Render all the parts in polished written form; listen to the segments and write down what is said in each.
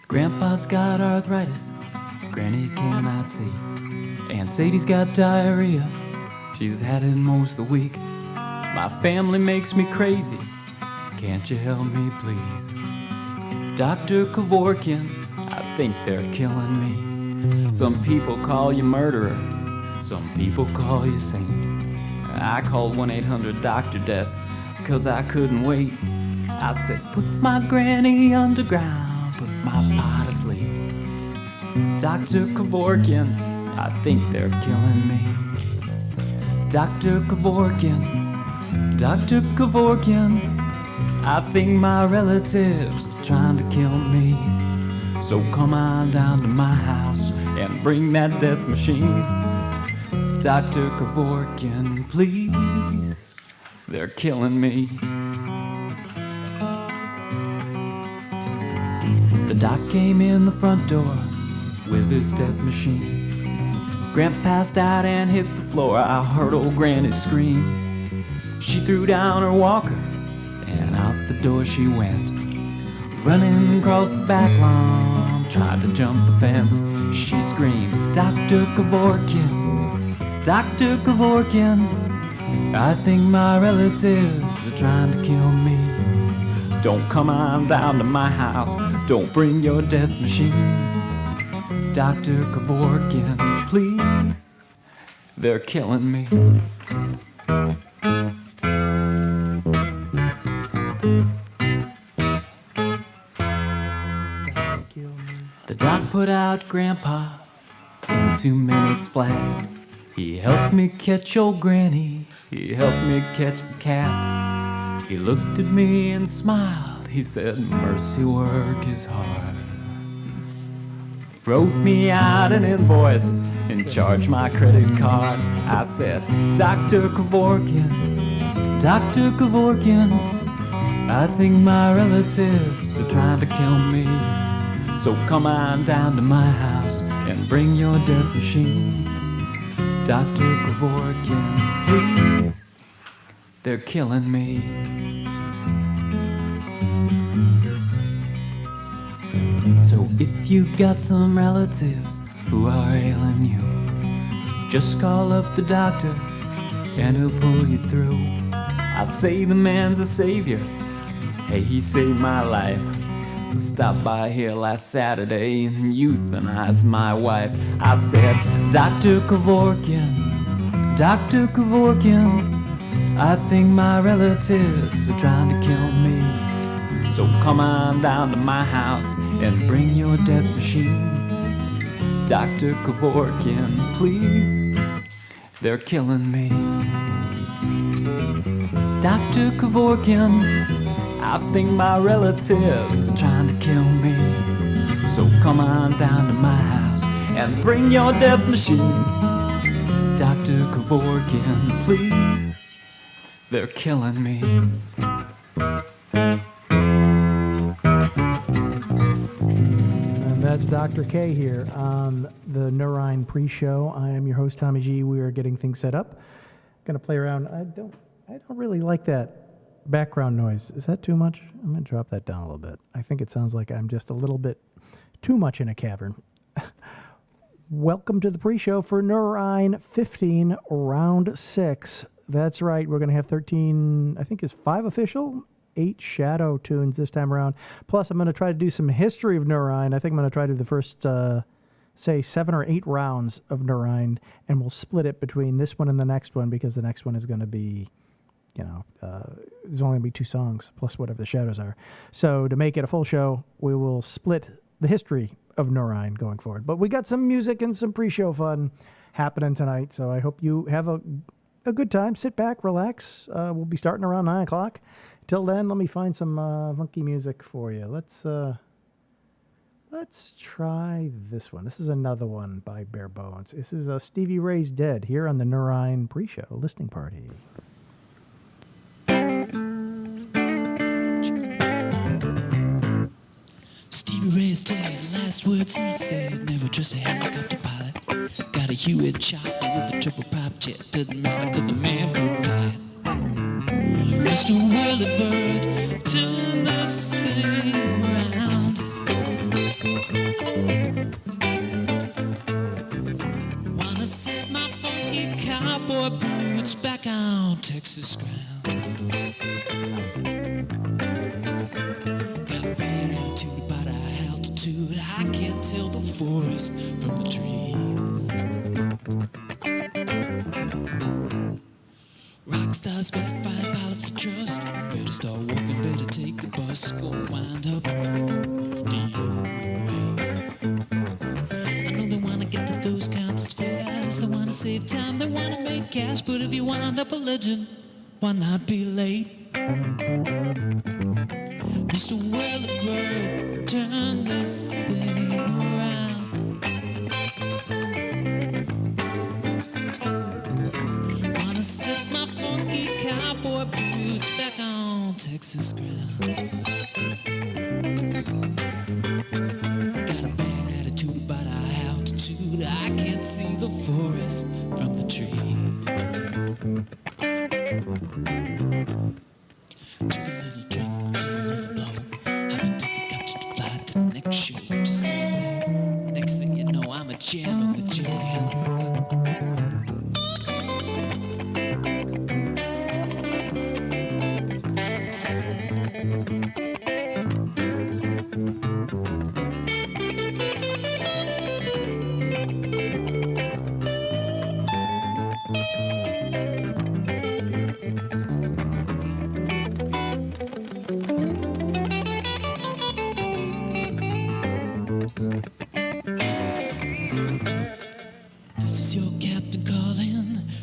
Grandpa's got arthritis, Granny cannot see. Aunt Sadie's got diarrhea, she's had it most of the week. My family makes me crazy, can't you help me please? Dr. Kevorkian, I think they're killing me. Some people call you murderer, some people call you saint. I called 1-800-DOCTOR-DEATH, cause I couldn't wait. I said, put my granny underground, put my pa to sleep. Dr. Kevorkian, I think they're killing me. Dr. Kevorkian, Dr. Kevorkian, I think my relatives are trying to kill me. So come on down to my house and bring that death machine. Dr. Kevorkian, please, they're killing me. The doc came in the front door with his death machine. Grandpa passed out and hit the floor. I heard old Granny scream. She threw down her walker and out the door she went. Running across the back lawn, tried to jump the fence. She screamed, Dr. Kevorkian, Dr. Kevorkian, I think my relatives are trying to kill me. Don't come on down to my house, don't bring your death machine. Dr. Kevorkian, please, they're killing me. The doc put out Grandpa in 2 minutes flat. He helped me catch old Granny, he helped me catch the cat. He looked at me and smiled, he said, mercy work is hard. Wrote me out an invoice and charged my credit card. I said, Dr. Kevorkian, Dr. Kevorkian, I think my relatives are trying to kill me. So come on down to my house and bring your death machine. Dr. Kevorkian, please, they're killing me. So if you got some relatives who are ailing you, just call up the doctor and he'll pull you through. I say the man's a savior, hey, he saved my life. Stopped by here last Saturday and euthanized my wife. I said, Dr. Kevorkian, Dr. Kevorkian, I think my relatives are trying to kill me. So come on down to my house and bring your death machine. Dr. Kevorkian, please, they're killing me. Dr. Kevorkian, I think my relatives are trying to kill me. So come on down to my house and bring your death machine. Dr. Kevorkian, please, they're killing me. And that's Dr. K here on the Nur Ein pre-show. I am your host, Tommy G. We are getting things set up. Gonna play around. I don't really like that background noise. Is that too much? I'm going to drop that down a little bit. I think it sounds like I'm just a little bit too much in a cavern. Welcome to the pre-show for Nur Ein 15, round 6. That's right. We're going to have 13, I think is 5 official, 8 shadow tunes this time around. Plus, I'm going to try to do some history of Nur Ein. I think I'm going to try to do the first, say, 7 or 8 rounds of Nur Ein, and we'll split it between this one and the next one because the next one is going to be, you know, there's only going to be 2 songs plus whatever the shadows are. So to make it a full show, we will split the history of Nur Ein going forward. But we got some music and some pre-show fun happening tonight, so I hope you have a good time. Sit back, relax. We'll be starting around 9 o'clock. Till then, let me find some funky music for you. Let's try this one. This is another one by Bare Bones. This is Stevie Ray's Dead here on the Nur Ein pre-show listening party. Stevie Ray's dead, the last words he said. Never trust a helicopter pilot. Got a Hewitt chopper with a turboprop jet. Doesn't matter cause the man couldn't fly it. Mr. Whirlybird, turn the take the bus, go wind up the way. I know they wanna get to those concerts fast, they wanna save time, they wanna make cash, but if you wind up a legend, why not be late? Mr. Wellenberg, turn this thing around. Wanna set my funky cowboy boots back on Texas ground. Got a bad attitude about our altitude, I can't see the forest from the trees. Took a little drink, took a little blow. Hop into the copter to fly to the next show. Just like that. Next thing you know, I'm a jamming with Jimi Hendrix.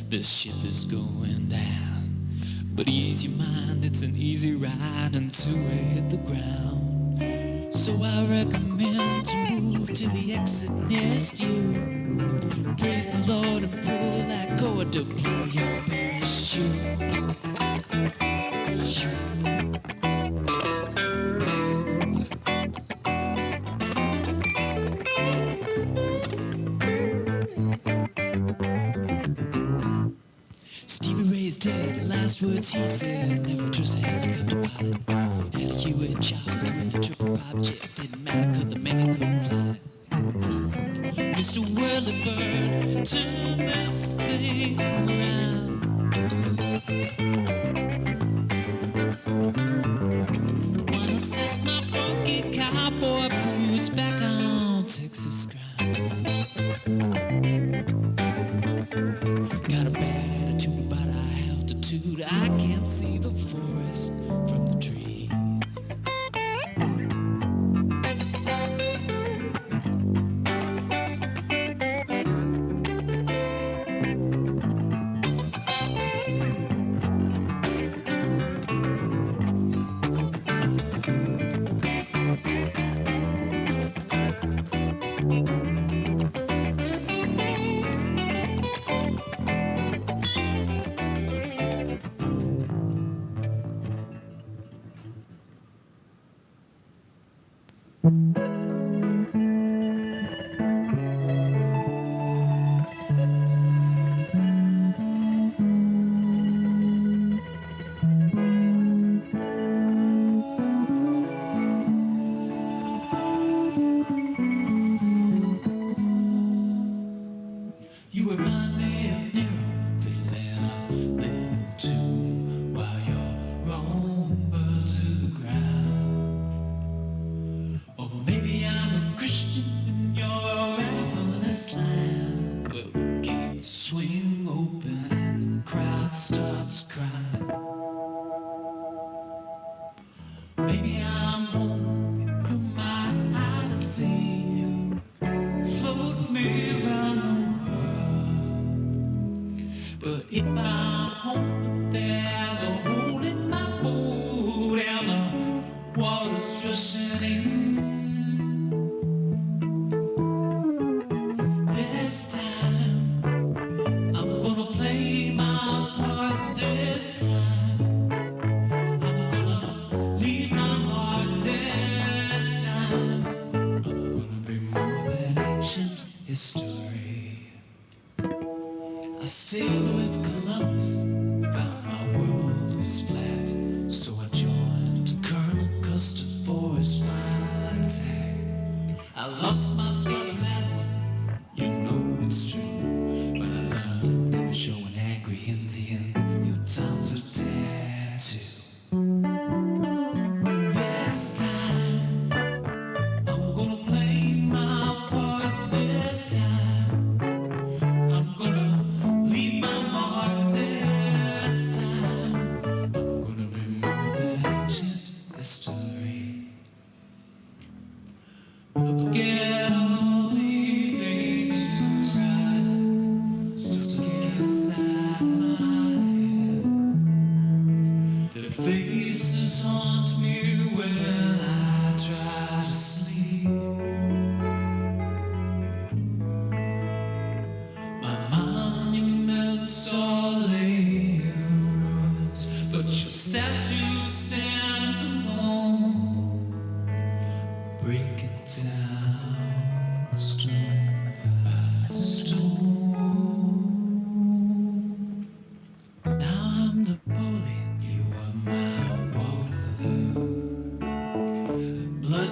This ship is going down, but ease your mind, it's an easy ride until we hit the ground. So I recommend you move to the exit nearest you. Praise the Lord and pull that cord to blow your parachute. Last words he said, never trust a helicopter pilot. Had a Hewitt chopper with a triple prop jet, didn't matter cause the man couldn't fly. Mr. Whirlybird, turn this thing around. Wanna set my funky cowboy boots back on Texas ground. Got a bad attitude about our altitude, I can't see the forest from the trees.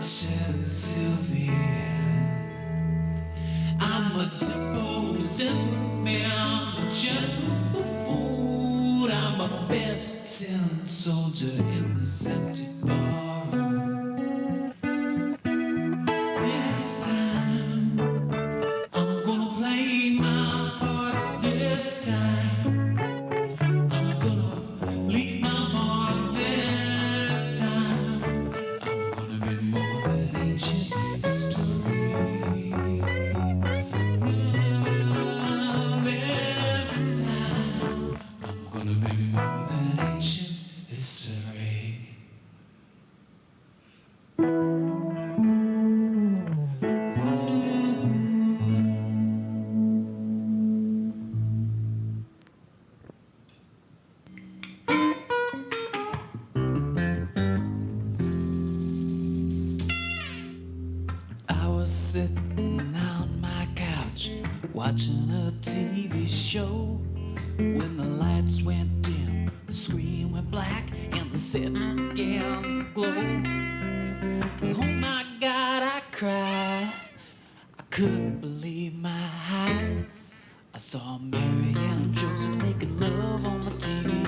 watching Sylvia. I'm a deposed man, gentle fool. I'm a bent-in soldier in this empty barroom. This time, I'm gonna play my part. This time, I'm gonna leave my mark. This time, I'm gonna be more than ancient history. This time, I'm gonna be more than ancient history. I was sitting on my couch watching a TV show when the lights went dim, the screen went black, and the set began to glow. Oh my God, I cried. I couldn't believe my eyes. I saw Mary and Joseph making love on my TV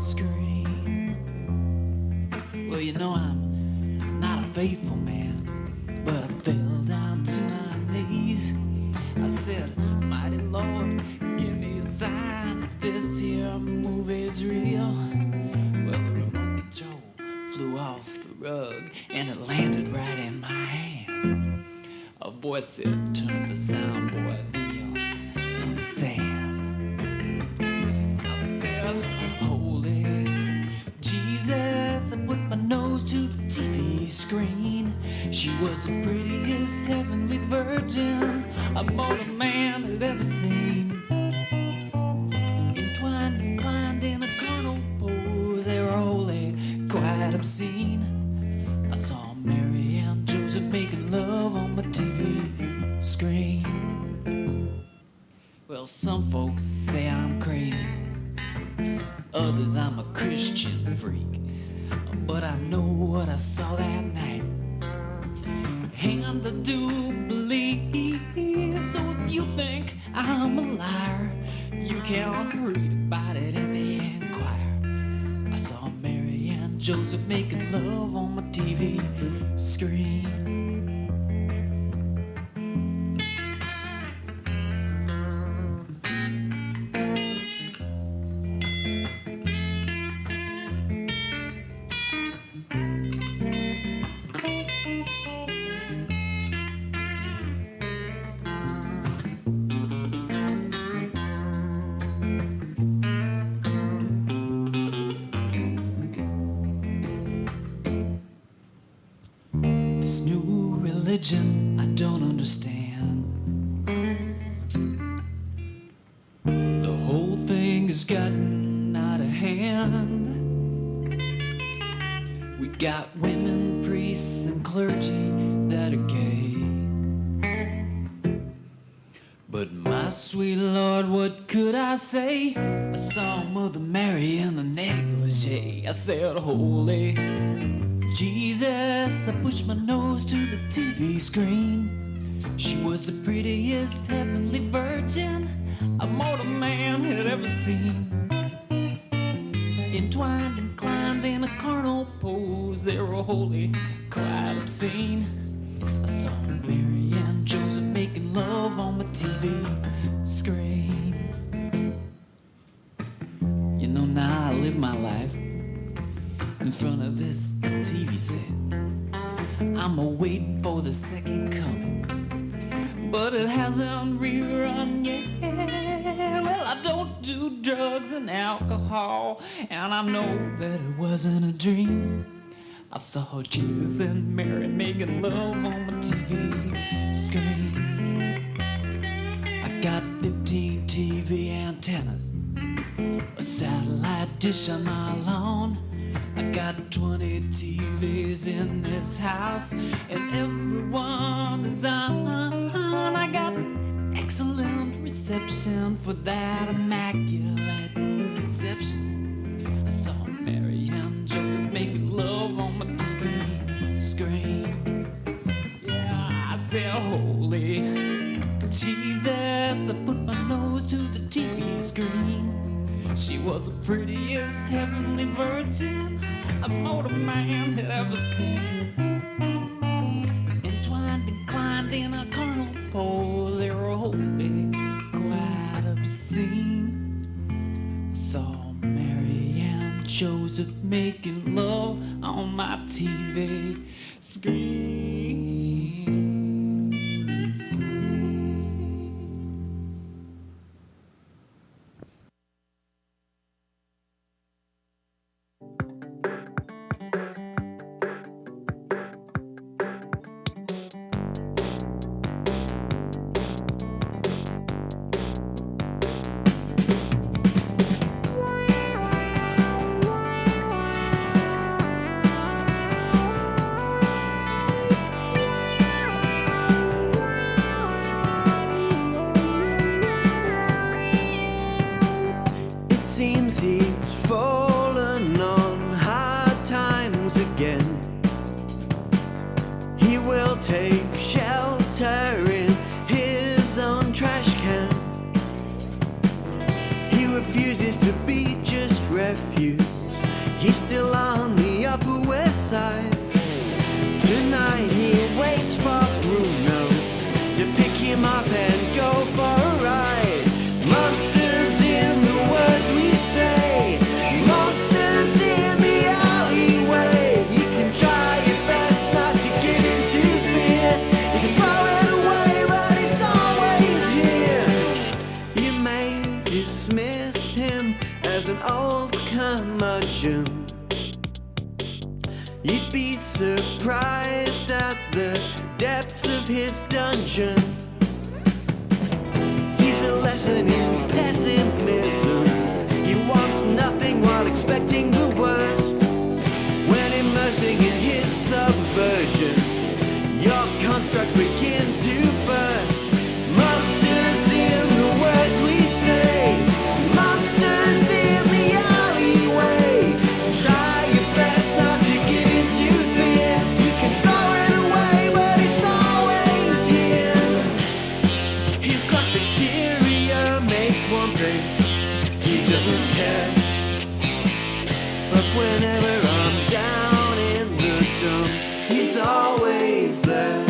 screen. Well, you know I'm not a faithful man, but I fell down to my knees. I said, mighty Lord, give me a sign if this here movie's real. Well, the remote control flew off the rug and it landed right in my hand. A voice said, turn the sound, boy, then you'll understand. I said, holy Jesus, I put my nose to the TV screen. She was the prettiest heavenly virgin a mortal man had ever seen. Entwined, inclined in a carnal pose, they were holy, quite obscene. I saw Mary and Joseph making love on my TV screen. Well, some folks say I'm crazy, others I'm a Christian freak. But I know what I saw that night, and I do believe. So if you think I'm a liar, you can read about it in the Enquirer. I saw Mary and Joseph making love on my TV screen. Religion I don't understand. The whole thing has gotten out of hand. We got women, priests, and clergy that are gay. But my sweet Lord, what could I say? I saw Mother Mary in the negligee. I said, holy Jesus, I pushed my nose to the TV screen. She was the prettiest heavenly virgin a mortal man had ever seen. Entwined, inclined in a carnal pose, they were holy, quite obscene. I saw Mary and Joseph making love on my TV screen. You know, now I live my life in front of this TV set. I'm a-waiting for the second coming, but it hasn't rerun yet. Well, I don't do drugs and alcohol, and I know that it wasn't a dream. I saw Jesus and Mary making love on my TV screen. I got 15 TV antennas, a satellite dish on my lawn. I got 20 TVs in this house, and everyone is on. I got excellent reception for that immaculate conception. I saw Mary and Joseph making love on my TV screen. was the prettiest heavenly virgin a mortal man had ever seen. Entwined, inclined in a carnal pose, they were wholly quite obscene. Saw Mary and Joseph making love on my TV screen. He's fallen on hard times again. He will take shelter in his own trash can. He refuses to be just refuse. He's still on the Upper West Side. Tonight he waits for Bruno to pick him up and go for a ride. Monsters in the words we say, monsters in the alleyway. You can try your best not to get into fear. You can throw it away, but it's always here. You may dismiss him as an old curmudgeon. You'd be surprised at the depths of his dungeon. He's a lesson in pessimism. He wants nothing while expecting the worst. When immersing in his subversion, your constructs begin to burst. Monsters in the words we say, monsters in the alleyway. Try your best not to give into fear. You can throw it away, but it's always here. His gruff exterior makes one thing, he doesn't care. But whenever I'm down in the dumps, he's always there.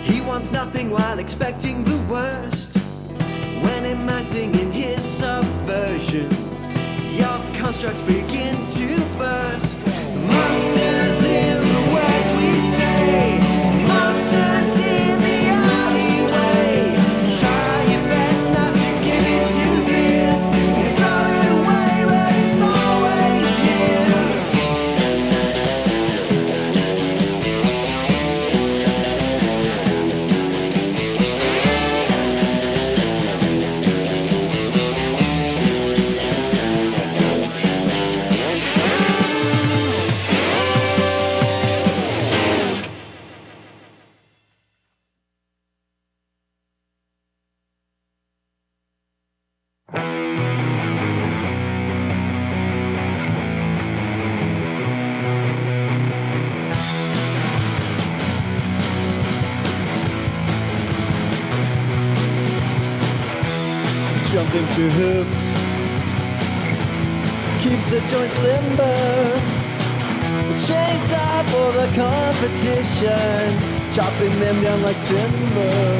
He wants nothing while expecting the worst. When immersing in his subversion, your constructs begin to burst. Monsters in the words we say, monsters in the alleyway. Try your best not to give into fear. You throw it away, but it's always here. Jumping through hoops keeps the joints limber. The chainsaw for the competition, chopping them down like timber.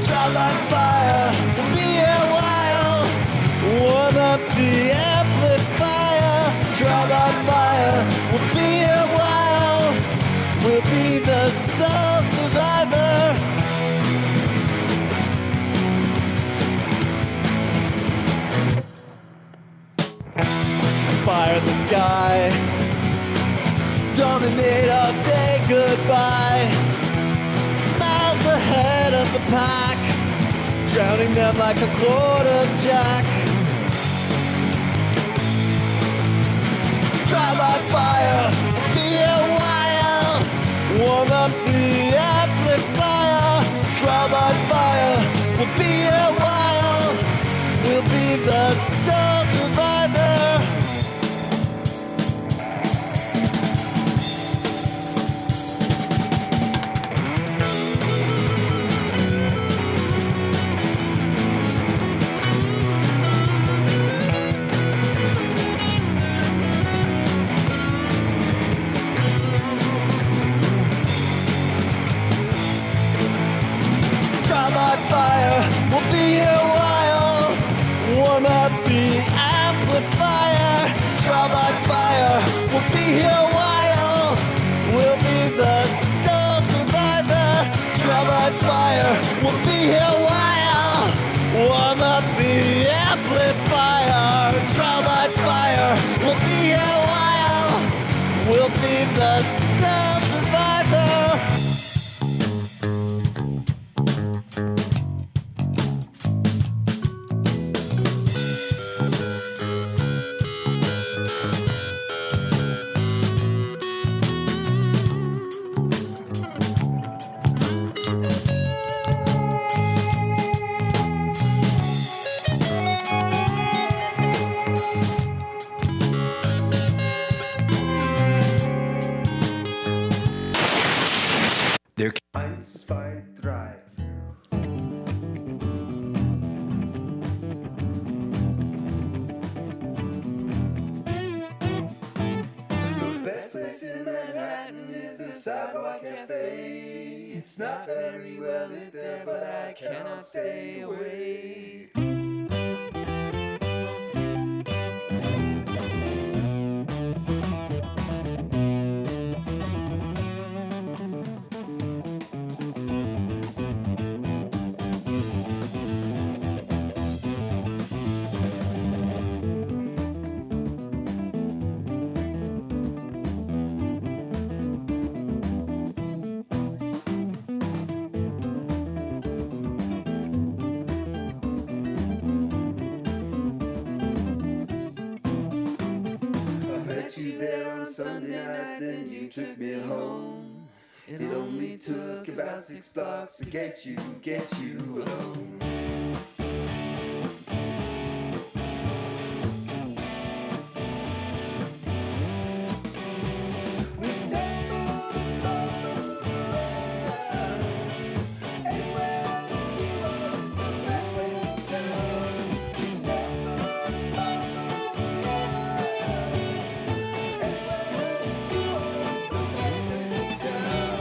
Trial on fire, we'll be here a while. Warm up the amplifier. Trial on fire, we'll be here a while. We'll be the sole survivor. Fire in the sky, dominate or say goodbye. Miles ahead. pack, drowning them like a quarterjack. Trial by fire, be a while, warm up the amplifier. Trial by fire, will be a while, we'll be the sole survivor. Fire, we'll be here a while, warm up the amplifier. Trial by fire, we'll be here a while, we'll be the sole survivor. Trial by fire, we'll be here a while, warm up the amplifier. Trial by fire, we'll be here a while, we'll be the sole survivor. Der 1, 2, 3. The best place in Manhattan is the Sidewalk Cafe. It's not very well lit there, but I cannot stay away. Sunday night, then you took me home. It only took about 6 blocks to get you alone. We stumbled and fumbled around. Anywhere that you are is the best place in town. We stumbled and fumbled around. Anywhere that you are is the best place in town.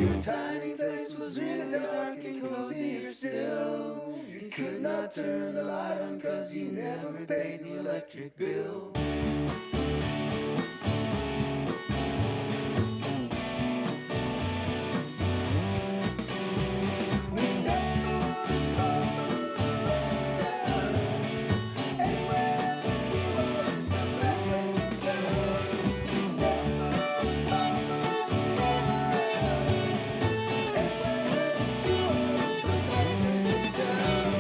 Your tiny place was really dark and cozy still. You could not turn the light on 'cause you never paid the electric bill. We stumbled and fumbled around. Anywhere that you are is the best place in town. We stumbled and fumbled around. Anywhere that you are is the best place in town.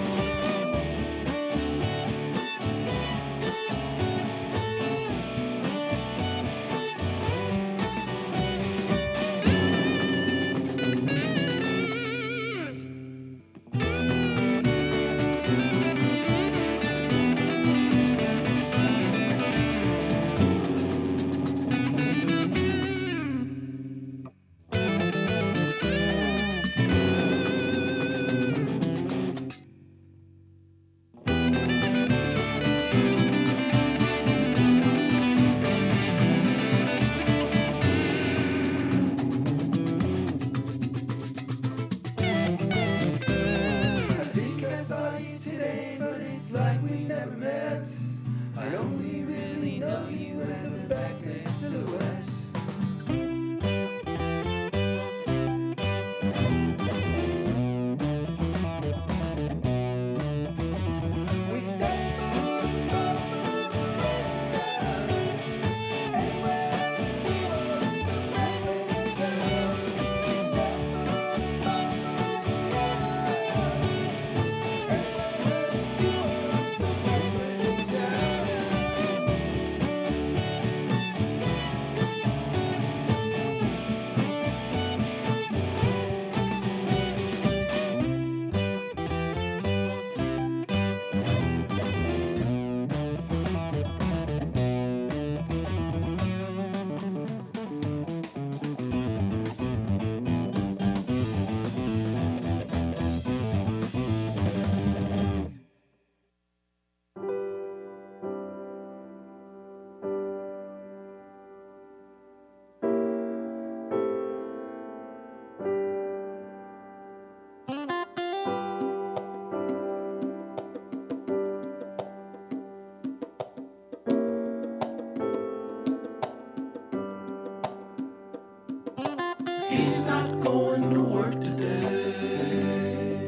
He's not going to work today.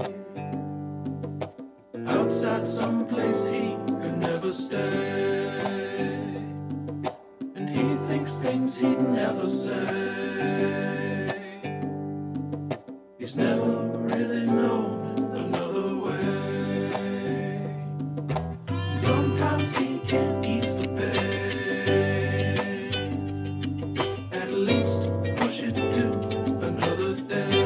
Outside someplace he could never stay. And he thinks things he'd never say. He's never really known another way. Sometimes he can't ease the pain. At least push it to another day.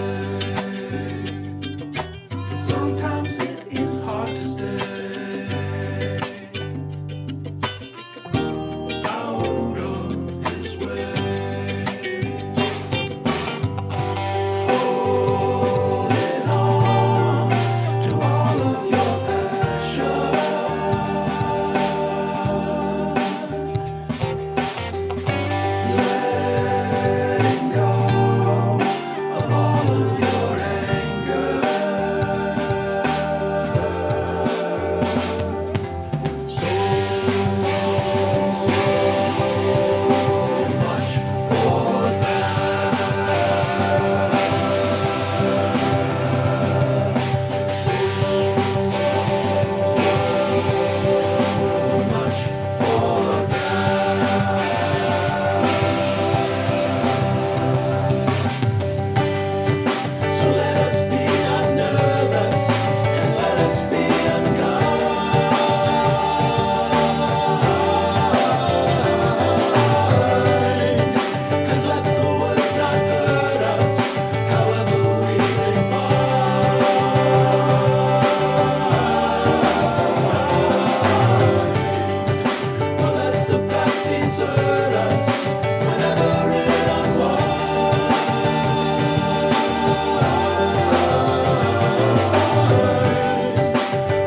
And sometimes it is hard to stay out of his way. Holding on to all of your passion. Letting go of all of your anger. So much for that. So much for that. So let us be unnervous and let us be unkind. And let the words not hurt us, however we may find. Or let the path desert us whenever it unwinds.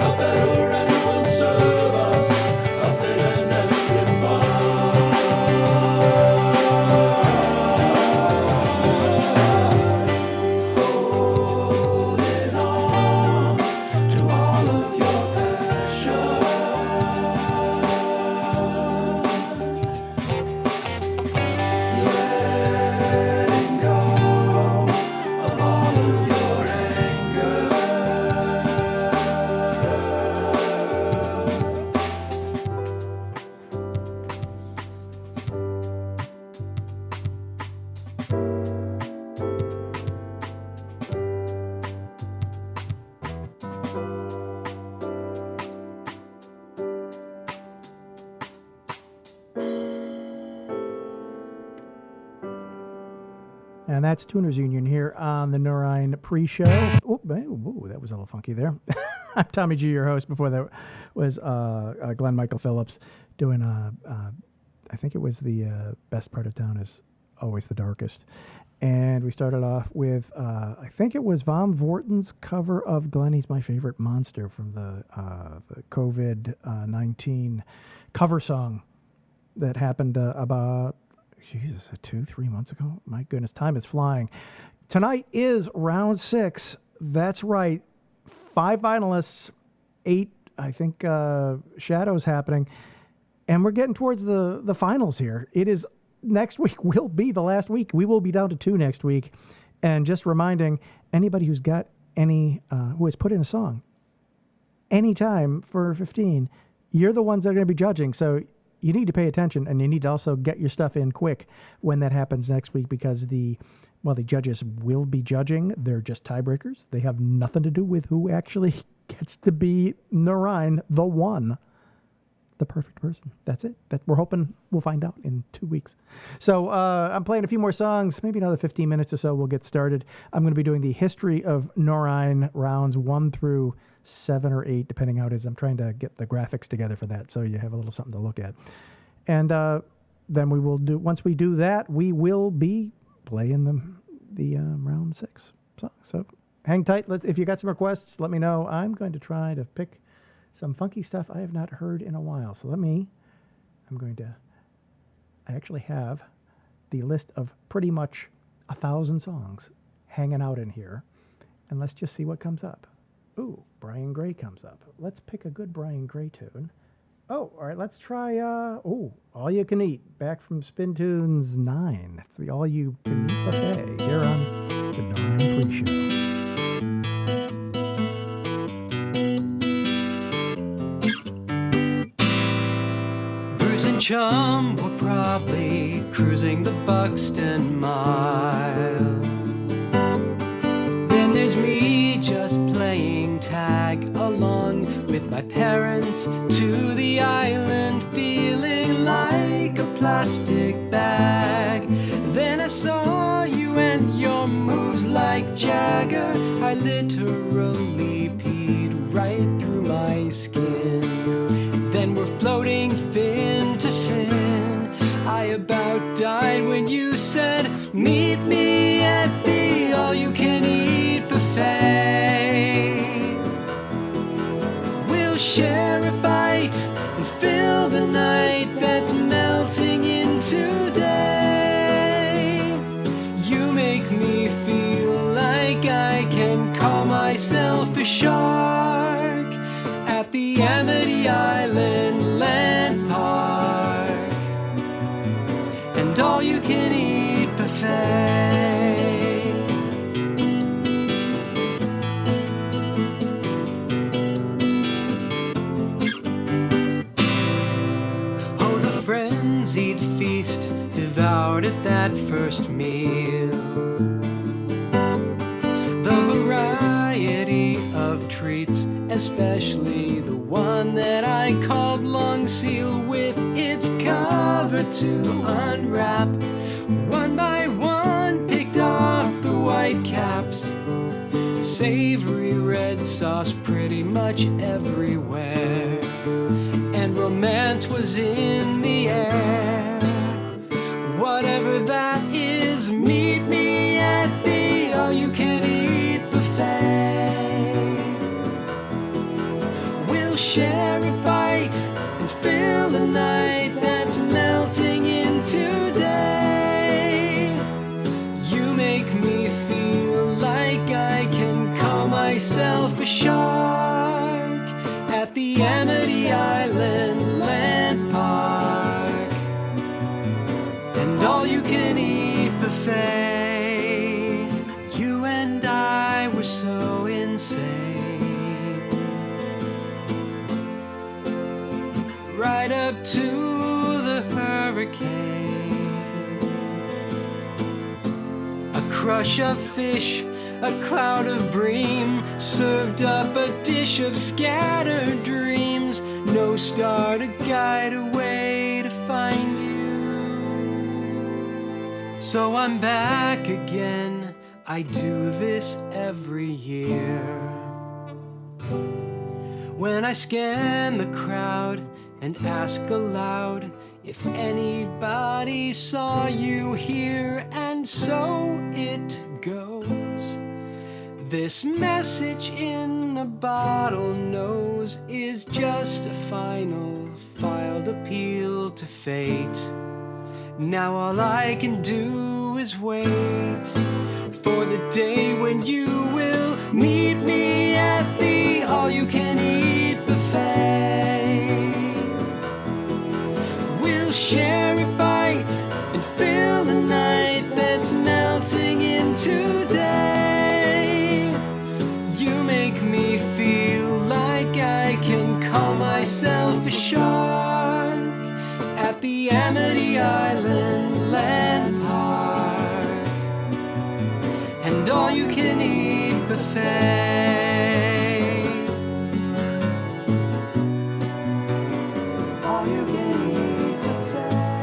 A better end will serve us, a bitterness refined. Holding on to all of your passion. Letting go of all of your anger. And that's Tuners Union here on the Nur Ein pre-show. Oh, that was a little funky there. I'm Tommy G, your host. Before that was Glenn Michael Phillips doing, I think it was the best part of town is always the darkest. And we started off with, I think it was Von Vorten's cover of Glenny's My Favorite Monster from the COVID-19 cover song that happened about, Jesus, 2-3 months ago. My goodness, time is flying. Tonight is round 6. That's right. 5 finalists, 8, I think, shadows happening. And we're getting towards the finals here. It is, next week will be the last week. We will be down to 2 next week. And just reminding anybody who's got any, who has put in a song, anytime for 15, you're the ones that are going to be judging. So you need to pay attention, and you need to also get your stuff in quick when that happens next week, because the judges will be judging. They're just tiebreakers. They have nothing to do with who actually gets to be Nur Ein, the one, the perfect person. That's it. We're hoping we'll find out in 2 weeks. So I'm playing a few more songs, maybe another 15 minutes or so. We'll get started. I'm going to be doing the history of Nur Ein rounds 1 through 7 or 8, depending how it is. I'm trying to get the graphics together for that, so you have a little something to look at. And then we will do, once we do that, we will be playing the round 6 song. So hang tight. If you got some requests, let me know. I'm going to try to pick some funky stuff I have not heard in a while. So I actually have the list of pretty much 1,000 songs hanging out in here. And let's just see what comes up. Ooh, Brian Gray comes up. Let's pick a good Brian Gray tune. Oh, all right, let's try, All You Can Eat, back from Spin Tunes 9. That's the All You Can Eat buffet here on the Nur Ein Pre-Show. Bruce and Chum were probably cruising the Buxton Mile. Then there's me just playing tag along with my parents to the island, feeling like a plastic bag. Then I saw you and your moves like Jagger. I literally peed right through my skin. Then we're floating fin to fin. I about died when you said, meet me at the all-you-can-eat buffet. We'll share a bite and fill the night that's melting into day. You make me feel like I can call myself a shark at the Amity Island Land Park, and all-you-can-eat buffet. Oh, the frenzied feast devoured at that first meal. The variety of treats, especially the one that I called Long Seal, with its cover to unwrap. One by one picked off the white caps. Savory red sauce pretty much everywhere, and romance was in the air. Whatever that is, meet me at the all-you-can-eat buffet. We'll share a bite and fill the night that's melting into day. You make me feel like I can call myself a shark at the Amity Island Land Park, and all-you-can-eat buffet. You and I were so insane, right up to the hurricane. A crush of fish, a cloud of bream, served up a dish of scattered dreams. No star to guide a way to find you. So I'm back again, I do this every year. When I scan the crowd and ask aloud if anybody saw you here, and so it goes. This message in the bottlenose is just a final filed appeal to fate. Now all I can do is wait for the day when you will meet me at the all-you-can-eat buffet. We'll share a bite and fill the night that's melting into day. You make me feel like I can call myself a shark at the Amity Island Land Park, and all-you-can-eat buffet. All-you-can-eat buffet.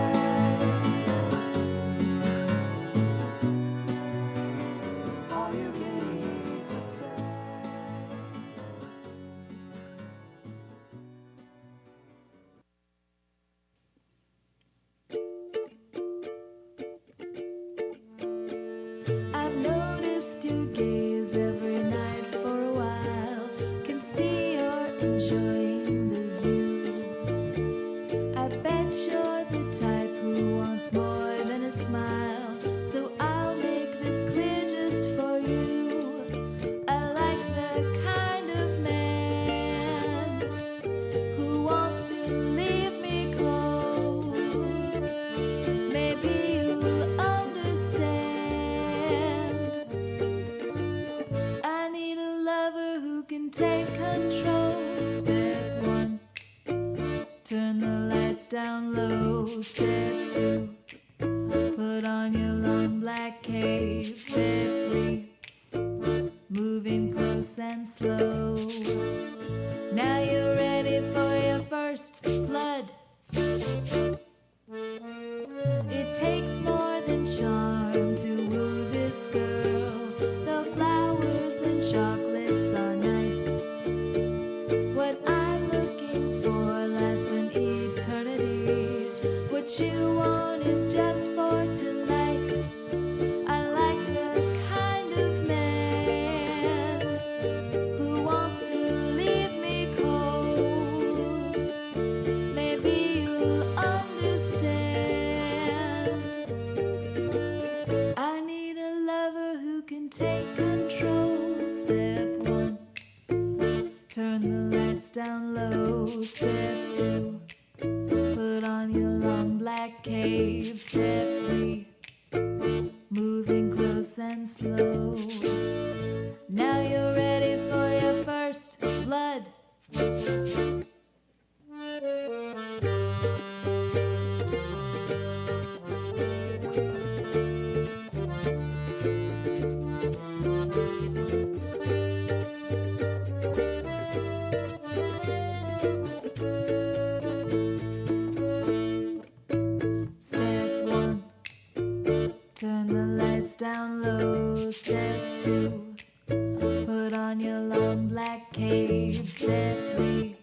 Turn the lights down low. Step 2. Put on your long black cape. Step 3.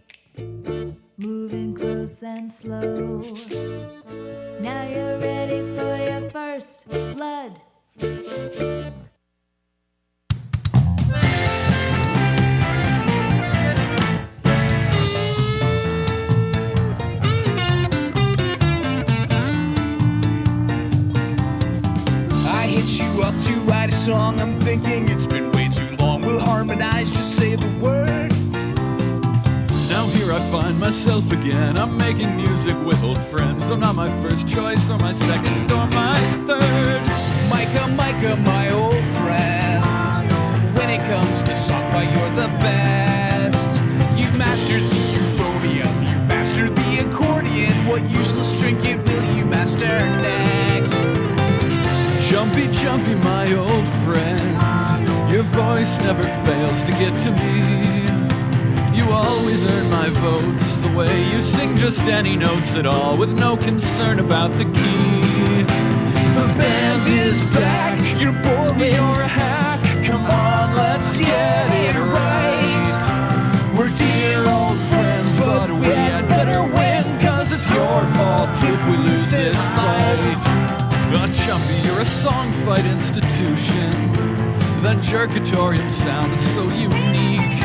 Moving close and slow. Now you're ready for your first blood. You up to write a song, I'm thinking it's been way too long. We'll harmonize, just say the word. Now here I find myself again. I'm making music with old friends. I'm not my first choice or my second or my third. Micah, my old friend. When it comes to SongFight, you're the best. You've mastered the euphonium, you've mastered the accordion. What useless trinket will you master next? Jumpy, my old friend. Your voice never fails to get to me. You always earn my votes. The way you sing just any notes at all, with no concern about the key. The band is back. You're boring. You're a hack. Come on, let's get it right. We're dear old friends, but we had better win, 'cause it's your fault if we lose this fight. Chumpy, you're a SongFight institution. That jerkatorium sound is so unique.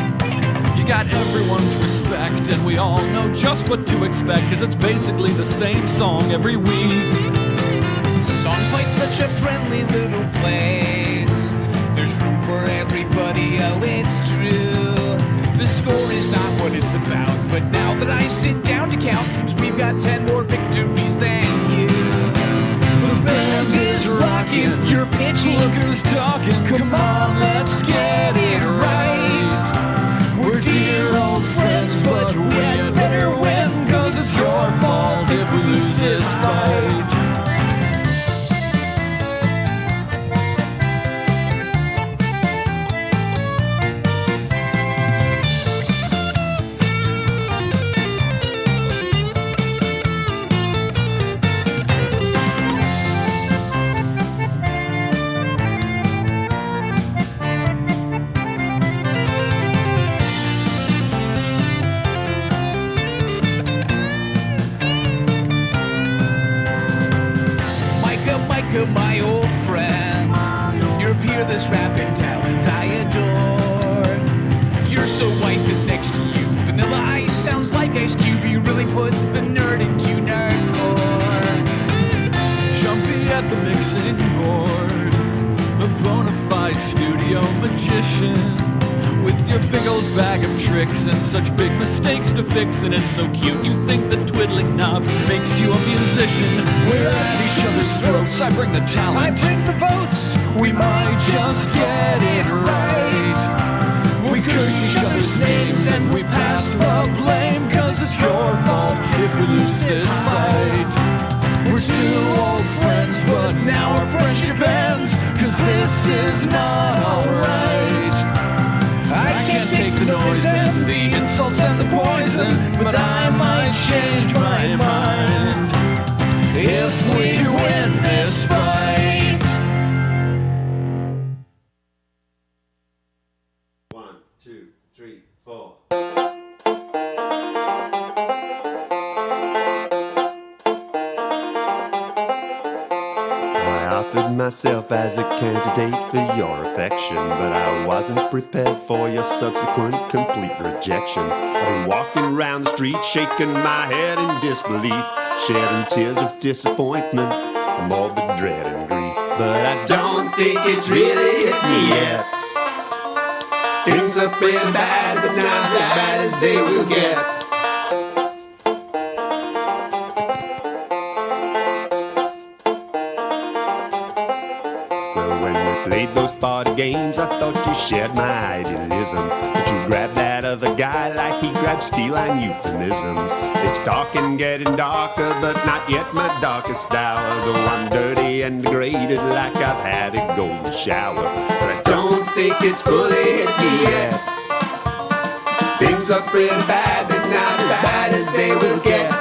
You got everyone's respect, and we all know just what to expect, 'cause it's basically the same song every week. SongFight's such a friendly little place. There's room for everybody, oh it's true. The score is not what it's about, but now that I sit down to count, seems we've got 10 more victories than you. The band is rocking, you're pitching, Lookers talking. come on, let's get it right. We're dear old friends, but we had better win, 'cause it's your fault if we lose this fight. My old friend, you're peerless rapping talent I adore. You're so white that next to you, Vanilla Ice sounds like Ice Cube. You really put the nerd into nerdcore. Jumpy at the mixing board, a bona fide studio magician. With your big old bag of tricks and such big mistakes to fix, and it's so cute you think that twiddling knobs makes you a musician. We're at each other's throats, I bring the talent, I bring the votes, we might just get it right. We curse each other's names and we pass the blame, 'cause it's your fault if we lose this fight. We're two old friends, but now our friendship ends, 'cause this is not alright. I can't take the noise and the insults and the poison, but I might change my mind if we win this fight. 1, 2, 3, 4. I offered myself as a candidate for your affection, but I wasn't prepared for your subsequent complete rejection. I've been walking around the street, shaking my head in disbelief, shedding tears of disappointment, morbid dread and grief. But I don't think it's really hit me yet. Things are pretty bad, but not as bad as they will get. Played those party games, I thought you shared my idealism, but you grabbed that other guy like he grabs feline euphemisms. It's dark and getting darker, but not yet my darkest hour, though I'm dirty and degraded like I've had a golden shower. But I don't think it's fully hit me yet. Things are pretty bad, but not as bad as they will get.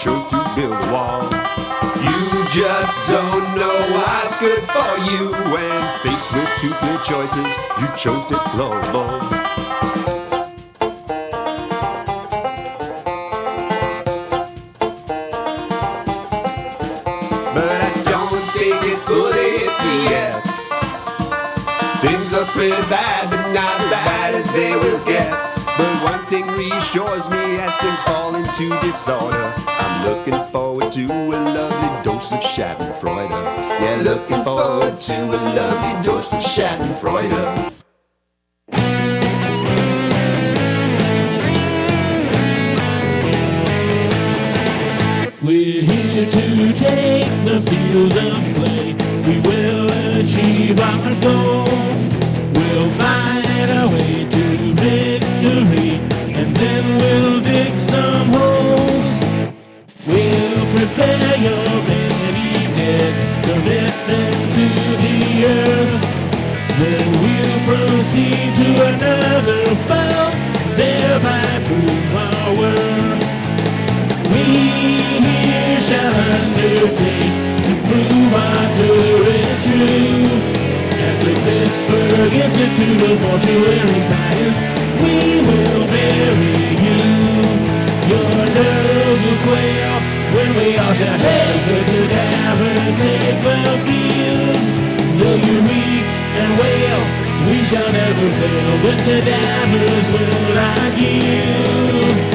chose to build a wall. You just don't know what's good for you. When faced with two clear choices, you chose deplorable. But I don't think it fully hit me yet. Things are pretty bad, but not as bad as they will get. But one thing reassures me as things fall into disorder. I'm looking forward to a lovely dose of Schadenfreude. Yeah, looking forward to a lovely dose of Schadenfreude. We're here to take the field of play. We will achieve our goal. We'll find our way to victory, and then we'll dig some holes. We'll prepare your many dead, commit them to the earth. Then we'll proceed to another foul, thereby prove our worth. We here shall undertake to prove our courage true. At the Pittsburgh Institute of Mortuary Science, we will bury you. Your nerves will quail when we all shout as the cadavers take the field. Though you reek and wail, we shall never fail. The cadavers will not yield.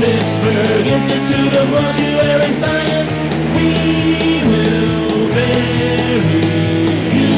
Pittsburgh Institute of Mortuary Science, we will bury you.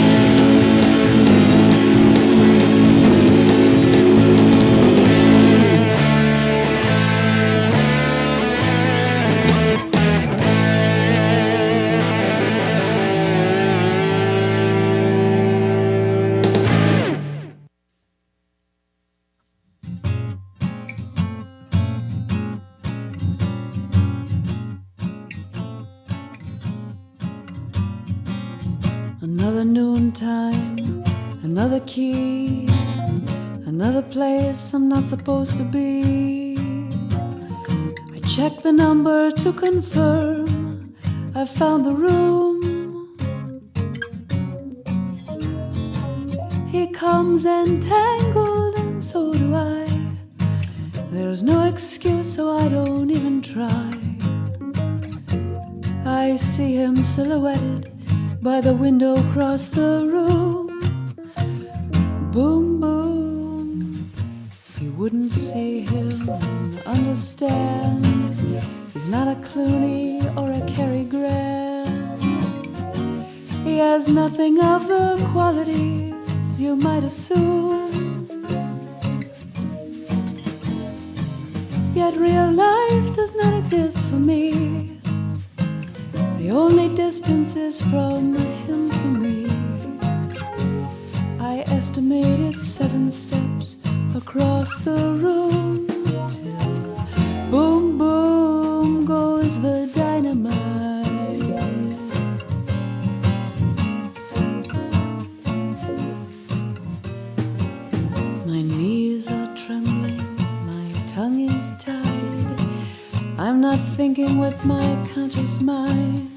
Another noontime, another key, another place I'm not supposed to be. I check the number to confirm I found the room. He comes entangled and so do I. There's no excuse so I don't even try. I see him silhouetted by the window across the room. Boom, boom. You wouldn't see him, understand. He's not a Clooney or a Cary Grant. He has nothing of the qualities you might assume. Yet real life does not exist for me. The only distance is from him to me. I estimate it's 7 steps across the room till boom, boom goes the dynamite. My knees are trembling, my tongue is tied. I'm not thinking with my conscious mind.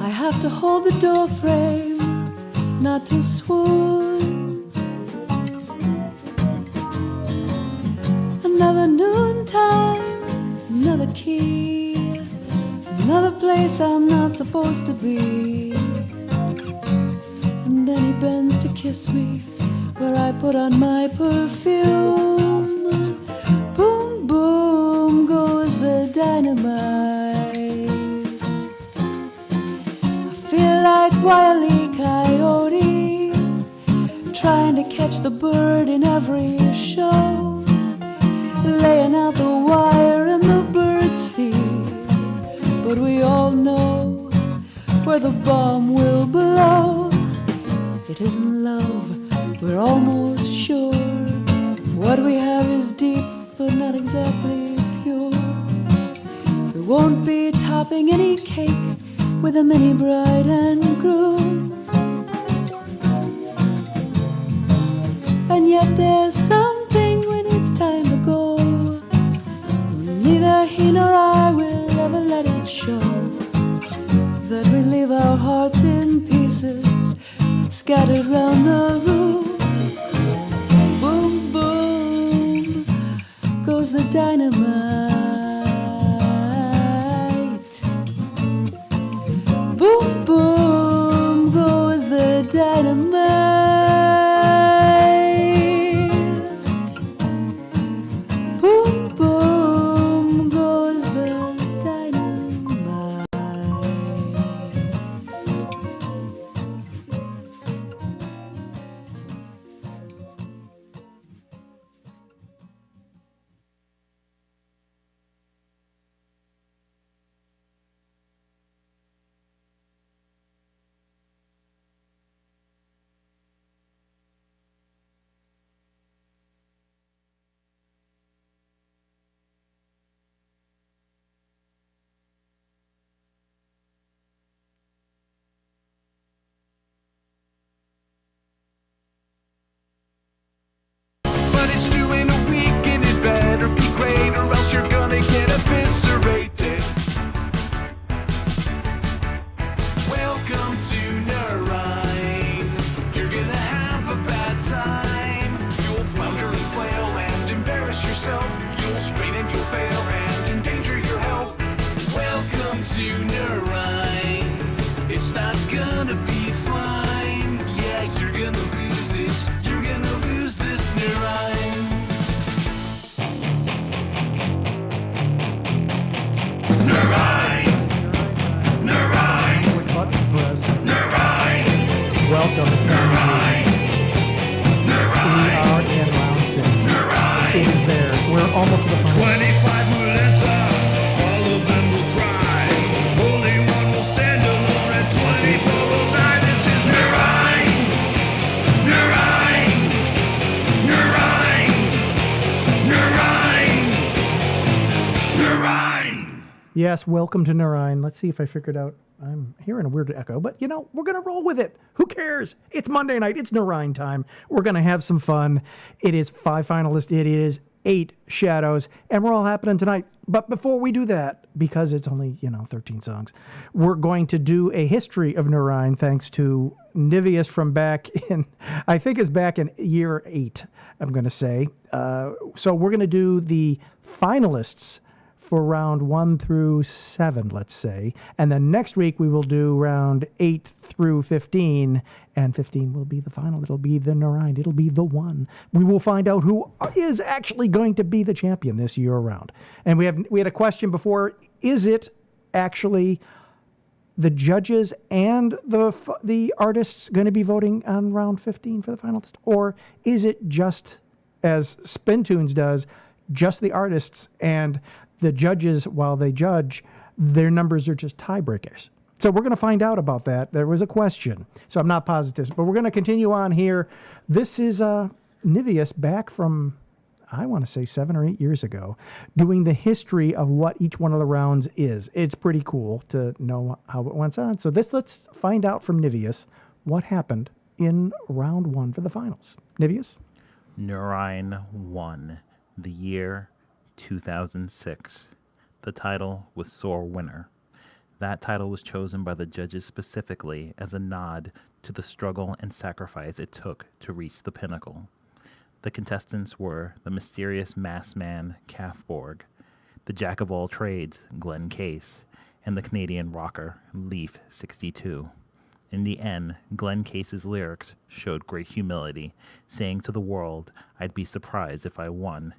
I have to hold the door frame, not to swoon. Another noontime, another key, another place I'm not supposed to be. And then he bends to kiss me where I put on my perfume. Boom, boom goes the dynamite. Like Wile E. Coyote, trying to catch the bird in every show, laying out the wire in the birdseed. But we all know where the bomb will blow. It isn't love, We're almost sure what we have is deep, but not exactly pure. We won't be topping any cake with a mini bride and groom. And yet there's something when it's time to go. Neither he nor I will ever let it show that we leave our hearts in pieces scattered round the room. Boom, boom goes the dynamite. Boom, boom goes the dynamite. Boom, boom goes the dynamite. But it's due in a week and it better be great or else you're gonna get eviscerated. Welcome to Nur Ein. You're gonna have a bad time. You'll flounder and flail and embarrass yourself. You'll strain and you'll fail and endanger your health. Welcome to Nur Ein. It's not gonna be fine. Yeah, you're gonna lose it. You're gonna lose this Nur Ein. Nur Ein. Nur Ein. Which button to press? Nur Ein. Welcome, it's time to be. We are in round 6. It is there. We're almost to the final. 25 will enter, all of them will try. Only one will stand alone, and 24 will die. This is Nur Ein. Nur Ein. Nur Ein. Nur Ein. Nur Ein. Yes, welcome to Nur Ein. Let's see if I figured out. I'm hearing a weird echo, but you know, we're going to roll with it. Who cares? It's Monday night. It's Nur Ein time. We're going to have some fun. It is 5 finalists. It is 8 shadows, and we're all happening tonight. But before we do that, because it's only, 13 songs, we're going to do a history of Nur Ein thanks to Nivius from back in, I think is back in year 8, I'm going to say. So we're going to do the finalists for round 1 through 7, let's say. And then next week we will do round 8 through 15, and 15 will be the final. It'll be the Nur Ein. It'll be the one. We will find out who is actually going to be the champion this year around. And we had a question before, is it actually the judges and the artists going to be voting on round 15 for the finalists? Or is it just, as Spin Tunes does, just the artists, and the judges, while they judge, their numbers are just tiebreakers? So we're going to find out about that. There was a question, so I'm not positive, but we're going to continue on here. This is Nivius back from, I want to say 7 or 8 years ago, doing the history of what each one of the rounds is. It's pretty cool to know how it went on. So let's find out from Nivius what happened in round 1 for the finals. Nivius? Nur Ein 1, the year 2006. The title was Sore Winner. That title was chosen by the judges specifically as a nod to the struggle and sacrifice it took to reach the pinnacle. The contestants were the mysterious masked man, Kafborg, the jack of all trades, Glenn Case, and the Canadian rocker, Leaf 62. In the end, Glenn Case's lyrics showed great humility, saying to the world, "I'd be surprised if I won."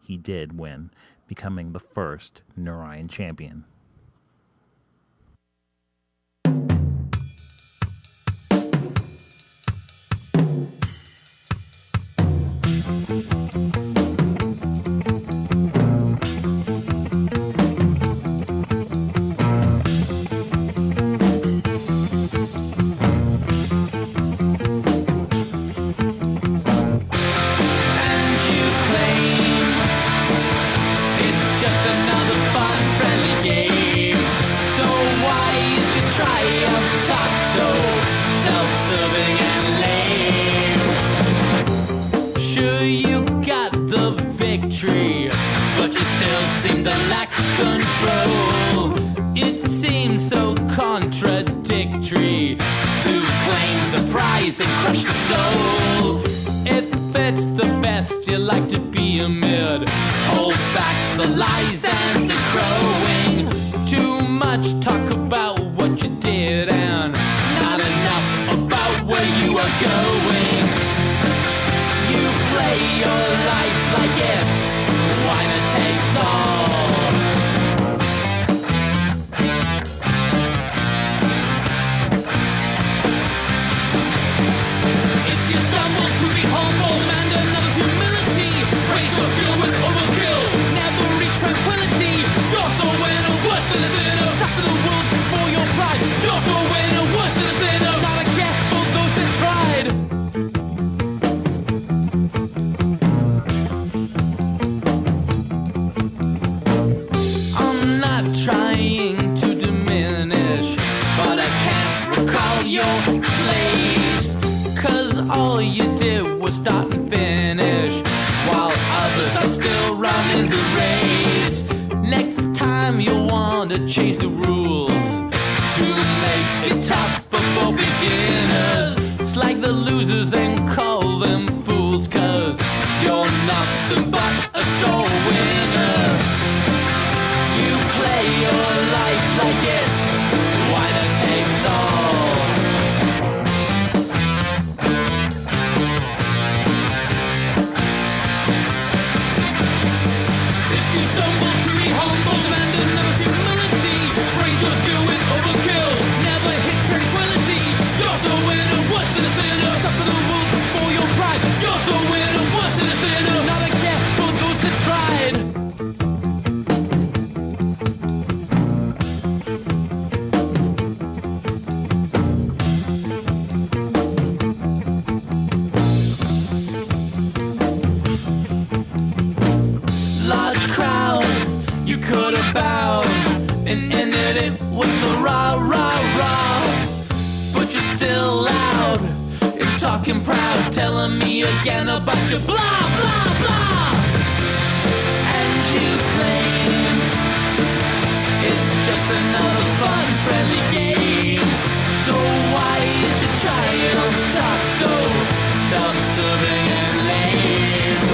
He did win, becoming the first Nur Ein champion. control. It seems so contradictory to claim the prize and crush the soul. If it's the best, you like to be amid. Hold back the lies and the crowing. Too much talk about what you did and not enough about where you are going. You play your life like it's winner takes all. If you stumble to be humble and another's humility, praise your skill with overkill, never reach tranquility. You're so winner, worse than a sinner. Suffer the world for your pride. You're so winner, worse than a sinner. Not a cat for those that tried. I'm not trying to diminish, but I can't recall your place. 'Cause all you did was start and finish, while others are still running the race. Next time you want to change the rules to make it tougher for beginners. Slag the losers and call them fools, 'cause you're nothing but a soul winner. You play your life like it's winner takes all. If you stumble to be humble and never humility, praise your skill with overkill, never hit tranquility. You're so winner, worse than a sinner. Suffer the world for your pride. You're so winner, worse than a sinner. Not a care for those that tried. Large crowd, you could have bowed and ended it with the rah rah rah, but you're still loud and talking proud, telling me again about your blah blah blah, and you claim it's just another fun friendly game. So why is your triumph talk so self-serving and lame?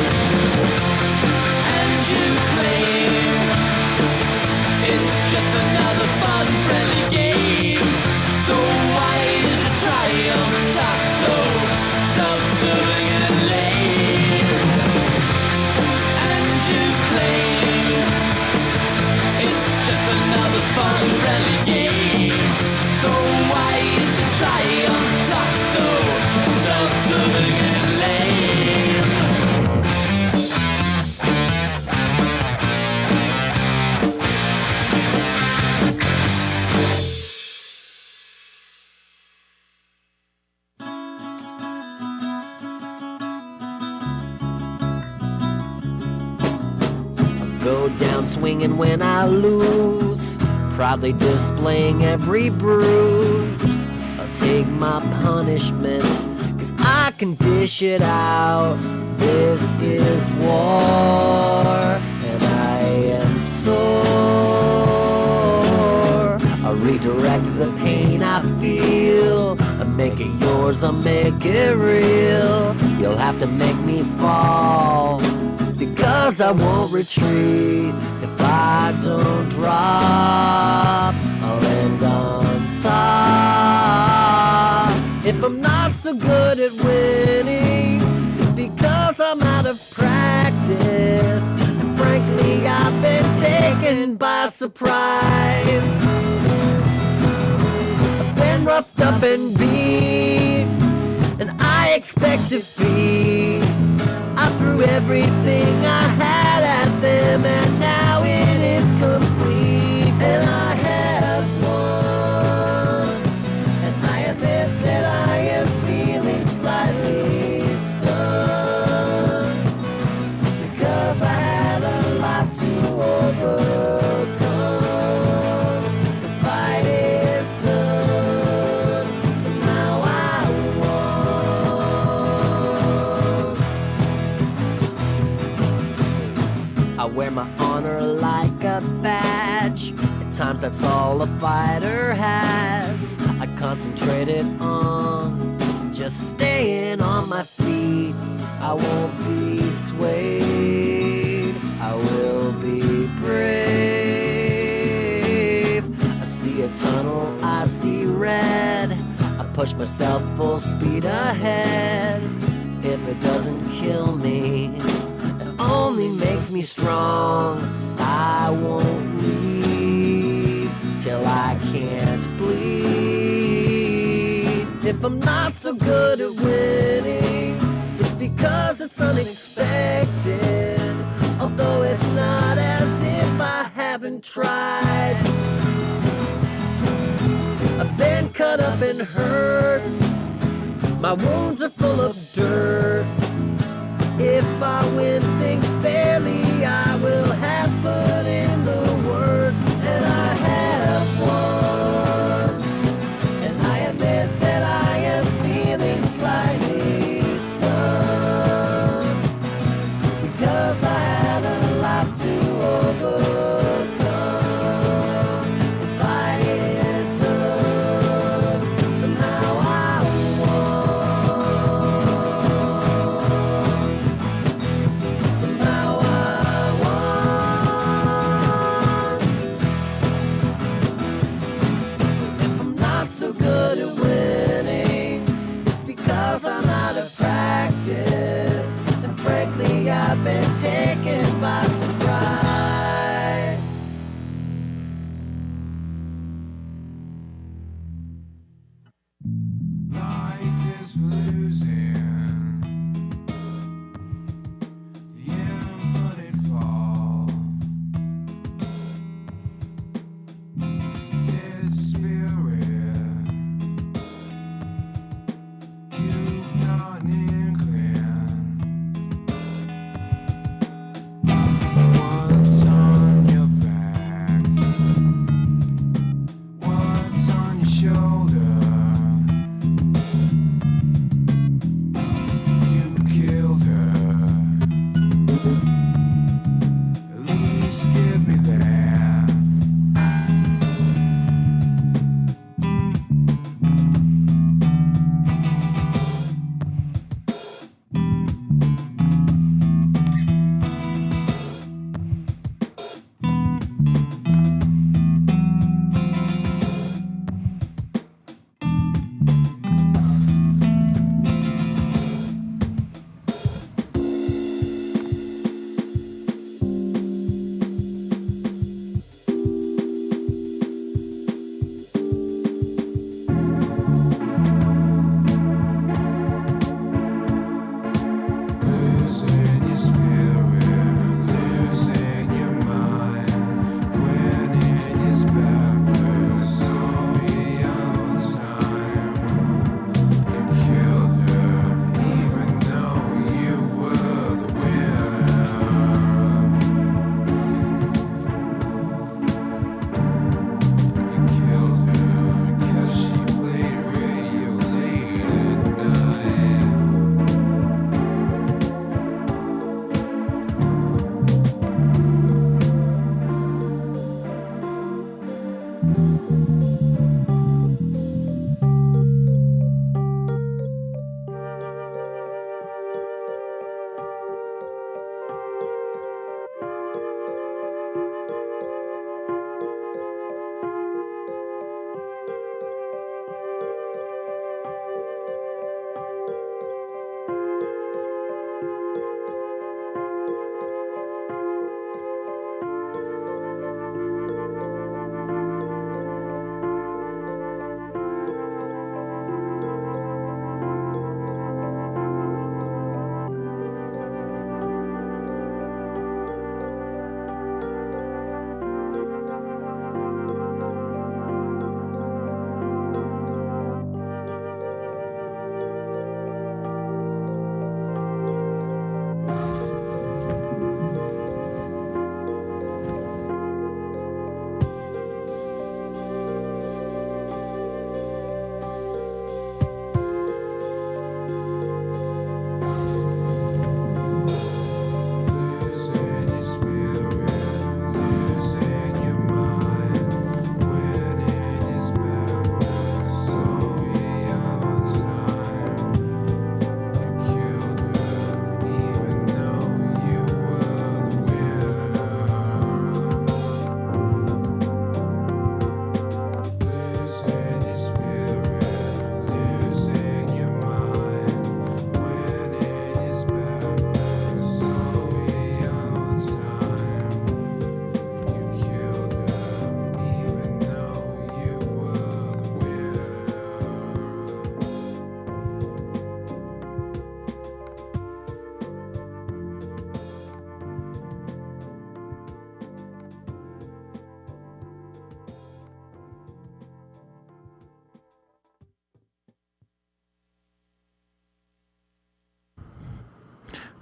And you claim it's just another fun friendly game. So why is your triumph talk so self-serving and lame? And you claim it's just another fun friendly game. So why is your triumph talk so self-serving and lame? Go down swinging when I lose, proudly displaying every bruise. I'll take my punishment, 'cause I can dish it out. This is war, and I am sore. I'll redirect the pain I feel, and make it yours, I'll make it real. You'll have to make me fall, because I won't retreat. If I don't drop, I'll end on top. If I'm not so good at winning, it's because I'm out of practice. And frankly, I've been taken by surprise. I've been roughed up and beat, and I expect defeat. I threw everything I had at them, and now it is complete. And I have won, and I admit that I am feeling slightly stunned, because I had a lot to overcome. The fight is done, somehow I won. I wear my armor Sometimes that's all a fighter has. I concentrated on just staying on my feet. I won't be swayed, I will be brave. I see a tunnel, I see red. I push myself full speed ahead. If it doesn't kill me, it only makes me strong. I won't leave till I can't bleed. If I'm not so good at winning, it's because it's unexpected. Although it's not as if I haven't tried. I've been cut up and hurt. My wounds are full of dirt. If I win things fairly, I will have put in the work. And I have won. And I admit that I am feeling slightly stunned, because I had a lot to overcome. The fight is done. Somehow I won.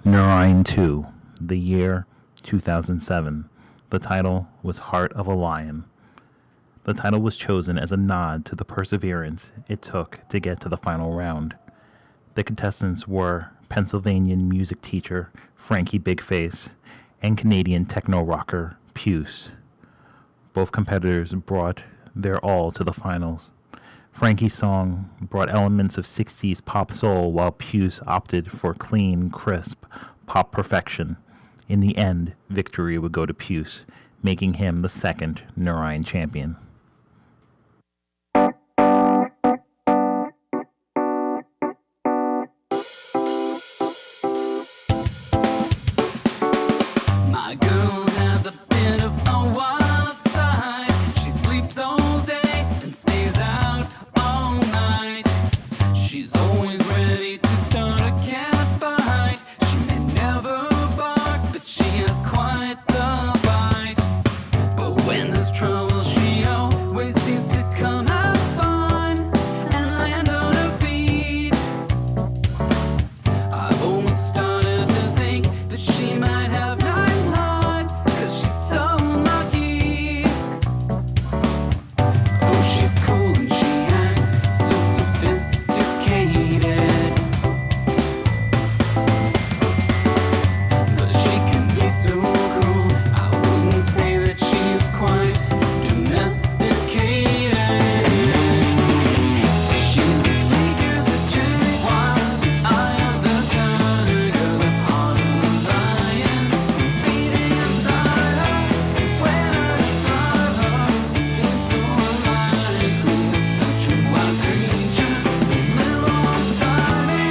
Nur Ein 2, the year 2007. The title was Heart of a Lion. The title was chosen as a nod to the perseverance it took to get to the final round. The contestants were Pennsylvanian music teacher Frankie Bigface and Canadian techno rocker Puce. Both competitors brought their all to the finals. Frankie's song brought elements of 60s pop soul, while Puce opted for clean, crisp pop perfection. In the end, victory would go to Puce, making him the second Nur Ein champion. My girl has a bit of a wild side. She sleeps all day and stays out all night. She's always ready to start a cat fight. She may never bark, but she has quite the bite. But when there's trouble, she always seems to come out fine and land on her feet. I've almost started to think that she might have 9 lives, 'cause she's so lucky. Oh, she's cool and she acts so sophisticated, but she can be so cruel. I wouldn't say that she's quite domesticated. She's as sleek as a jaguar, the eye of the tiger, the heart of a lion is beating inside her. When I describe her, it seems so unlikely that such a wild creature would live alongside me.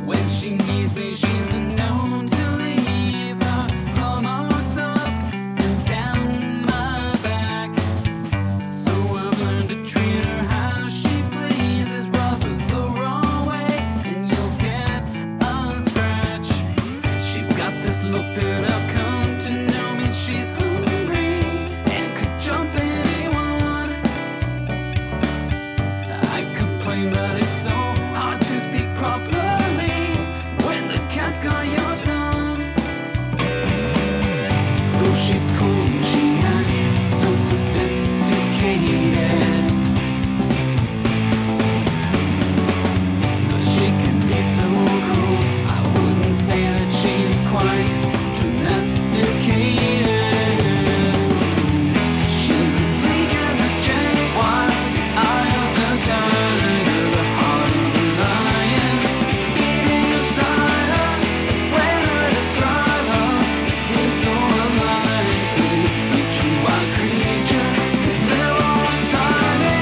When she needs me, she's been known to leave her claw marks up and down my back. So I've learned to treat her how she pleases. Rub her the wrong way and you'll get a scratch. She's got this look that I've come to know means she's hungry and could jump anyone. I complain, but it's so hard to speak properly when the cat's got your tongue. Oh, she's cool and she acts so sophisticated, but she can be so cruel. I wouldn't say that she's quite domesticated. She's as sleek as a jaguar, the eye of the tiger, the heart of a lion is beating inside her. When I describe her, it seems so unlikely that such a wild creature could live alongside me.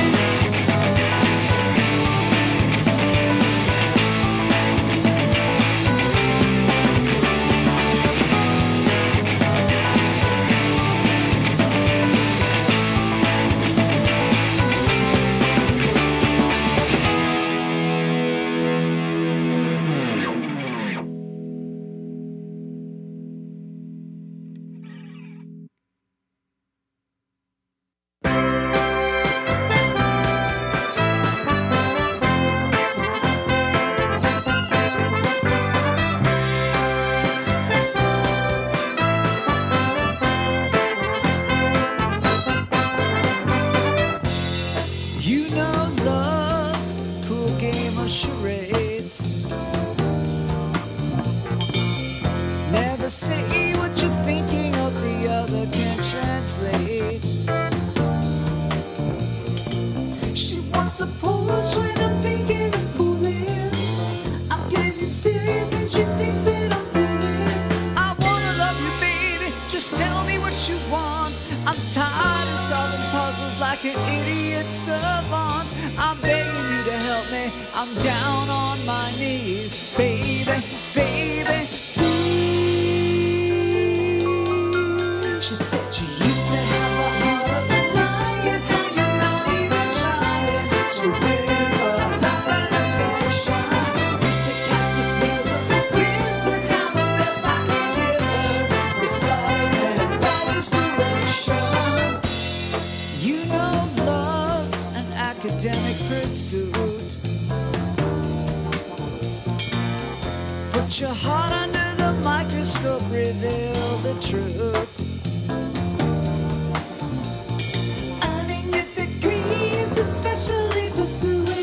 You know love's a cruel game of charades. Never say what you're thinking of, the other can translate. She wants a pose when I'm thinking of pulling. I'm getting serious and she thinks that I'm fooling. I wanna love you, baby, just tell me what you want. I'm tired of solving puzzles like an idiot savant. I'm begging you to help me, I'm down on my knees. Baby, baby, please. She said she used to have a heart of a rusted, and you're not even trying to win a love and affection. Used to catch the smell pursuit. Put your heart under the microscope, reveal the truth. Earning your degrees, especially pursuits.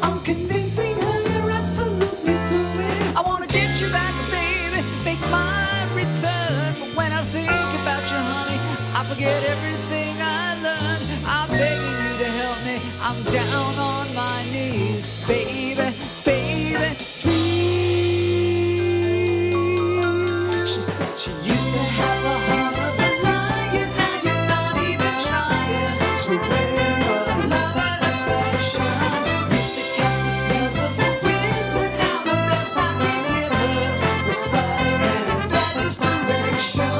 I'm convincing her you're absolutely fluid. I wanna get you back, baby, make my return. But when I think about you, honey, I forget everything I learned. I'm begging you to help me, I'm down on my knees. Baby, baby, please. She said she used to have a heart of a lion. Now you're not even trying to win her love and affection. Used to cast the spells of the winds, and now the best I can give her is love and bad direction.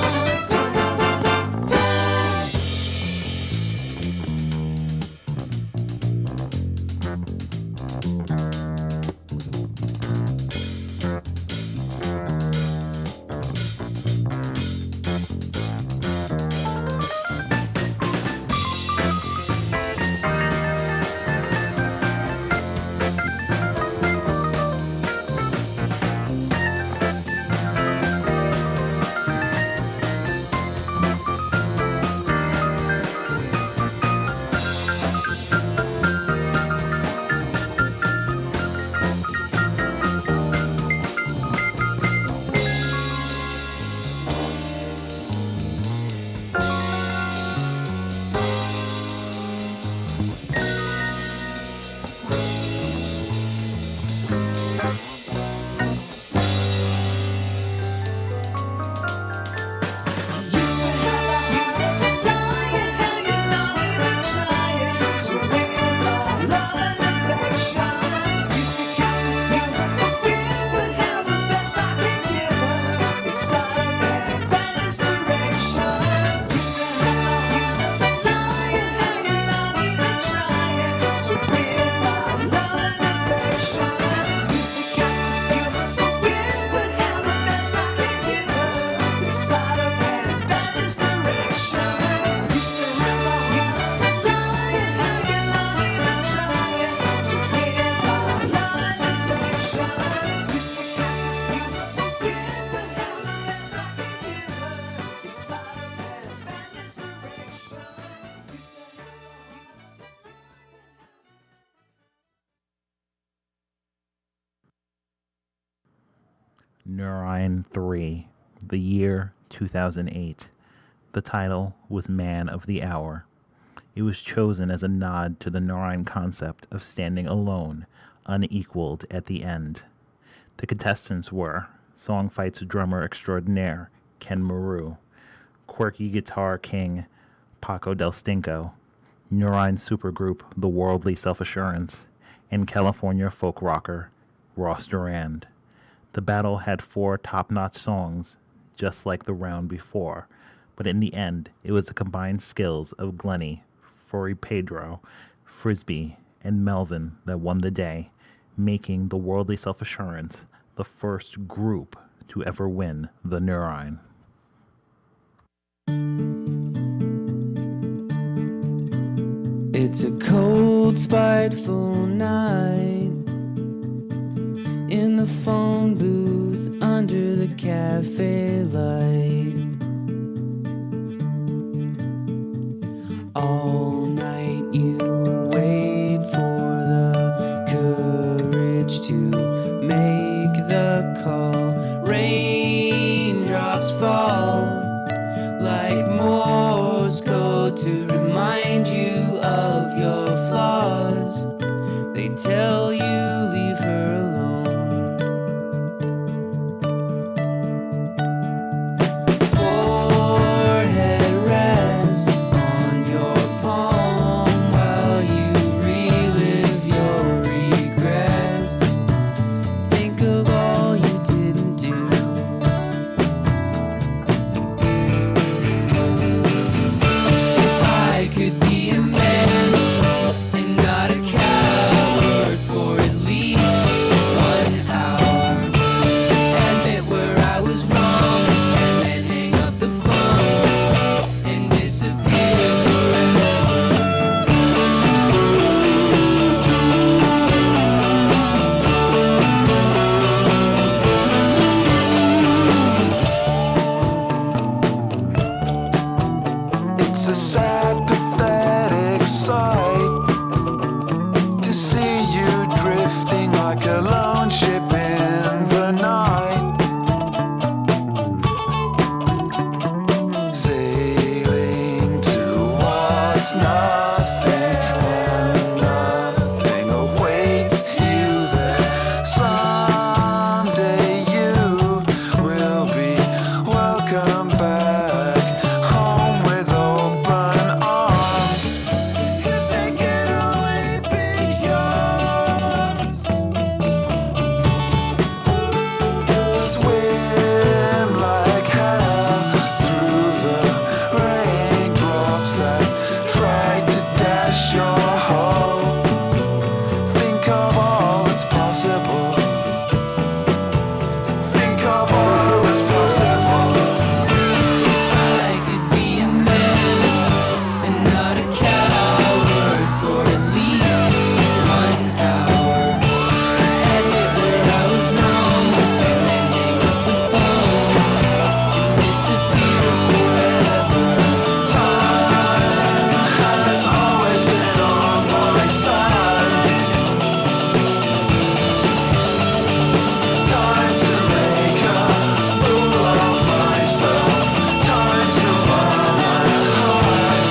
Nur Ein 3, the year 2008. The title was Man of the Hour. It was chosen as a nod to the Nur Ein concept of standing alone, unequaled at the end. The contestants were SongFight's drummer extraordinaire, Ken Maru, quirky guitar king, Paco Del Stinko, Nur Ein supergroup The Worldly Self-Assurance, and California folk rocker, Ross Durand. The battle had 4 top-notch songs, just like the round before, but in the end, it was the combined skills of Glennie, Furry Pedro, Frisbee, and Melvin that won the day, making The Worldly Self-Assurance the first group to ever win the Nur Ein. It's a cold, spiteful night in the phone booth under the cafe light. All night you wait for the courage to make the call. Raindrops fall like Morse code to remind you of your flaws. They tell you leave her alone. Forehead rests on your palm while you relive your regrets. Think of all you didn't do. I could be a man and not a coward, for it It's a sad, pathetic sight to see you drifting like a lone ship in the night, sailing towards nothing, and nothing awaits you there. Someday you will be welcome back home with open arms. If they can only be yours. Swim like hell through the raindrops that tried to dash your hope. Think of all that's possible. Just think of all that's possible. If I could be a man and not a coward for at least 1 hour, admit where I was wrong and then hang up the phone and disappear forever. Time has always been on my side. Time to make a fool of myself. Time to run and hide.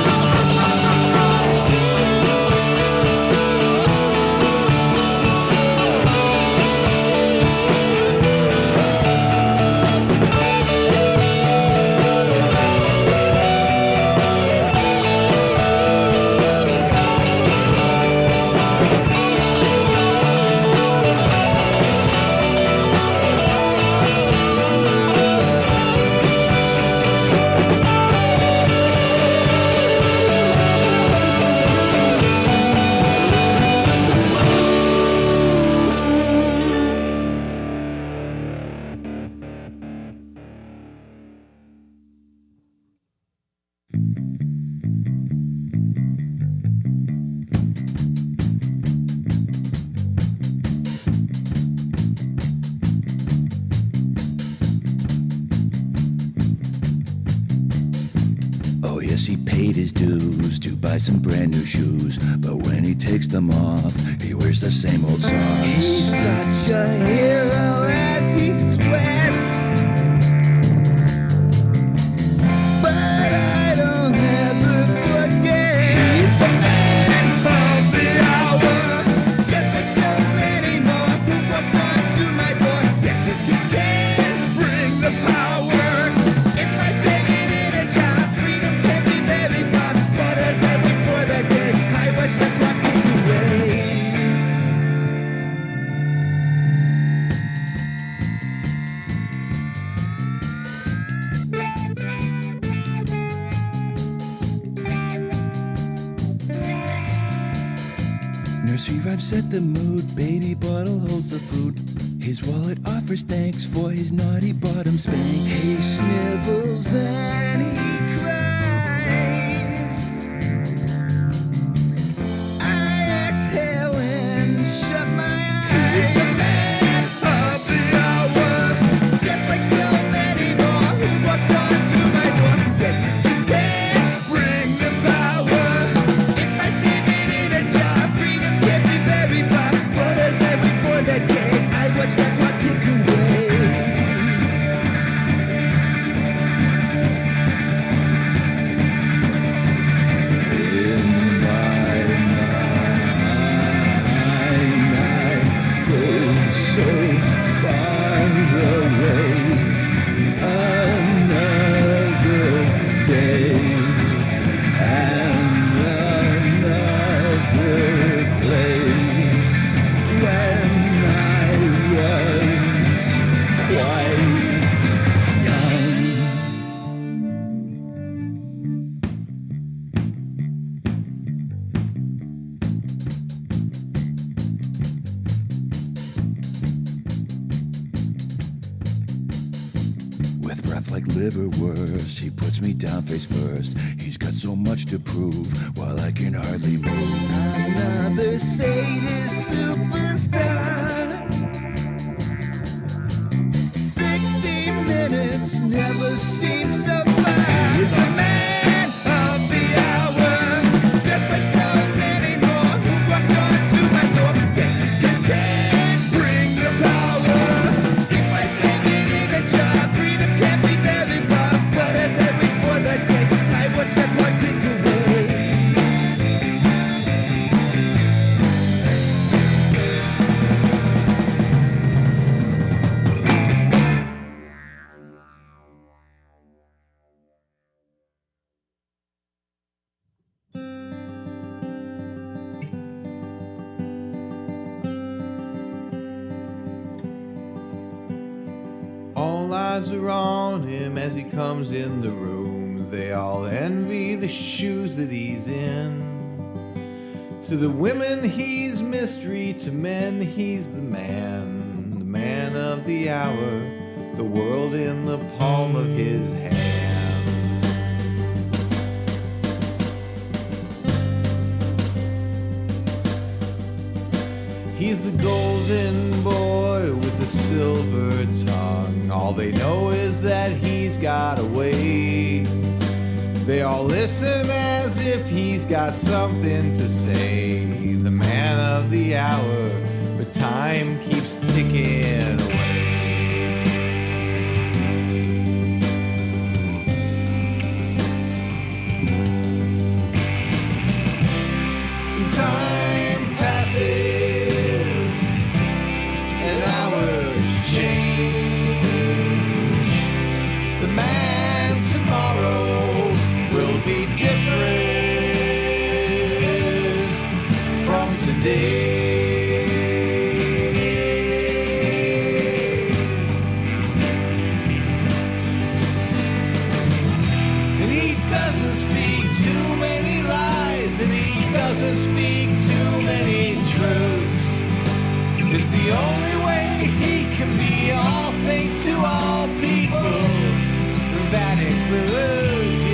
Oh yes, he paid his dues to buy some brand new shoes, but when he takes them off, he wears the same old socks. He's such a hero as he sweats, but I don't ever forget. He's the man of the hour, just like so many more who walk on through my door. Yes, his kids can bring the power. If I say it in a job, freedom can be very far. But as I wait for the day, I wish the clock tick away. Nursery rhymes set the mood, baby bottle holds the food. His wallet offers thanks for his naughty bottom spank. He snivels and he cries. I exhale and shut my eyes. He's the man of the hour, just like so many more who walked on through my door. Yes, his kids can bring the power. If I save it in a jar, freedom can be very far. But as I wait for the day, I watch the clock tick away. In my mind, I go so far away. Another day and another place when I was quite young. With breath like liverwurst, he puts me down face first. He's got so much to prove while I can hardly move. Another sadist superstar. 60 minutes never seems so far. He's the man of the eyes are on him as he comes in the room. They all envy the shoes that he's in. To the women he's mystery, to men he's the man of the hour, the world in the palm of his hand. He's the golden boy with the silver tongue. All they know is that he's got a way. They all listen as if he's got something to say. The man of the hour, but time keeps ticking away. Time passes and hours change. The man tomorrow will be different from today. And he doesn't speak too many lies, and he doesn't speak too many truths. It's the only way he can be all things to all people. That includes you.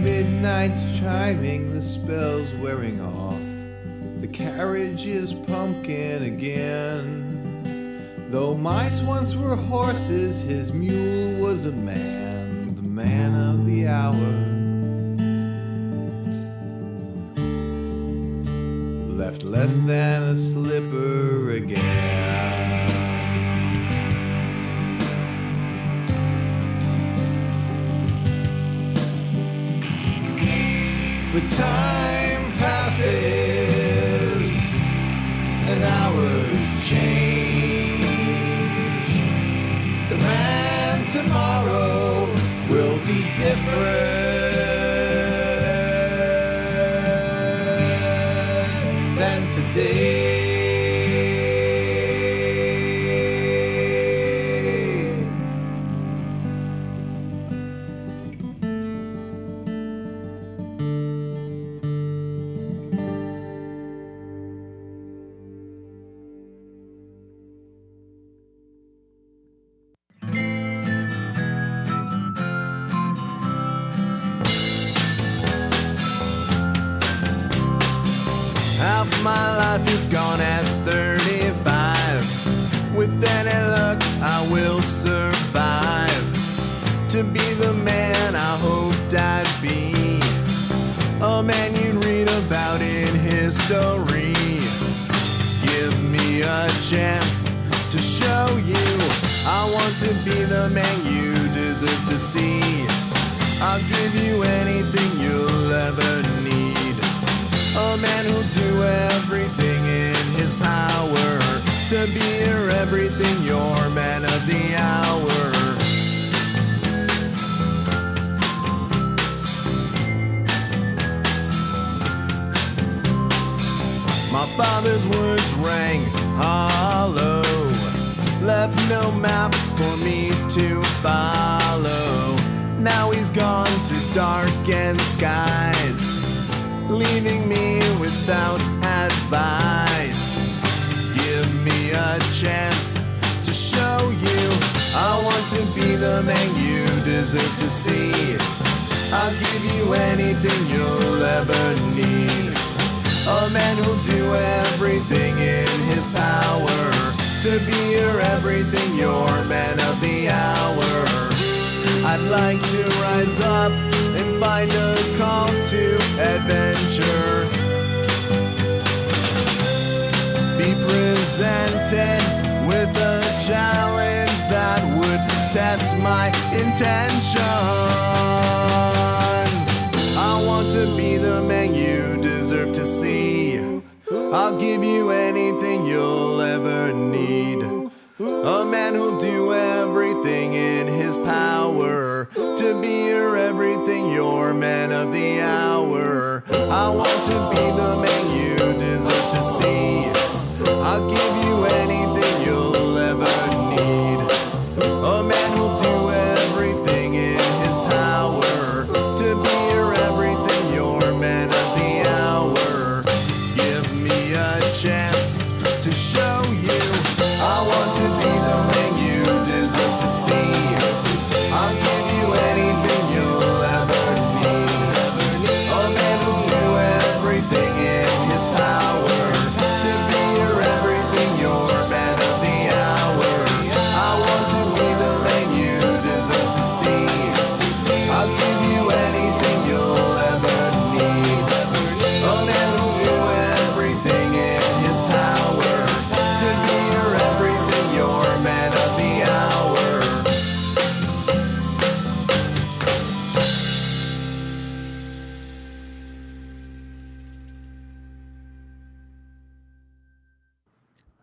Midnight's chiming, the spell's wearing off. The carriage is pumpkin again. Though mice once were horses, his mule was a man, the man of the hour. Left less than a slipper again. But time passes and hours change. The man tomorrow will be different than today. Half my life is gone at 35. With any luck, I will survive to be the man I hoped I'd be. A man you'd read about in history. Give me a chance to show you I want to be the man you deserve to see. I'll give you anything you'll ever need. A man who'll do everything in his power to be your everything, your man of the hour. My father's words rang hollow, left no map for me to follow. Now he's gone to darkened skies, leaving me without advice. Give me a chance to show you I want to be the man you deserve to see. I'll give you anything you'll ever need. A man who'll do everything in his power to be your everything, your man of the hour. I'd like to rise up and find a call to adventure. Be presented with a challenge that would test my intentions. I want to be the man you deserve to see. I'll give you anything you'll ever need. A man who'll do everything in his power to be your everything, your man of the hour. I want to be the man you deserve to see. I'll give you anything you'll ever need. A man who'll do everything in his power to be your everything, your man of the hour. Give me a chance to show you. I want to be the man you deserve to see. I'll give you anything you'll ever need. A man who'll do everything in his power to be your everything, your man of the hour. I want to be the man you deserve to see. I'll give you anything you'll ever need. A man who'll do everything in his power to be your everything, your man of the hour.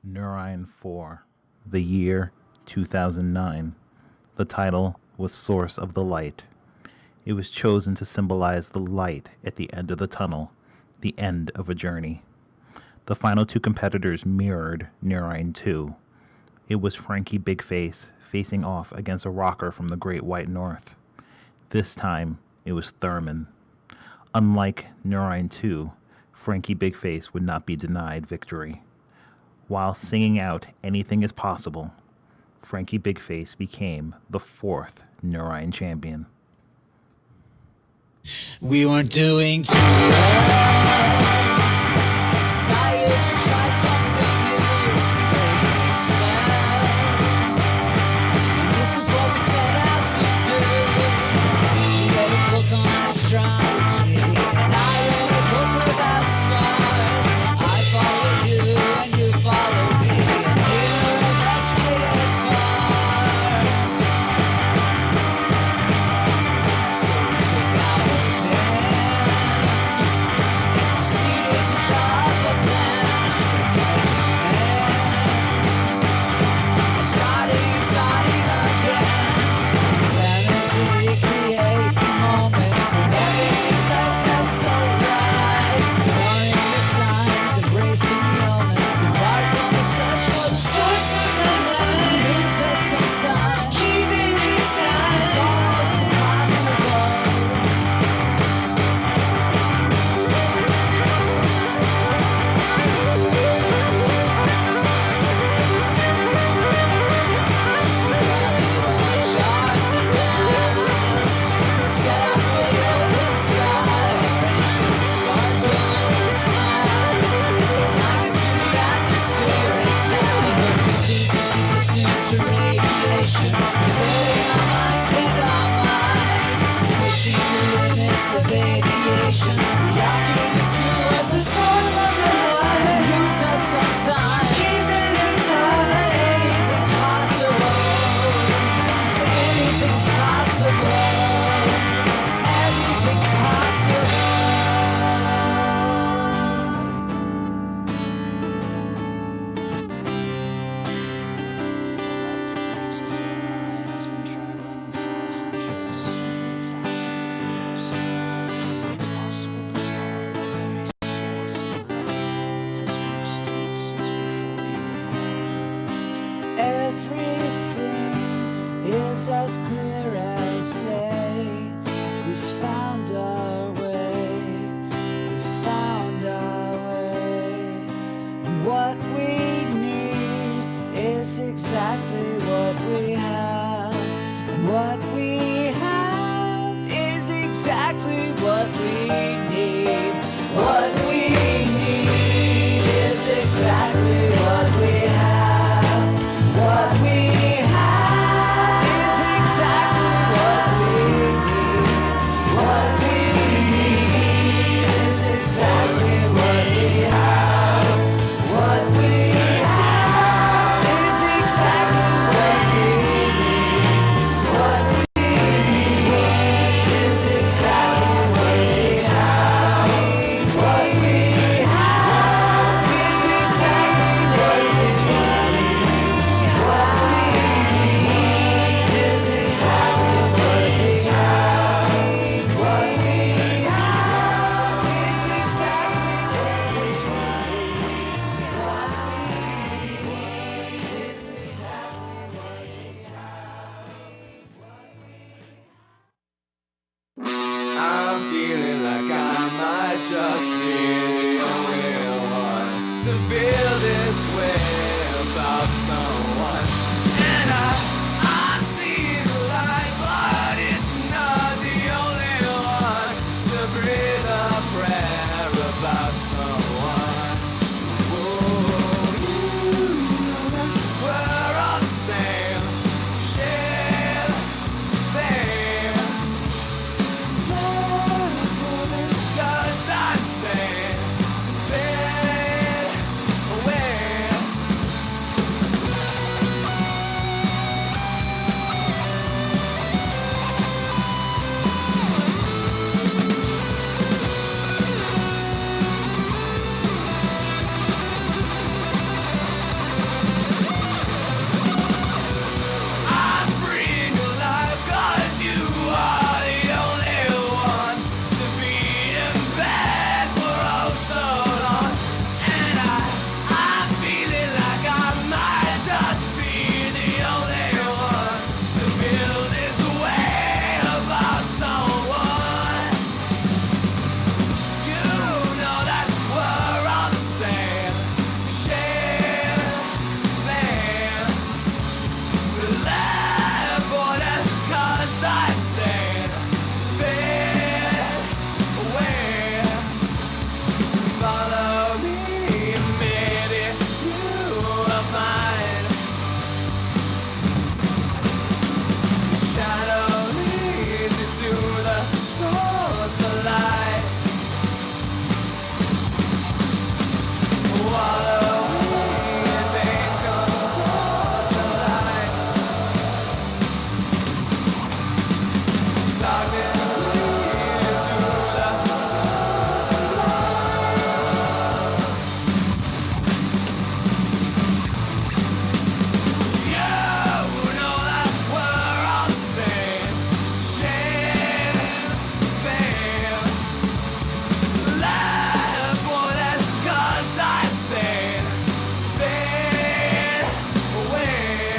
Nur Ein 4, the year 2009. The title was Source of the Light. It was chosen to symbolize the light at the end of the tunnel, the end of a journey. The final two competitors mirrored Nur Ein 2. It was Frankie Bigface facing off against a rocker from the Great White North. This time, it was Thurman. Unlike Nur Ein 2, Frankie Bigface would not be denied victory. While singing out Anything is Possible, Frankie Bigface became the fourth Nur Ein champion. We weren't doing too well. Decided to try something new to break the spell. And this is what we set out to do. You read a book on astrology, and I read a book about stars. I followed you, and you followed me, and neither of us made it far. So we took out a pen, proceeded to draw up a plan, a strict regimen. Starting again, determined to recreate the moment when everything felt so right. Ignoring the signs, embracing the omens, embarked on a search for the sources of light. Needs us some time to keep it inside. It's almost impossible. Charts and maps, set up for the open sky, friendship sparkle and snap. As we climb into the atmosphere and time, when we see resistant to radiation, resetting our minds and our minds, pushing the limits of aviation. We are getting to what the source of light needs us sometimes. Keep it inside. Anything's possible. Anything's possible. Everything's possible. Everything is as clear as day. We found our way. We found our way. And what we need is exactly what we have. And what we have is exactly what we need. What we need is exactly what we have. What we have is exactly what we to feel this way about someone. And I see the light, but it's not the only one to breathe a prayer about someone. Oh, you know that we're all the same, share thing. Cause I'd say fade away. I'm free in your life 'cause you are the only one to be in bed for oh so long. And I'm feeling like I might just be the only one to feel this way about someone. You know that we're all the same, share thing. Life for that, 'cause I'd say fade away. Follow me, maybe you will find shadow leads you to the source of light. Follow me and think of the source of light. Darkness leads you to the source of light. You know that we're all the same, shame, fame. Life for that, 'cause I'd say fade away.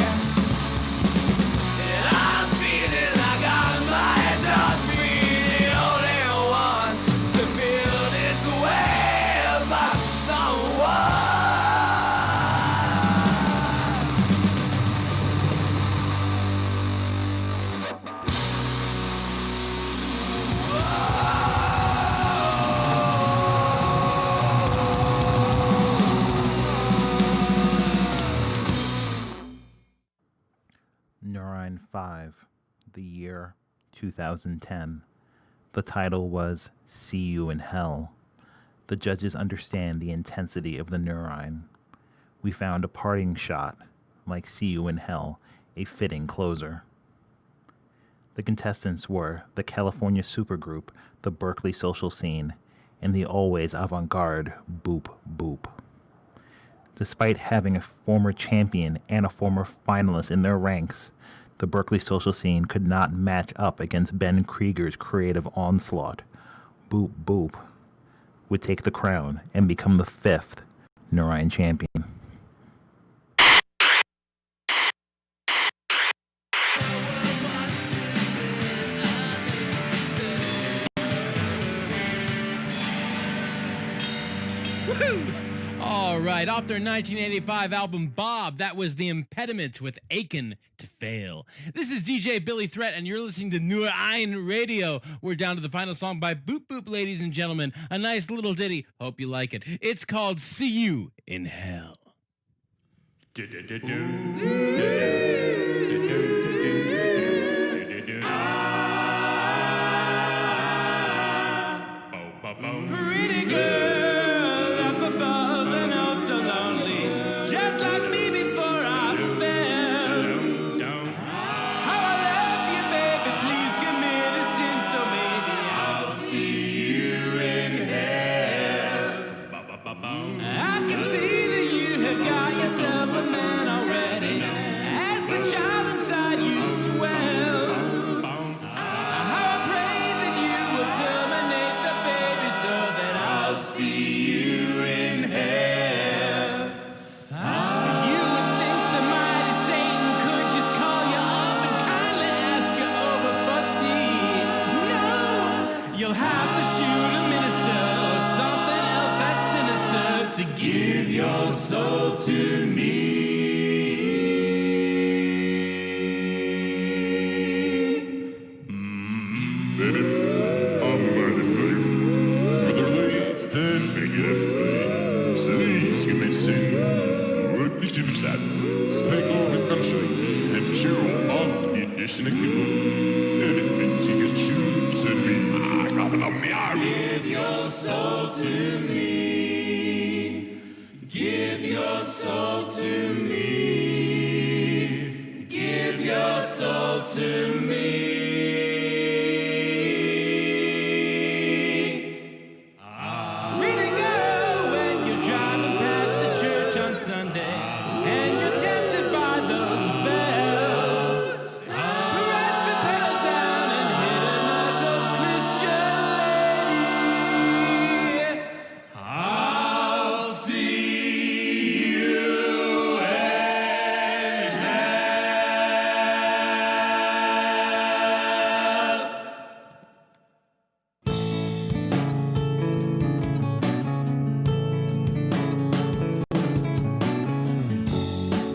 And I'm feeling like I might just be the only one to feel this way about someone. Nur Ein 5, the year 2010. The title was See You in Hell. The judges understand the intensity of the Nur Ein. We found a parting shot, like See You in Hell, a fitting closer. The contestants were the California supergroup, the Berkeley Social Scene, and the always avant-garde Boop Boop. Despite having a former champion and a former finalist in their ranks, the Berkeley Social Scene could not match up against Ben Krieger's creative onslaught. Boop Boop would take the crown and become the 5th Nur Ein champion. Woo! All right, off their 1985 album Bob, that was The Impediment with Aiken to Fail. This is DJ Billy Threat, and you're listening to Nur Ein Radio. We're down to the final song by Boop Boop, ladies and gentlemen. A nice little ditty. Hope you like it. It's called See You in Hell. Pretty girl up above and oh so lonely, just like me before I fell. How I love you, baby, please give me the sin, so maybe I'll see you in hell. I can see that you have got yourself a man already. As the to give your soul to me. Give your soul to me. Give your soul to me. Give your soul to me. Pretty girl, when you're driving past the church on Sunday and you're tempted by those bells, press the pedal down and hit a nice old Christian lady. I'll see you in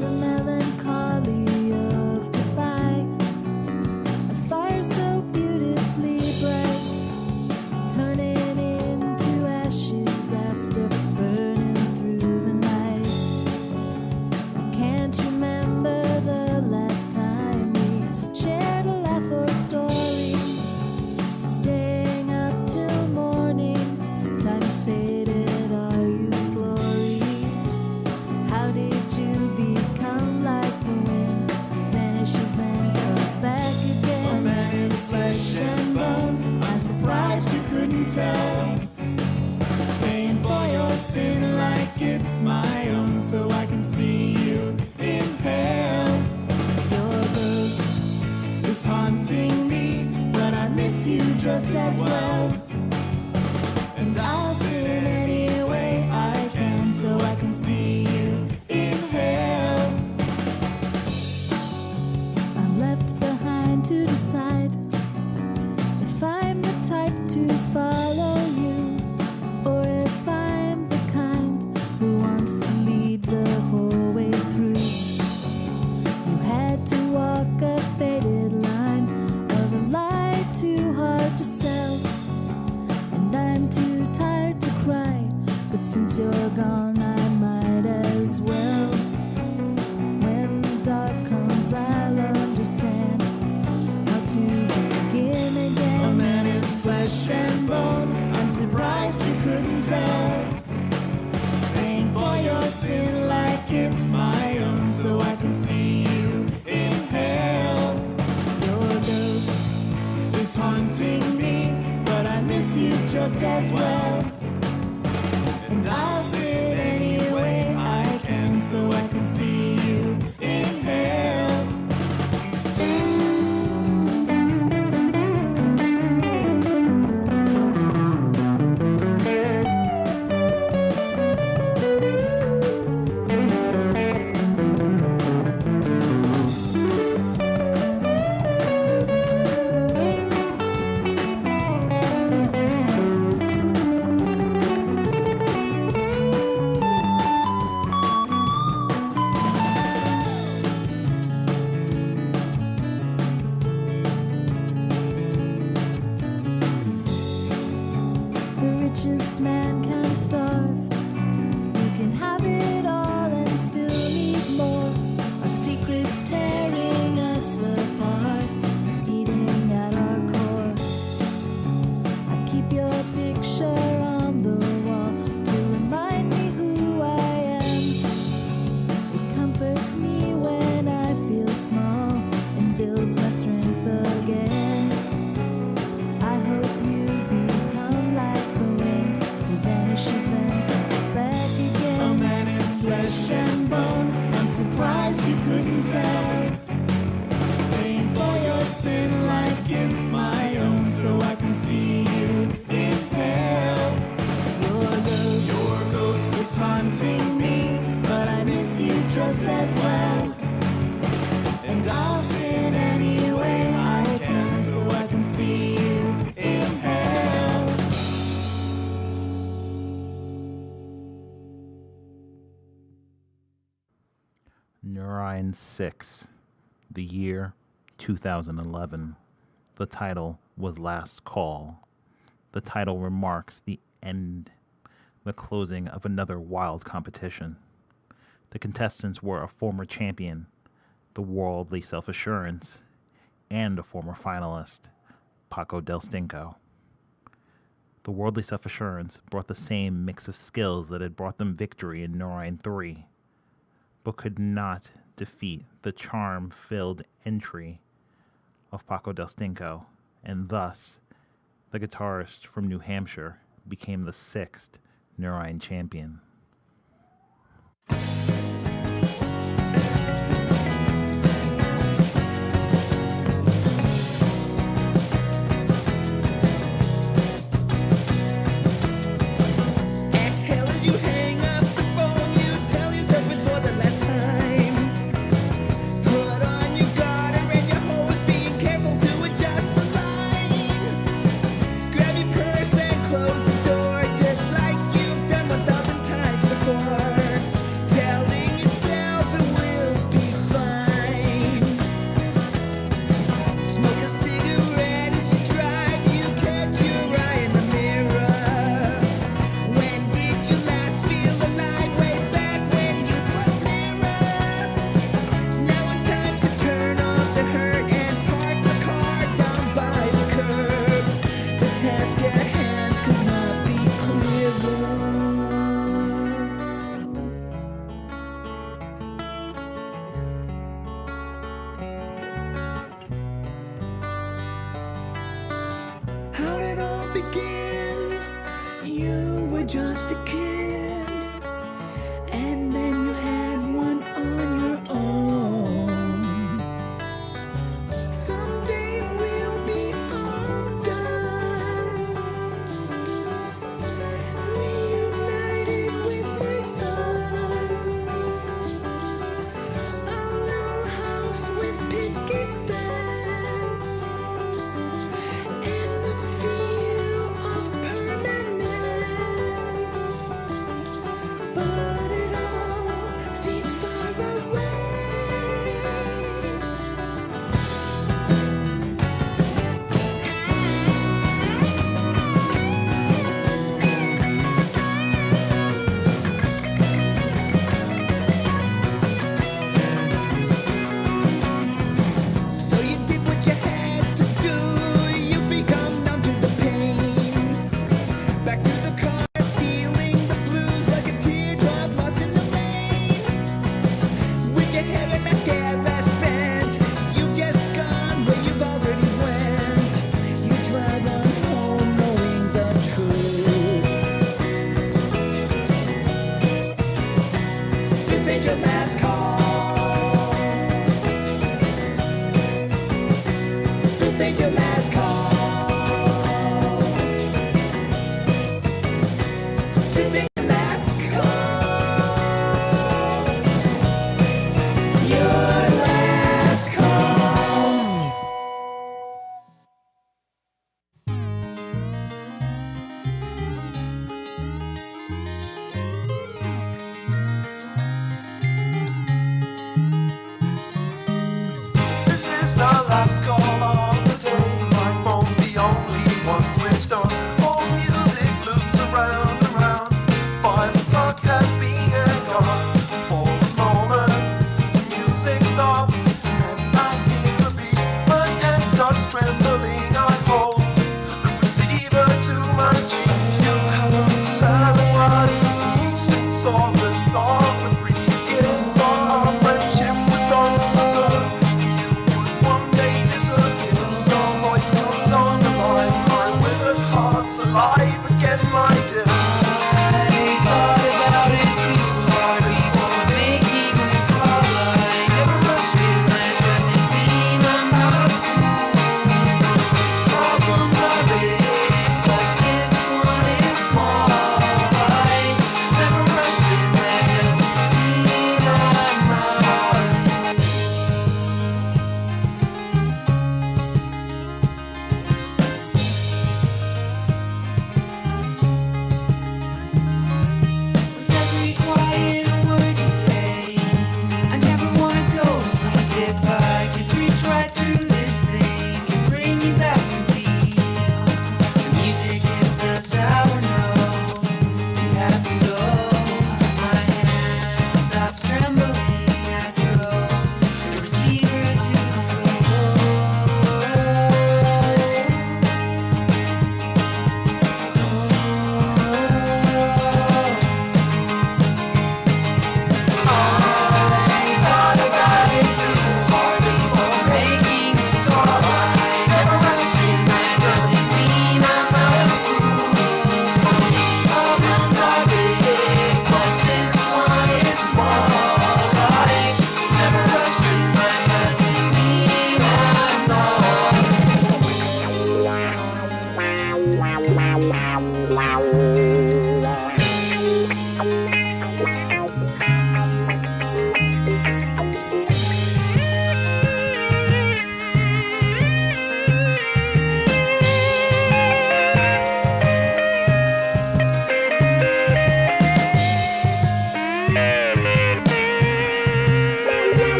The melancholy of goodbye, a fire so beautifully bright, turning into ashes after burning through the night. I can't remember the last time we shared a laugh or a story, staying up till morning. Time has faded our youth's glory. How did you become like the wind? Vanishes then comes back again. A man is flesh and bone. I'm surprised you couldn't tell. Paying for your sins like it's my own, so I can see you in hell. Your ghost is haunting me, but I miss you just as well. And I'll sin any way I can, so I can see you in hell. I'm left behind to decide if I'm the type to follow you, or if I'm the kind who wants to lead the whole way through. You had to walk a faded line of a lie too hard to sell, and I'm too tired to cry, but since you're gone I might as well. When the dark comes I'll understand how to begin again. A man is flesh and bone. I'm surprised you couldn't tell. Paying for your sins like it's my own, so I can see you in hell. Your ghost is haunting me, but I miss you just as well. And I'll sin any way I can, so I can see you in hell. The richest man can starve. You can have it all and still need more. Our secrets tearing us apart, eating at our core. I keep your picture on the wall to remind me who I am. It comforts me when I feel small and builds my strength again. I hope you become like the wind who vanishes then comes back again. A man is flesh and bone. I'm surprised you couldn't tell. Paying for your sins like it's my own, so I can see you in hell. Your ghost is haunting me, but I miss you just as well. And I'll sin any way I can, so I can see you in hell. Nur Ein 6, the year 2011. The title was Last Call. The title remarks the end, the closing of another wild competition. The contestants were a former champion, the Worldly Self-Assurance, and a former finalist, Paco del Stinko. The Worldly Self-Assurance brought the same mix of skills that had brought them victory in Nur Ein 3, but could not defeat the charm-filled entry of Paco del Stinko, and thus the guitarist from New Hampshire became the 6th Nur Ein champion. Just a kid, and then you had one on your own. Someday we'll be all done, reunited with my son. A little house with picket fence and the feel of permanence. But it all seems far away. So you did what you had to do. You become numb to the pain. Back to the car, feeling the blues like a teardrop lost in the rain. With your hair and mascara spent, you've just gone where you've already went. You drive on home knowing the truth. This ain't your last call. This ain't your last call. This ain't your last call. Your last call.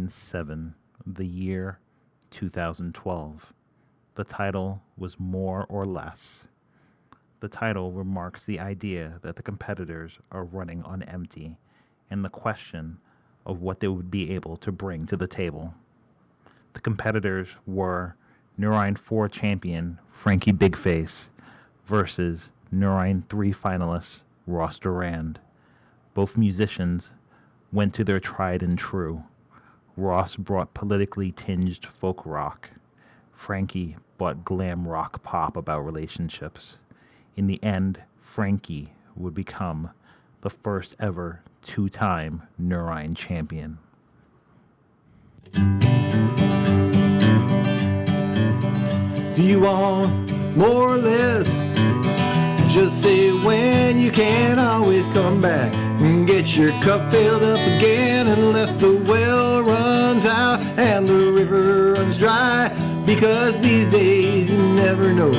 2007, the year 2012. The title was More or Less. The title remarks the idea that the competitors are running on empty and the question of what they would be able to bring to the table. The competitors were Nur Ein 4 champion Frankie Bigface versus Nur Ein 3 finalist Ross Durand. Both musicians went to their tried and true. Ross brought politically tinged folk rock. Frankie brought glam rock pop about relationships. In the end, Frankie would become the first ever two-time Nur Ein champion. Do you want more or less? Just say when, you can always come back and get your cup filled up again, unless the well runs out and the river runs dry, because these days you never know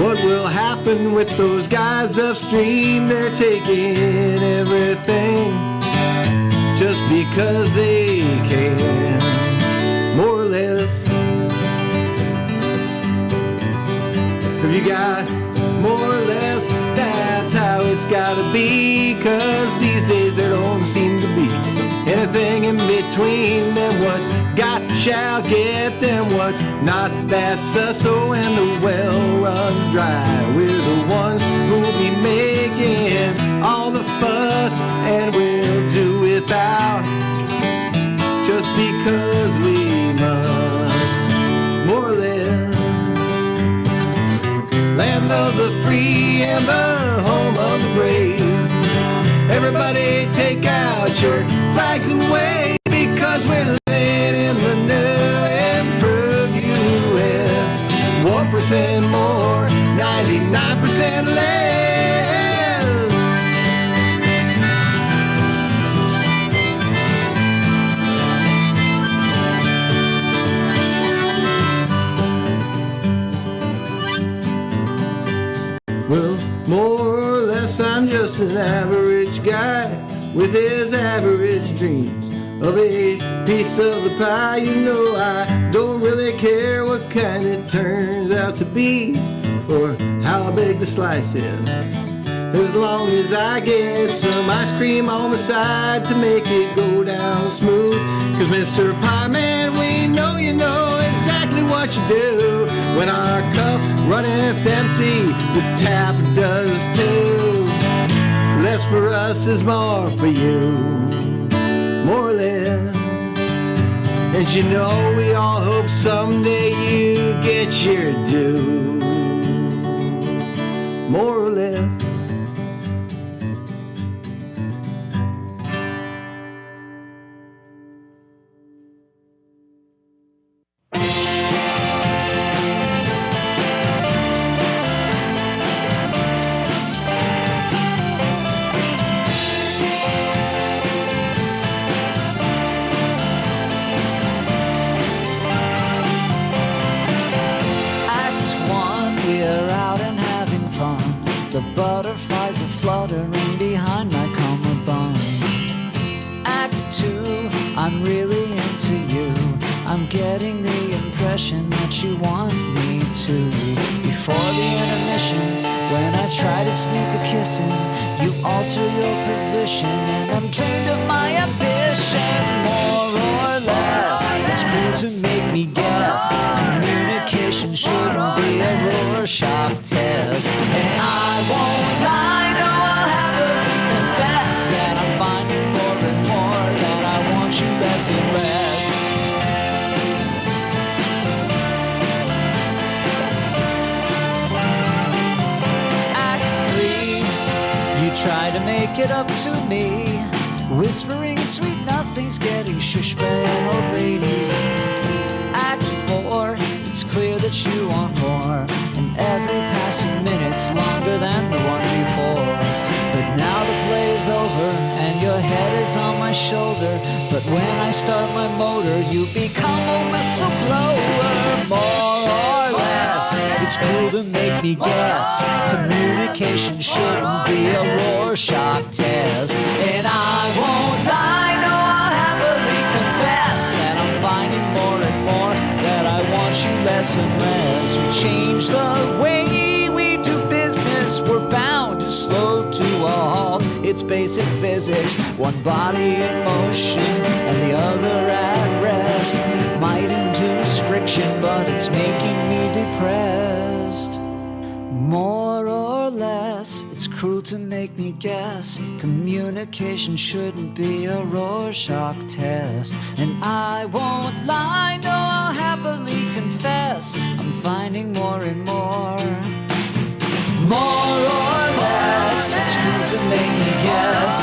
what will happen with those guys upstream. They're taking everything just because they can, more or less. Have you got more or less? That's how it's gotta be, 'cause these days there don't seem to be anything in between. Them what's got shall get, them what's not, that's us. So when the well runs dry, we're the ones who'll be making all the fuss, and we'll do without just because we must, more or less. Land of the free and the home of the brave. Everybody take out your flags and wave, because we're living in the new and prog US. 1% more, 99% less. Well, more or less, I'm just an average guy with his average dreams of a piece of the pie. You know I don't really care what kind it turns out to be, or how big the slice is, as long as I get some ice cream on the side to make it go down smooth. 'Cause Mr. Pie Man, we know you know exactly what you do. When our cup runneth empty, the tap does too. Less for us is more for you, more or less. And you know we all hope someday you get your due, more or less. Butterflies are fluttering behind my collarbone. Act 2, I'm really into you. I'm getting the impression that you want me to. Before the intermission, when I try to sneak a kiss in, you alter your position, and I'm drained of my ambition. More or less, it's cruel to make me guess. Communication shouldn't be a Rorschach test. And I won't lie, no, I'll happily confess that I'm finding more and more that I want you less and less. Act 3, you try to make it up to me, whispering sweet nothings, getting shushed by an old lady. Act 4, it's clear that you want more, and every passing minute's longer than the one before. But now the play's over, and your head is on my shoulder. But when I start my motor, you become a whistleblower. More or less, it's cruel to make me guess. Communication shouldn't be a Rorschach test. And I won't lie, no, I'll happily confess less and less. We change the way we do business. We're bound to slow to a halt. It's basic physics. One body in motion and the other at rest. Might induce friction, but it's making me depressed. More or less, it's cruel to make me guess. Communication shouldn't be a Rorschach test. And I won't lie, no, I'll happily confess, I'm finding more and more. More or less, it's cruel to make me guess.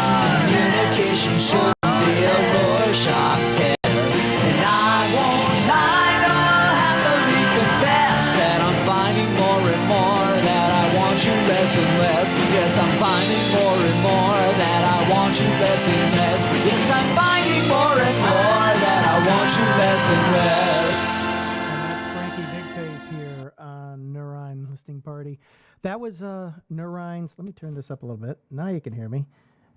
Communication shouldn't be a Rorschach test. And I won't lie, no, I'll happily confess that I'm finding more and more that I want you less and less. Yes, I'm finding more and more that I want you less and less. Yes, I'm finding more and more that I want you less and less. And that's Frankie Big Face here on Nur Ein Listening Party. That was Nur Ein's, let me turn this up a little bit. Now you can hear me.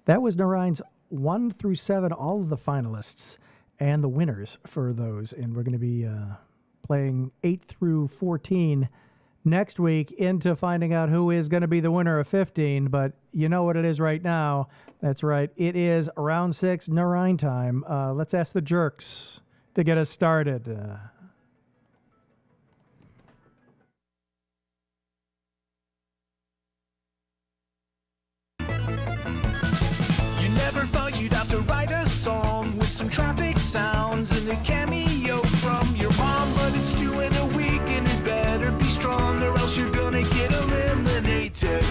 That was Nur Ein's 1 through 7, all of the finalists and the winners for those. And we're going to be playing 8 through 14 next week into finding out who is going to be the winner of 15. But you know what it is right now. That's right. It is round 6 Nur Ein time. Let's ask the jerks to get us started. You never thought you'd have to write a song with some traffic sounds and a cameo from your mom, but it's due in a week and it better be strong or else you're gonna get eliminated.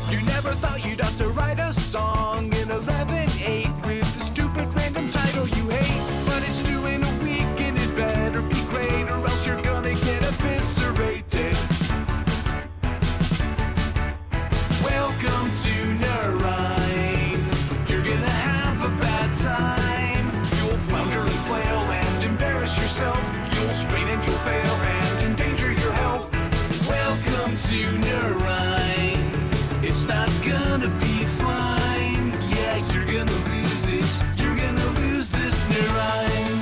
You never thought you'd have to write a song in 11/8 with the stupid random title you hate, but it's due in a week and it better be great or else you're gonna get eviscerated. Welcome to Nur Ein. You're gonna have a bad time. You'll flounder and flail and embarrass yourself. You'll strain and you'll fail and endanger your health. Welcome to Nur Ein. It's not gonna be fine. Yeah, you're gonna lose it. You're gonna lose this Nur Ein.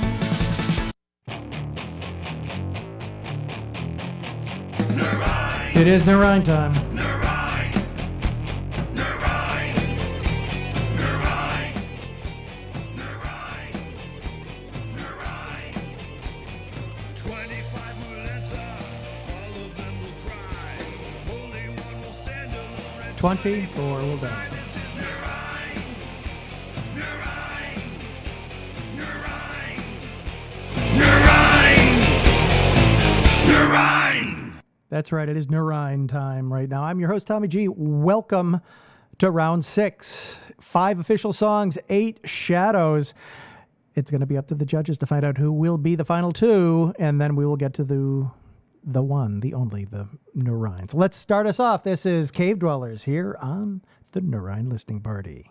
Nur Ein. It is Nur Ein time. Nur Ein. Nur Ein. Nur Ein. Nur Ein. Nur Ein. 25 will enter, all of them will try. Only one will stand alone and 24 will die. Nur Ein. Nur Ein. Nur Ein. Nur Ein. Nur Ein. That's right. It is Nur Ein time right now. I'm your host, Tommy G. Welcome to round 6. 5 official songs, 8 shadows. It's going to be up to the judges to find out who will be the final 2, and then we will get to the one, the only, the Nur Ein. So let's start us off. This is Cave Dwellers here on the Nur Ein Listening Party.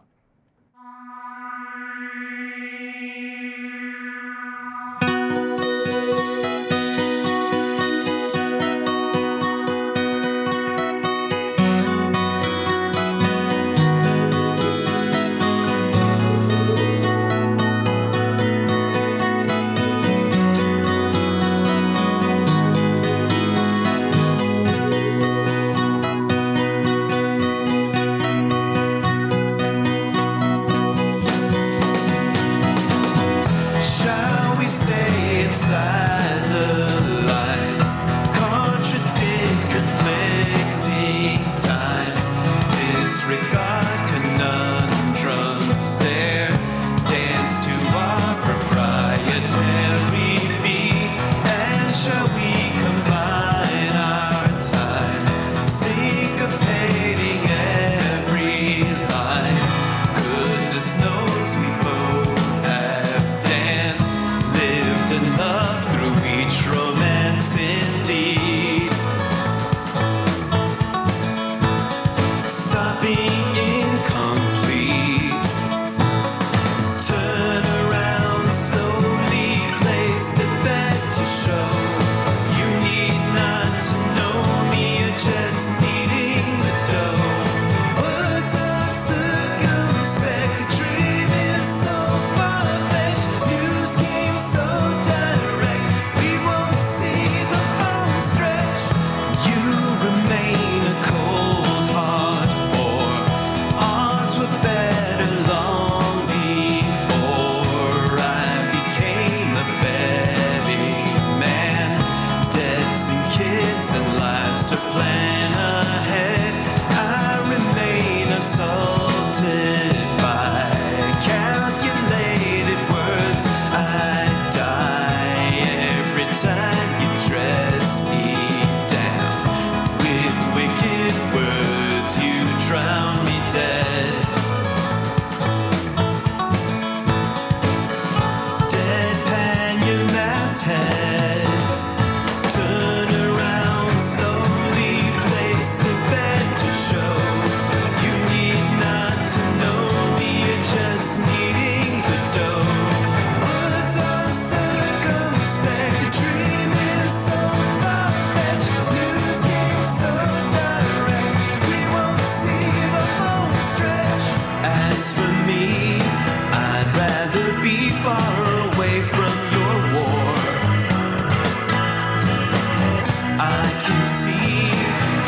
can see,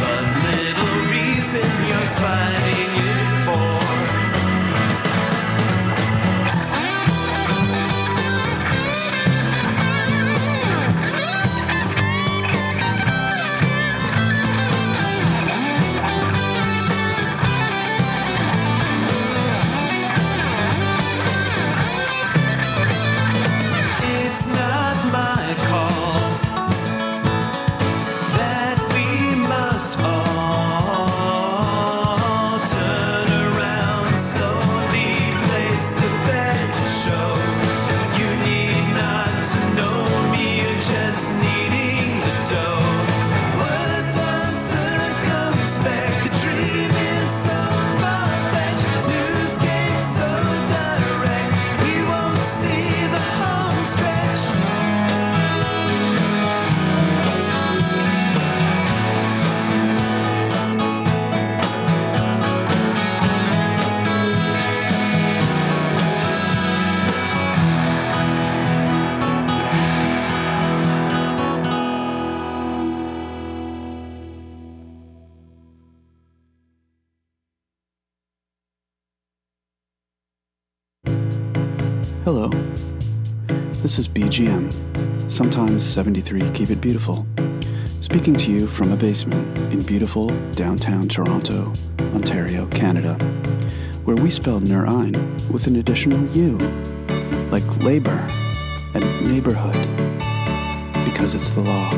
but little reason you're fighting it for. It's not my call that we must all turn around slowly, place the bet to show. You need not to know me, you're just needing the dough. Words are circumspect, the dream is so far-fetched, news came so direct, we won't see the home stretch. Hello, this is BGM, sometimes 73 Keep It Beautiful, speaking to you from a basement in beautiful downtown Toronto, Ontario, Canada, where we spelled Nur Ein with an additional U, like labor and neighborhood, because it's the law.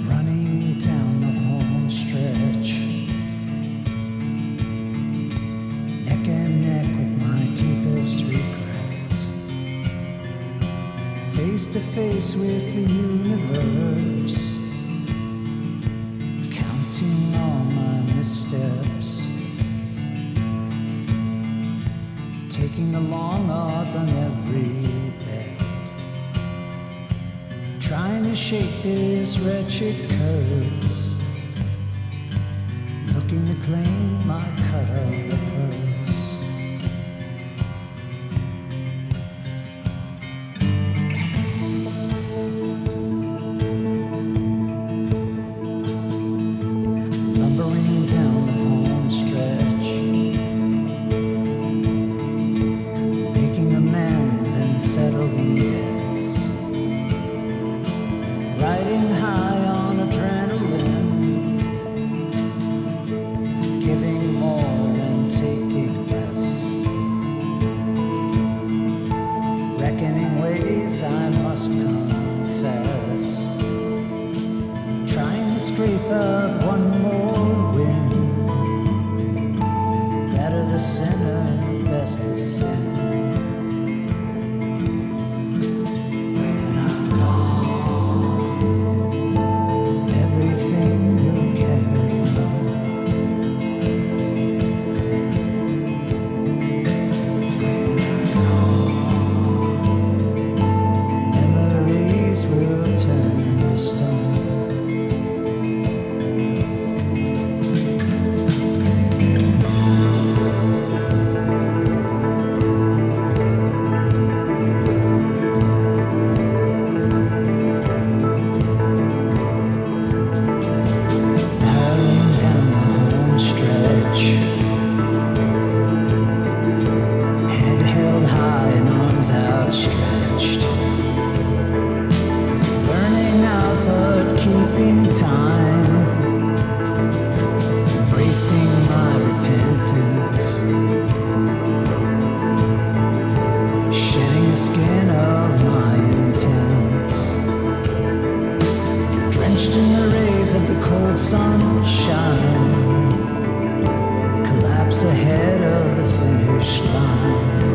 Running down the homestretch, neck and neck with my deepest regrets, face to face with the universe, counting all my missteps, taking the long odds on every bet, trying to shake this wretched curse, looking to claim my cut of the purse. Lumbering down the home stretch, making amends and settling debts, riding high on adrenaline, giving more and taking less, reckoning ways I must confess, trying to scrape out one more win, better the sinner, best the sin. When I'm gone, everything will carry on. When I'm gone, memories will turn to stone. cold sunshine, collapse ahead of the finish line.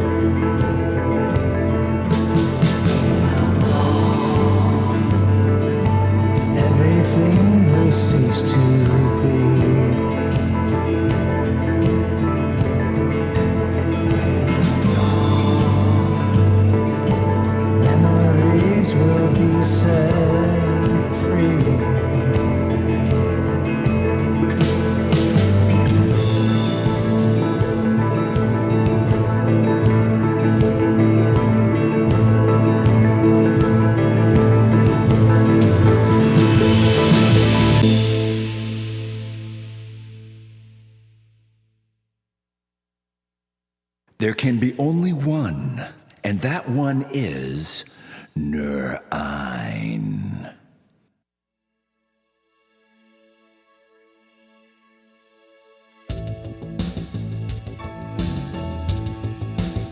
Everything will cease to be. When I'm gone, memories will be set free. There can be only one, and that one is Nur Ein.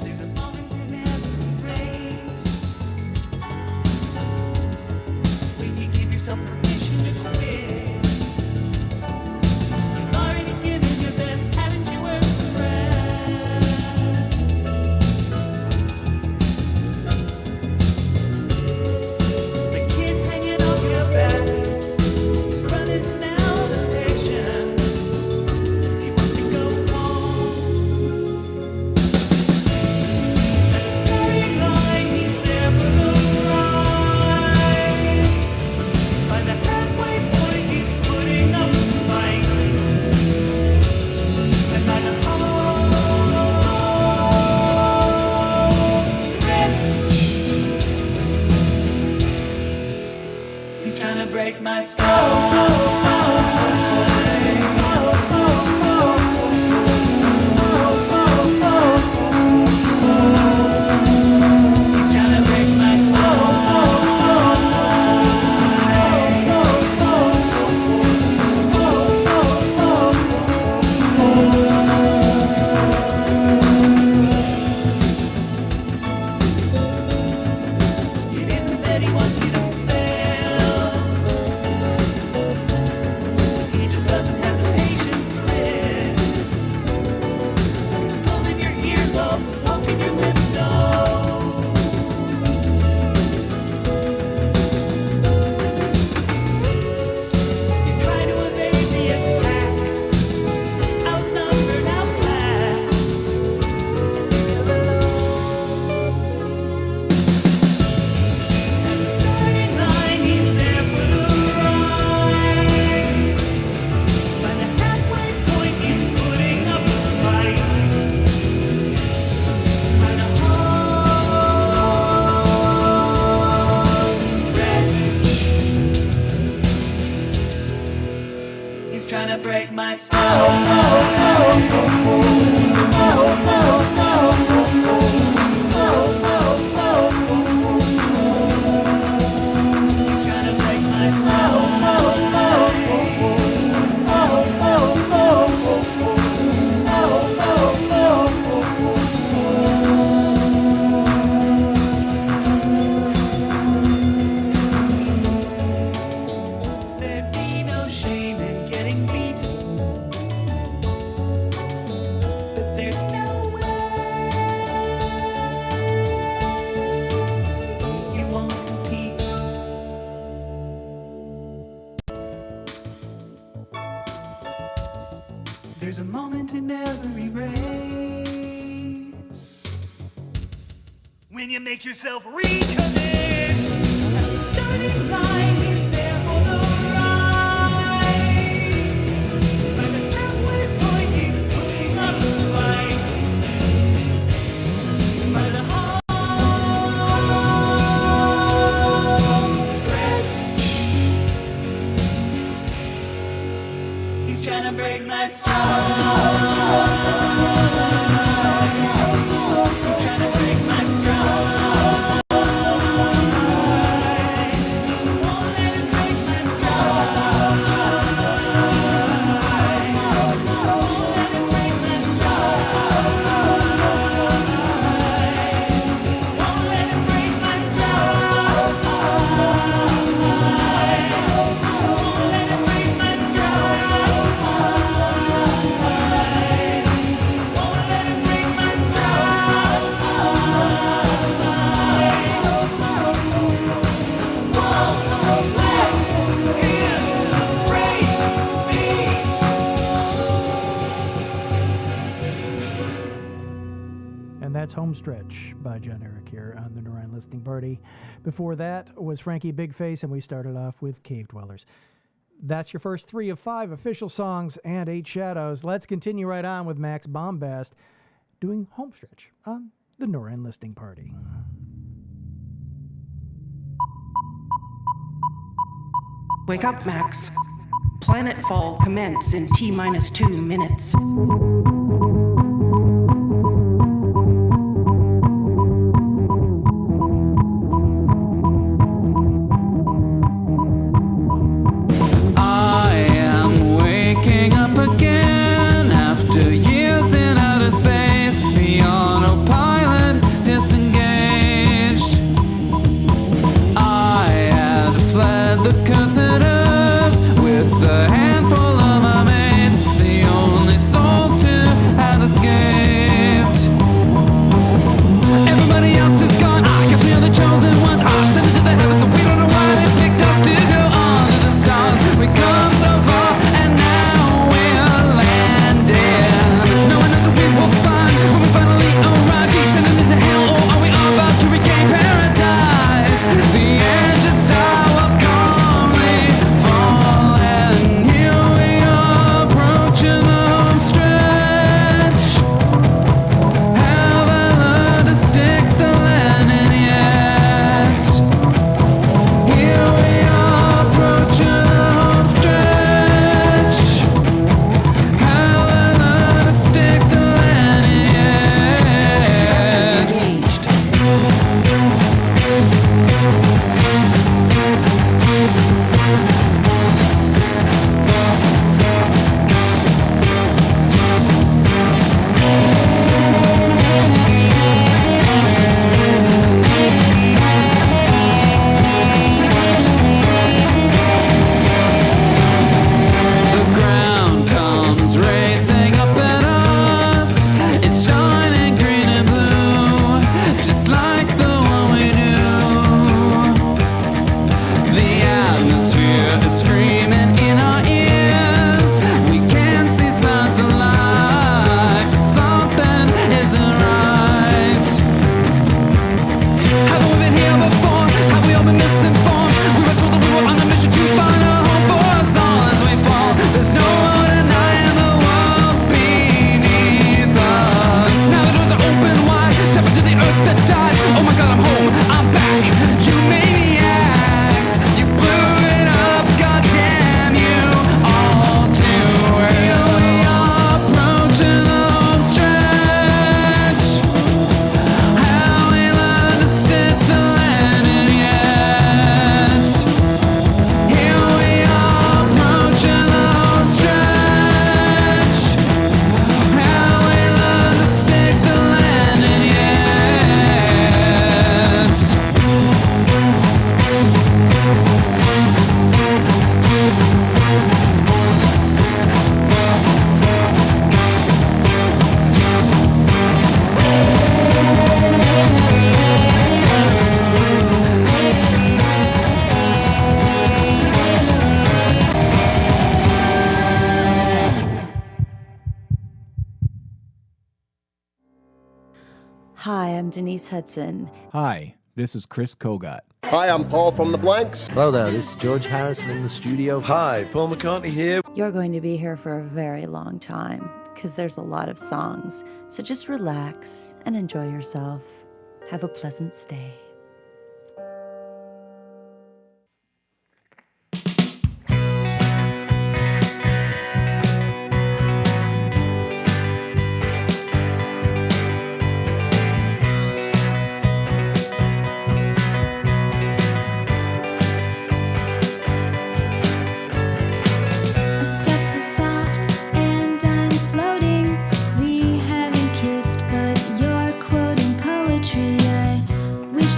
There's a moment in every race when you give yourself permission to quit. You've already given your best, haven't you earned some rest? The kid hanging on your back is running out of patience. He wants to go home. At the starting line, he's there for the ride. By the halfway point, he's putting up a fight. And by the home stretch, he's trying to break my He's trying to break my It isn't that he wants you to fail. He just doesn't have the patience for it. So he's pulling your earlobes, poking your lymph nodes. You try to evade the attack, outnumbered, outclassed. At the starting line, he's there for the ride. By the halfway point, he's putting up a fight. By the home stretch, he's trying to break my He's trying to break my There'd be no shame in getting beat, but there's no way you won't compete. There's a moment in every race when you make yourself recommit. At the starting line, he's there for the ride. By the halfway point, he's putting up a fight. By the home stretch, he's trying to break my He's trying to break my my stride. That's Homestretch by John Eric here on the Nur Ein Listening Party. Before that was Frankie Bigface, and we started off with Cave Dwellers. That's your first 3 of 5 official songs and 8 shadows. Let's continue right on with Max Bombast doing Homestretch on the Nur Ein Listening Party. Wake up, Max. Planetfall commence in T-minus 2 minutes. I am waking up again after years in outer space. The autopilot disengaged. I had fled the cursed earth with a handful of my mates, the only souls to have escaped. Everybody else is gone, I guess we are the chosen ones. I sent it to the heavens, so we don't know why they picked us to go on to the stars. We come so far, and now we're landing. No one knows what we will find when we finally arrive. Descending into hell, or are we about to regain paradise? The engines tower calmly falling. Here we are, approaching the home stretch. Have I learned to stick the landing yet? Here we are, approaching the home stretch. Have I learned to stick the landing yet? Engaged. The ground comes racing up at us. It's shining green and blue, just like the one we knew. The atmosphere is screaming in our ears. We can't see signs of life, but something isn't right. Haven't we been here before? Have we all been misinformed? We were told that we were on a mission to find a home for us all as we fall. There's no more denying the world beneath us. Now the doors are open wide. Step into the earth that died. Oh my God, I'm home. I'm back. You maniacs. You blew it up. God damn you all too. Here we are, approaching the home stretch. Have we learned to stick the landing yet? Here we are, approaching the home stretch. Have we learned to stick the landing yet? Hi, I'm Denise Hudson. Hi, this is Chris Kogat. Hi, I'm Paul from The Blanks. Hello there, this is George Harrison in the studio. Hi, Paul McCartney here. You're going to be here for a very long time because there's a lot of songs. So just relax and enjoy yourself. Have a pleasant stay. Our steps are soft and I'm floating. We haven't kissed, but you're quoting poetry. I wish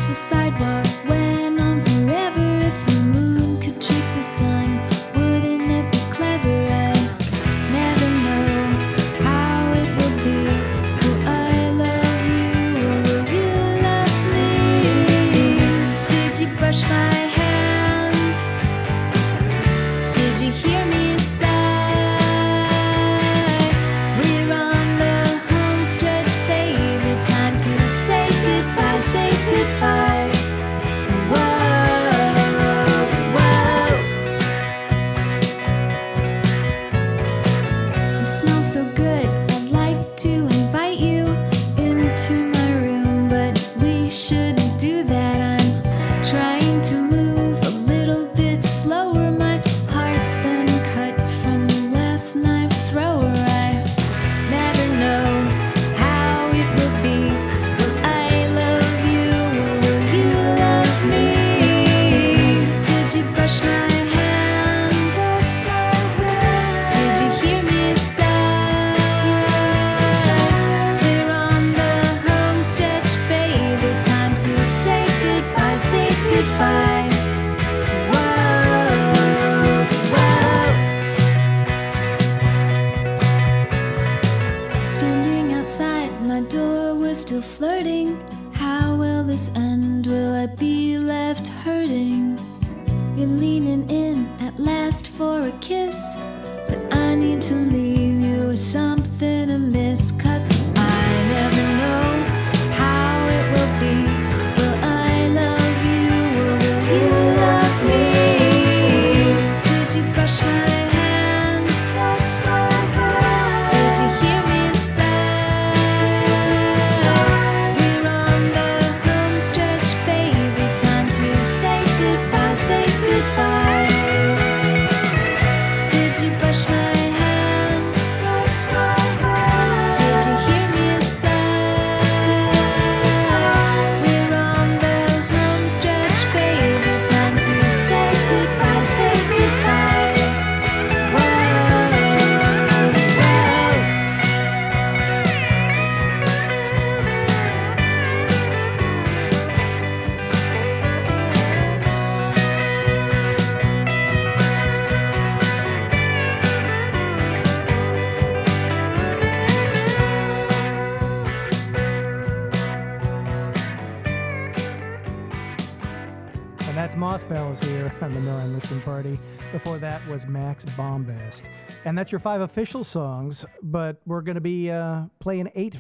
on the Nur Ein Listening Party. Before that was Max Bombast. And that's your 5 official songs, but we're going to be playing 8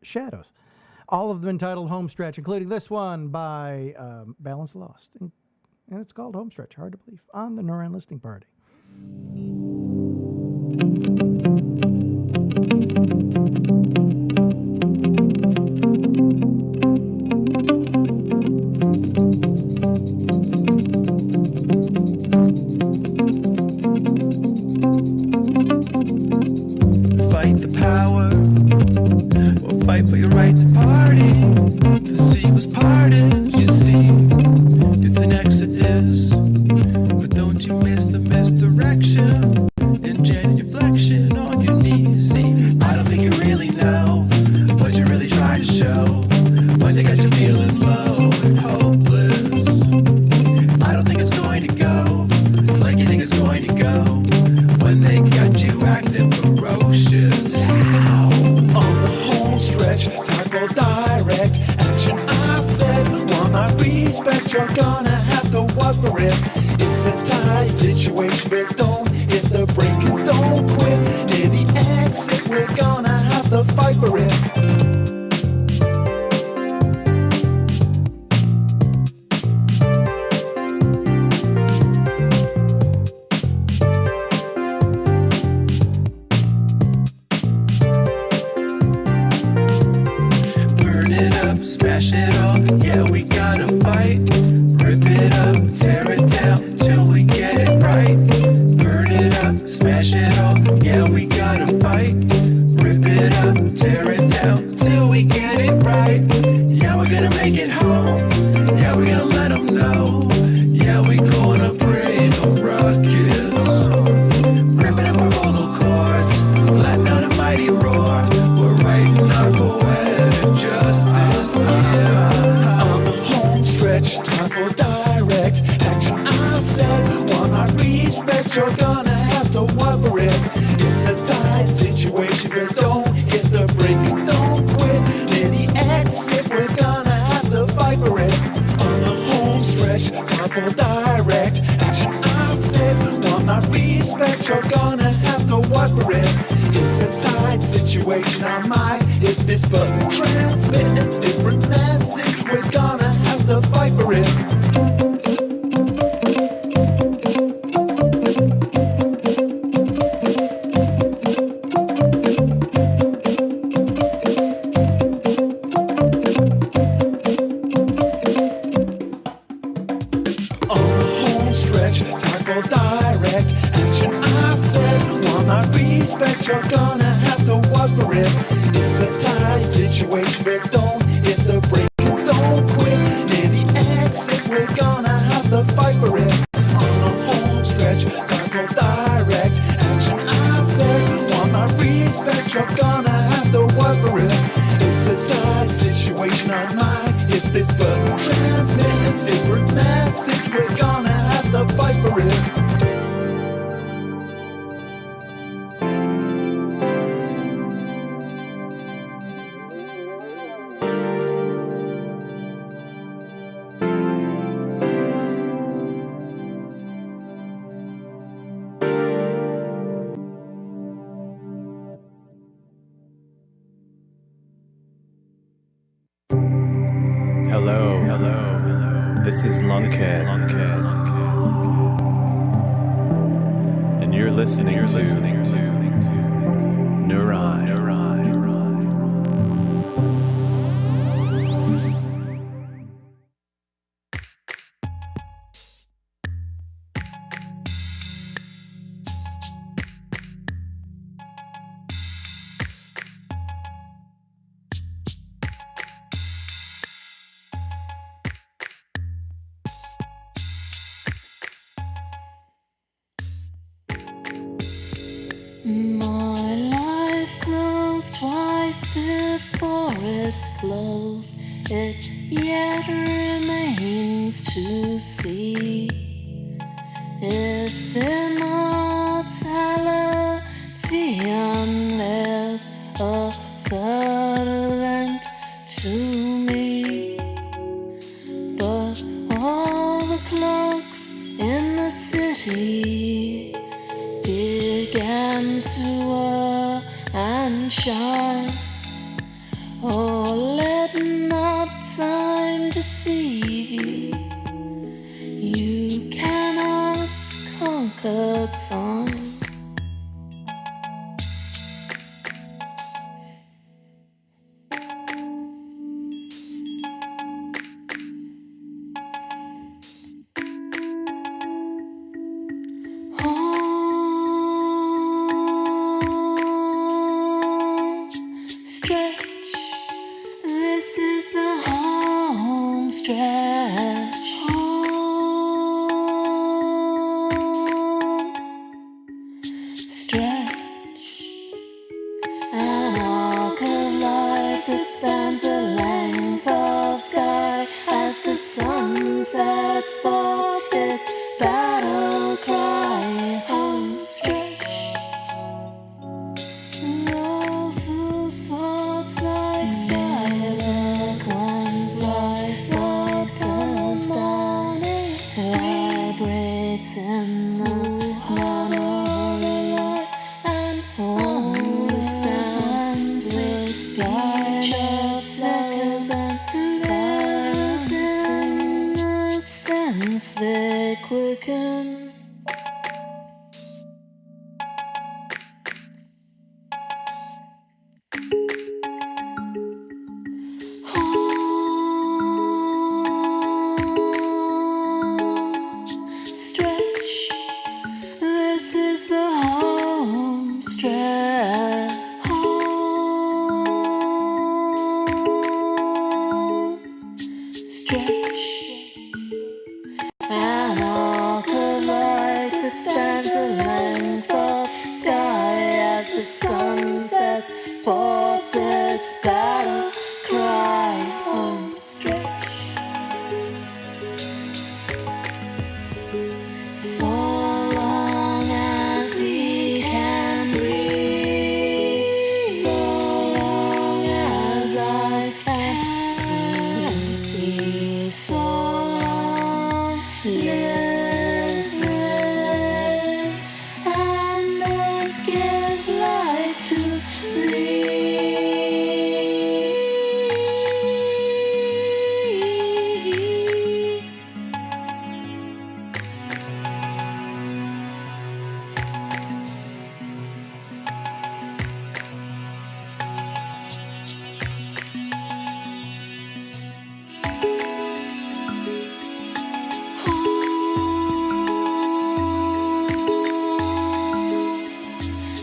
shadows. All of them entitled Homestretch, including this one by Balance Lost. And it's called Homestretch, hard to believe, on the Nur Ein Listening Party. Fight the power, or fight for your right to party. The sea was parted, you see, it's an exodus. But don't you miss the misdirection and genuflection on your knees. See, I don't think you really know what you're really trying to show when they got you feeling low and hopeless. I don't think it's going to go like you think it's going to go when they got you acting ferocious. Ow. On the home stretch, time for direct action. I said, want my respect, you're gonna have to work for it. It's a tight situation, but don't hit the brake and don't quit. Near the exit, we're gonna have to fight for it. Smash it all, yeah, we gotta fight. Rip it up, tear it down, till we get it right. Burn it up, smash it all, yeah, we gotta fight. Rip it up, tear it down, till we get it right. Yeah, we're gonna make it home, yeah, we're gonna let them know. Yeah, we gonna bring a ruckus. Ripping up our vocal cords, letting out a mighty roar. We're writing our poetic justice. Yeah, on the home stretch, time for direct action. I said, want my respect, you're gonna have to work for it. It's a tight situation, but don't hit the brake and don't quit. Near the exit, we're gonna have to fight for it. On the home stretch, time for direct action. I said, want my respect, you're gonna have to work for it. It's a tight situation, I might hit this button, transmit a different message. We're gonna have to fight for it. On the home stretch, time for direct action. I said, want my respect, you're gonna have to work for it. It's a tight situation, but don't hit the brake and don't quit. Near the exit, we're gonna have to fight for it. On the home stretch, time for direct action. I said, want my respect, you're gonna have to work for it. It's a tight situation, I might hit this button, transmit a different message. We're gonna have to fight for it. Hello, hello. This is Lunkhead. And you're listening to Nur Ein. My life closed twice before its close. It yet remains to see if immortality unless a third event to me. But all the clocks in the shine. Oh, let not time deceive you. You cannot conquer time. Stretch. This is the home stretch. Home stretch. An arc of light that spans the length of sky as the sun sets forth its battle cry. Home stretch. Those whose thoughts like skies sequence like stunning vibrates in the memory light and understands with speech of seconds and within the sense they quicken. Stretch. This is the home stretch. Home stretch. An arc of light that spans the length of sky as the sun sets forth its battle cry. Home stretch. So long as we can breathe, so long as eyes can see, so long lives this, and this gives life to breathe.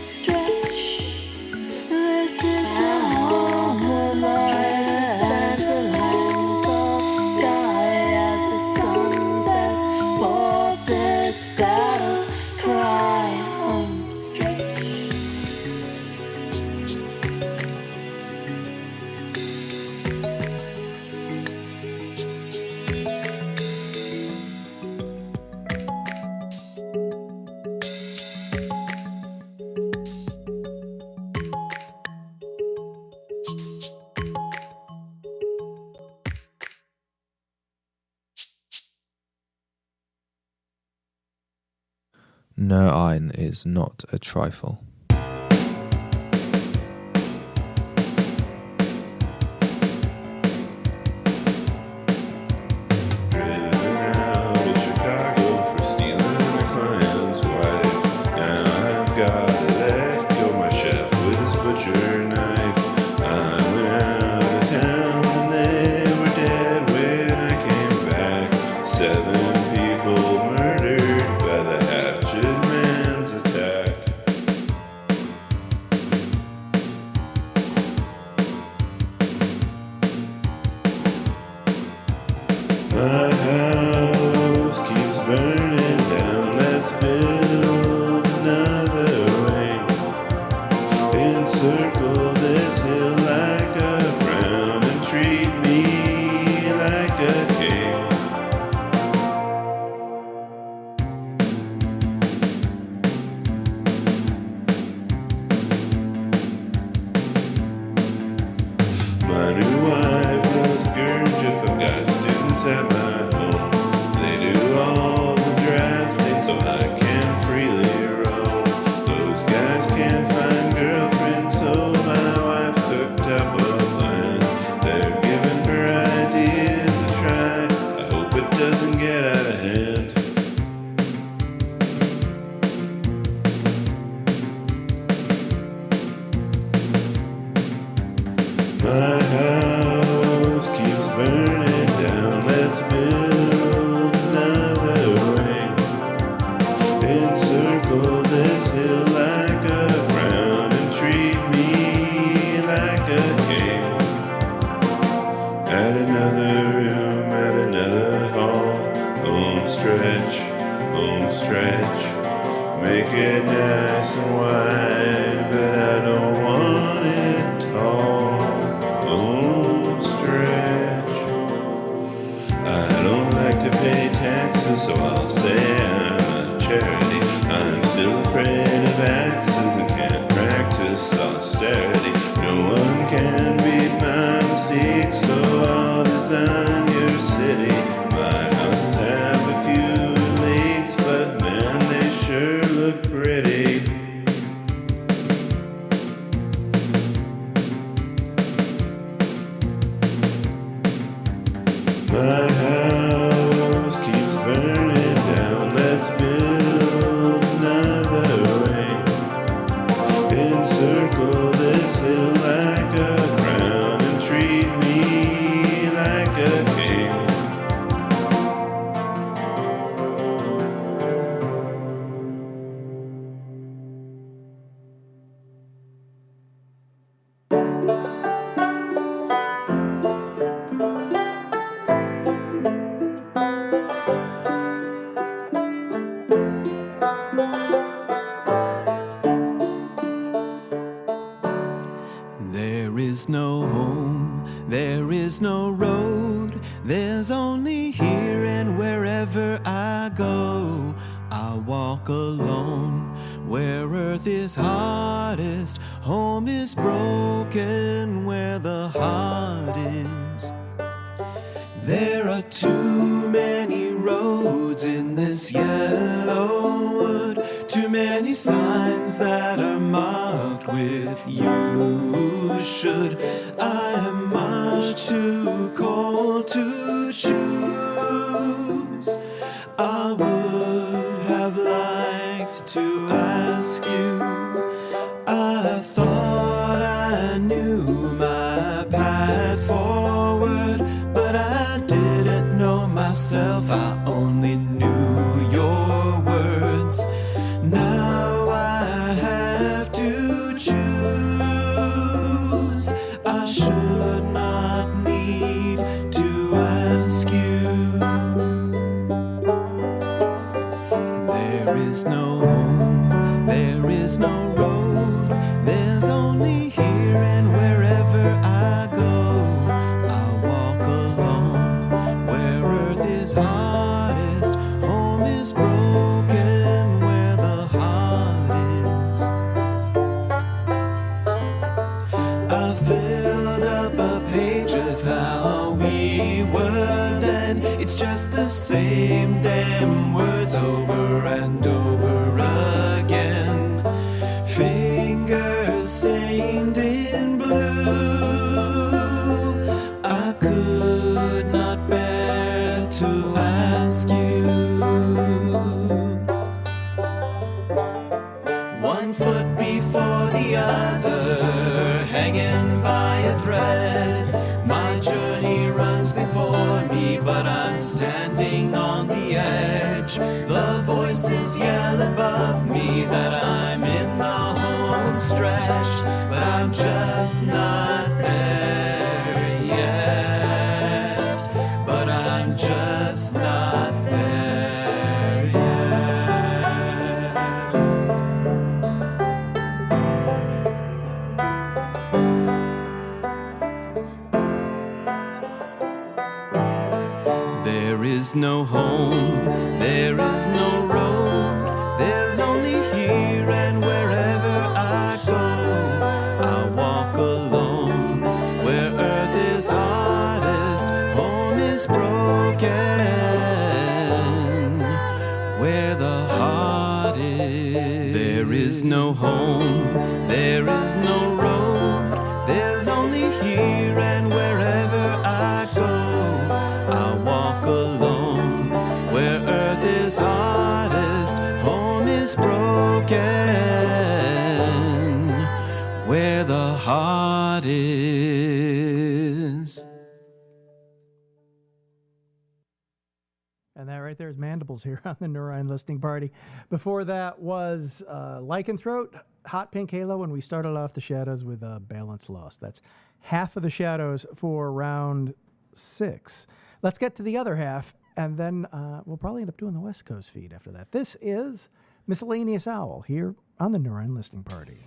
Stretch. This is the home of light that spans the length of sky as the sun sets forth its battle cry. Home stretch. Nur Ein is not a trifle. Make it nice and wide, but I don't want it tall. Homestretch. I don't like to pay taxes, so I'll say I'm a charity. I'm still afraid of axes and can't practice austerity. No one can beat my mistakes, so I'll design your city. My houses have a few lakes, but man, they sure look pretty. My house keeps burning down. Let's build another way. Encircle this hill like a crown and treat me like a king. There is no home, there is no road, there's only here and wherever I go. I walk alone, where earth is hardest, home is broken, where the heart is. There are too many roads in this yellow wood, too many signs that are marked with you should. I am much too cold to choose. I would have liked to ask you. I thought I knew my path forward, but I didn't know myself. I only knew your words. Now I have to choose. I should not need to ask you. There is no home, there is no road, there's only here and wherever I go. I walk alone, where earth is hardest, home is broken, where the heart is. I filled up a page of how we were then. It's just the same damn words over and over again. Fingers stained in blue. I could not bear to ask you. One foot before the other, hanging by a thread. My journey runs before me, but I'm standing on the edge. The voices yell above me that I'm in the home stretch, but I'm just not there yet. But I'm just not there yet. There is no home, there is no road, there's only here and wherever I go. I walk alone, where earth is hardest, home is broken, where the heart is. There is no home, there is no road, there's only here and wherever I go. I walk alone, where earth is hardest, home is broken, where the heart is. And that right there is Mandibles here on the Nur Ein listening party. Before that was Lycanthrope, Hot Pink Halo, and we started off the Shadows with Balance Lost. That's half of the Shadows for round 6. Let's get to the other half, and then we'll probably end up doing the West Coast feed after that. This is Miscellaneous Owl here on the Nur Ein Listening Party.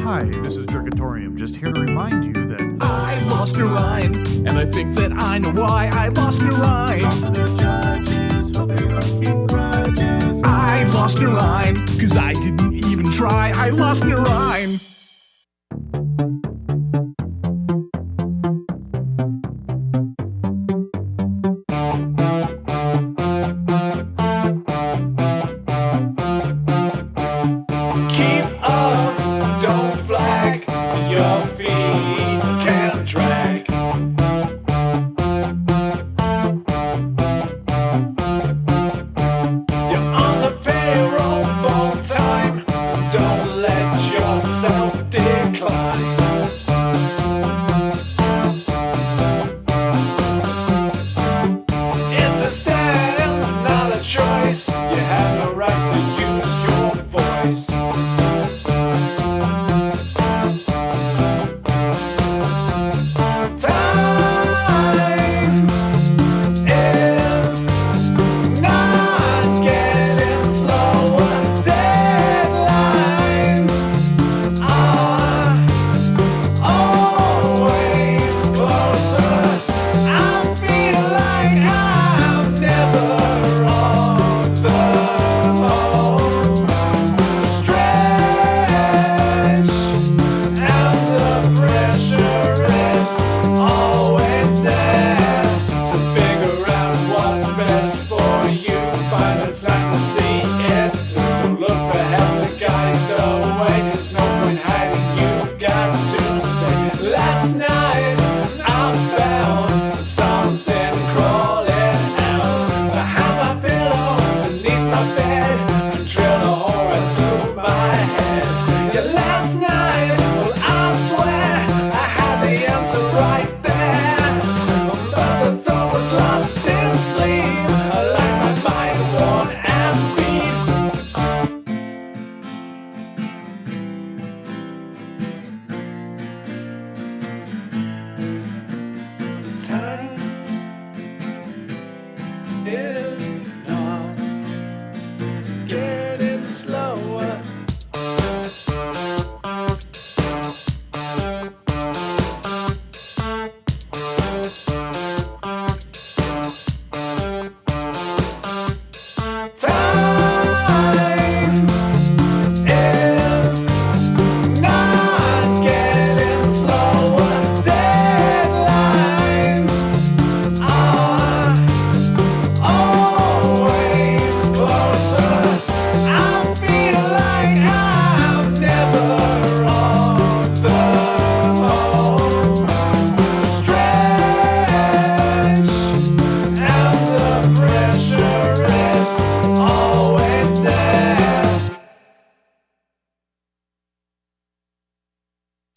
Hi, this is Jergatorium, just here to remind you that I lost Nur Ein, and I think that I know why I lost Nur Ein. some of the judges hope they don't keep grudges. I lost Nur Ein, cause I didn't even try. I lost Nur Ein. Keep up, don't flag, your feet can't drag. You're on the payroll full time, don't let yourself decline. It's a stance, not a choice, you have no right to use your voice. Time is not getting slower. Deadlines are always closer. I feel like I'm never on the road. Stretch, and the pressure is always there. So figure out what's best for you. Find a time to see it through. Don't look for help to guide the way. There's no point hiding. You've got to stay. Last night I found something crawling out behind my pillow, beneath my bed, and drilled a hole right through my head. Yeah, last night, well, I swear I had the answer right there, but the thought was lost in sleep, like my mind worn and weak. time is not getting slower.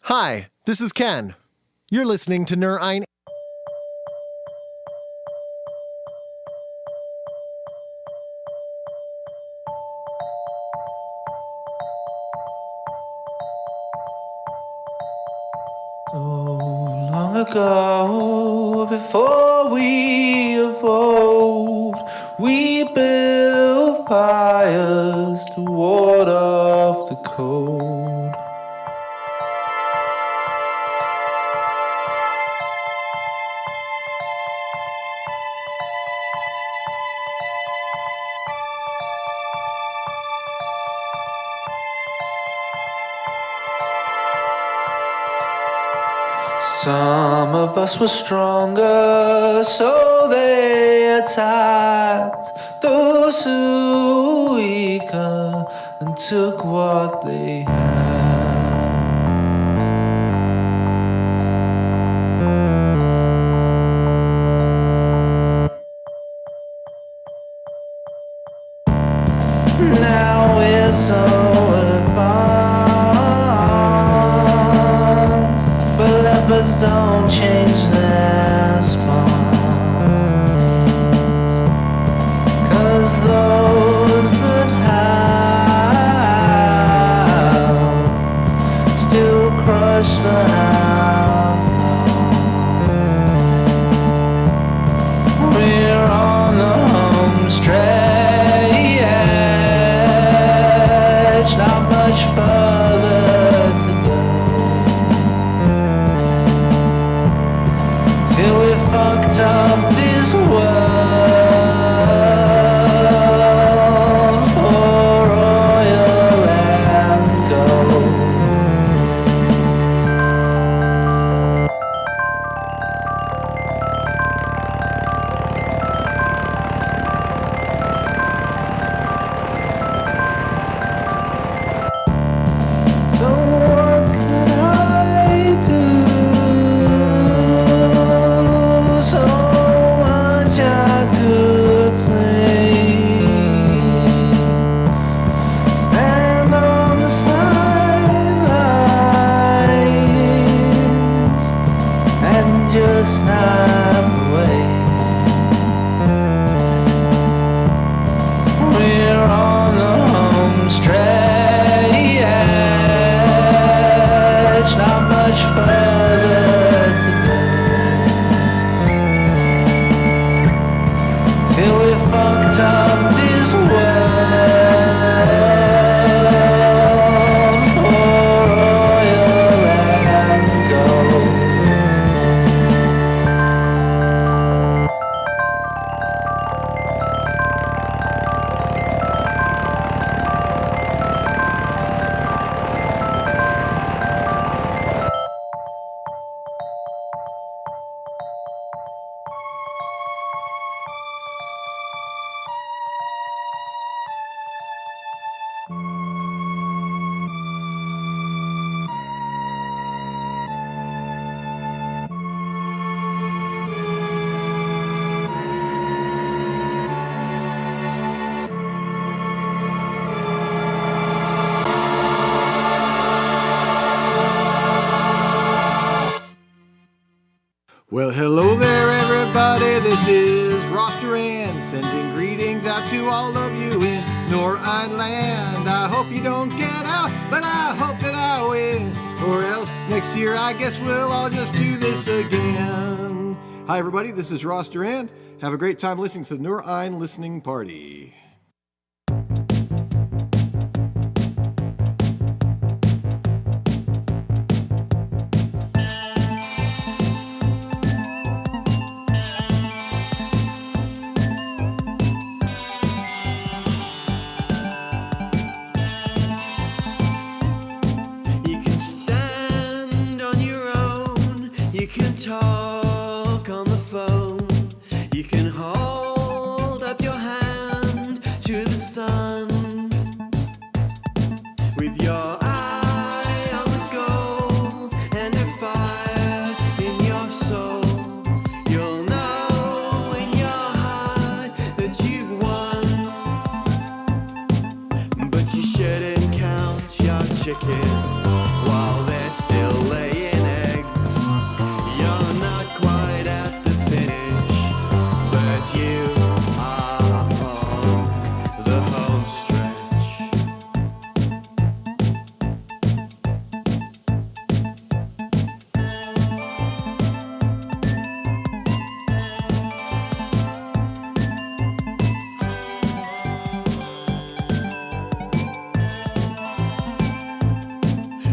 Hi, this is Ken. You're listening to Nur Ein. So long ago, before we evolved, we built fires to ward off the cold. Some of us were stronger, so they attacked those who were weaker and took what they had. Now we're so advanced, but leopards don't change their spots, 'cause those that have still crush the have. We're on the home stretch, not much further to go, till we fucked up this world for oil and gold. So what could I do? So much I could say. Stand on the sidelines and just snap away. We're on the home stretch, not much further to go, till we fucked up this world for oil and gold. Well, hello there, everybody. This is Nur Ein, sending greetings out to all of you in Nur Ein land. I hope you don't get out, but I hope that I win. Or else next year I guess we'll all just do this again. Hi, everybody. This is Ross Durand. Have a great time listening to the Nur Ein Listening Party. You can stand on your own. You can talk on the phone. You can hold up your hand to the sun with your eye on the goal and a fire in your soul. You'll know in your heart that you've won, but you shouldn't count your chickens while they're still laying eggs. You're not quite at the finish, but you are on the home stretch.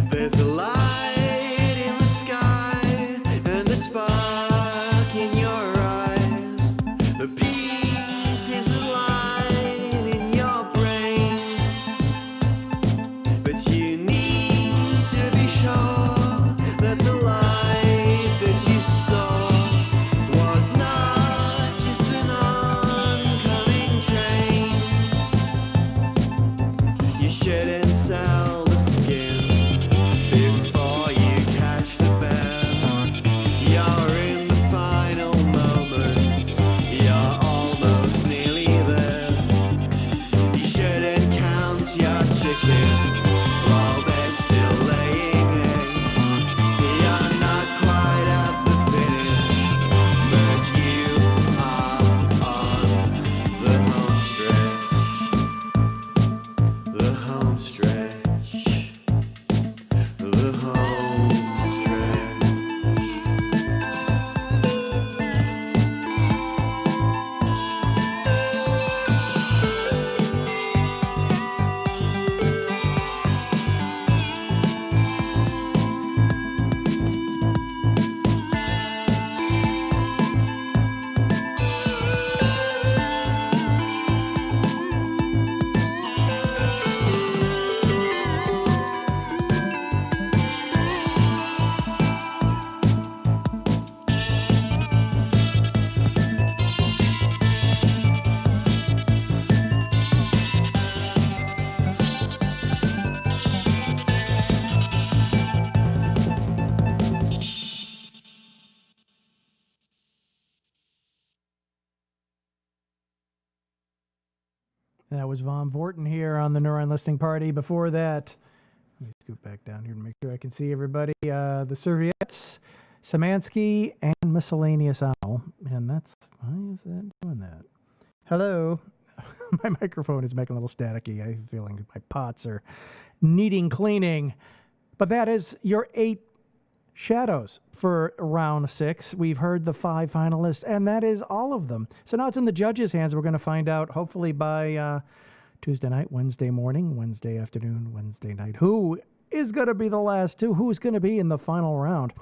There's a light in the sky and a spark in your eyes. The peace is a line in your brain, but you need to be sure that the light that you saw was not just an oncoming train. You shouldn't sell the skin before you catch the bear. You're in the final moments. You're almost nearly there. You shouldn't count your chickens while they're still laying eggs. You're not quite at the finish, but you are on the home stretch. The home stretch. The home stretch. That was Von Vorten here on the Nur Ein Listening Party. Before that, let me scoot back down here to make sure I can see everybody. The Serviettes, Samansky, and Miscellaneous Owl. And that's, why is that doing that? Hello. My microphone is making a little staticky. I'm feeling my pots are needing cleaning. But that is your 8 shadows for round 6. We've heard the 5 finalists, and that is all of them. So now it's in the judges' hands. We're going to find out, hopefully by Tuesday night, Wednesday morning, Wednesday afternoon, Wednesday night, who is going to be the last 2, who's going to be in the final round.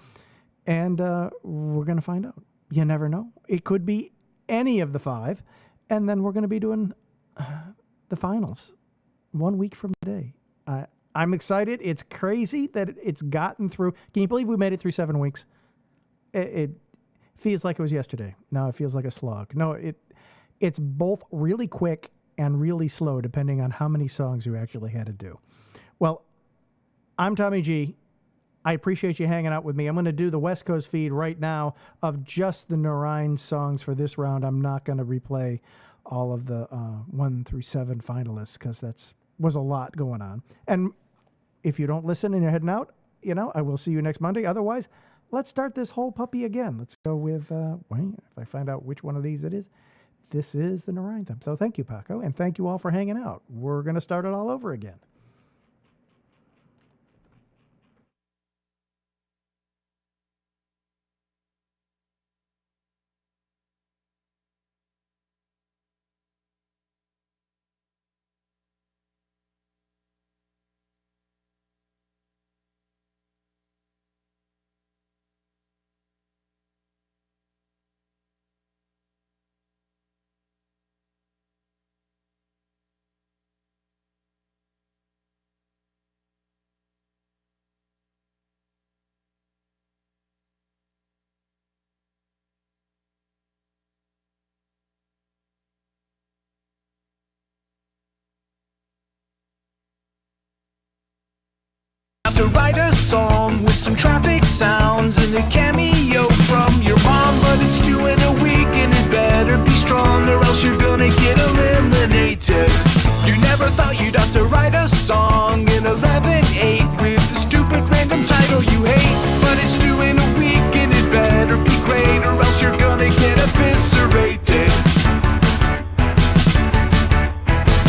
And we're going to find out. You never know. It could be any of the 5, and then we're going to be doing the finals 1 week from today. I'm excited. It's crazy that it's gotten through. Can you believe we made it through 7 weeks? It feels like it was yesterday. Now it feels like a slog. No, it's both really quick and really slow, depending on how many songs you actually had to do. Well, I'm Tommy G. I appreciate you hanging out with me. I'm going to do the West Coast feed right now of just the Nur Ein songs for this round. I'm not going to replay all of the 1 through 7 finalists because was a lot going on. And if you don't listen and you're heading out, I will see you next Monday. Otherwise, let's start this whole puppy again. Let's go with, if I find out which one of these it is, this is the Nur Ein time. So thank you, Paco, and thank you all for hanging out. We're going to start it all over again. just to write a song with some traffic sounds and a cameo from your mom. But it's due in a week and it better be strong or else you're gonna get eliminated. You never thought you'd have to write a song in 11/8 with the stupid random title you hate. But it's due in a week and it better be great or else you're gonna get eviscerated.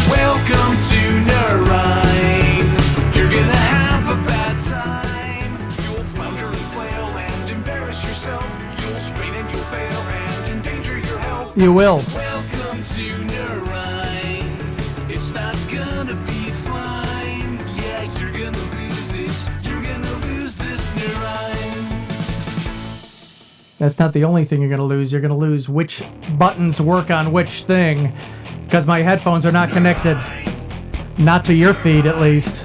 Welcome to Nur Ein. You're gonna have a bad time. You'll flounder and flail and embarrass yourself. You'll strain and you'll fail and endanger your health. You will. Welcome to Nur Ein. It's not gonna be fine. Yeah, you're gonna lose it. You're gonna lose this Nur Ein. That's not the only thing you're going to lose. You're going to lose which buttons work on which thing, because my headphones are not connected. Not to your feed, at least.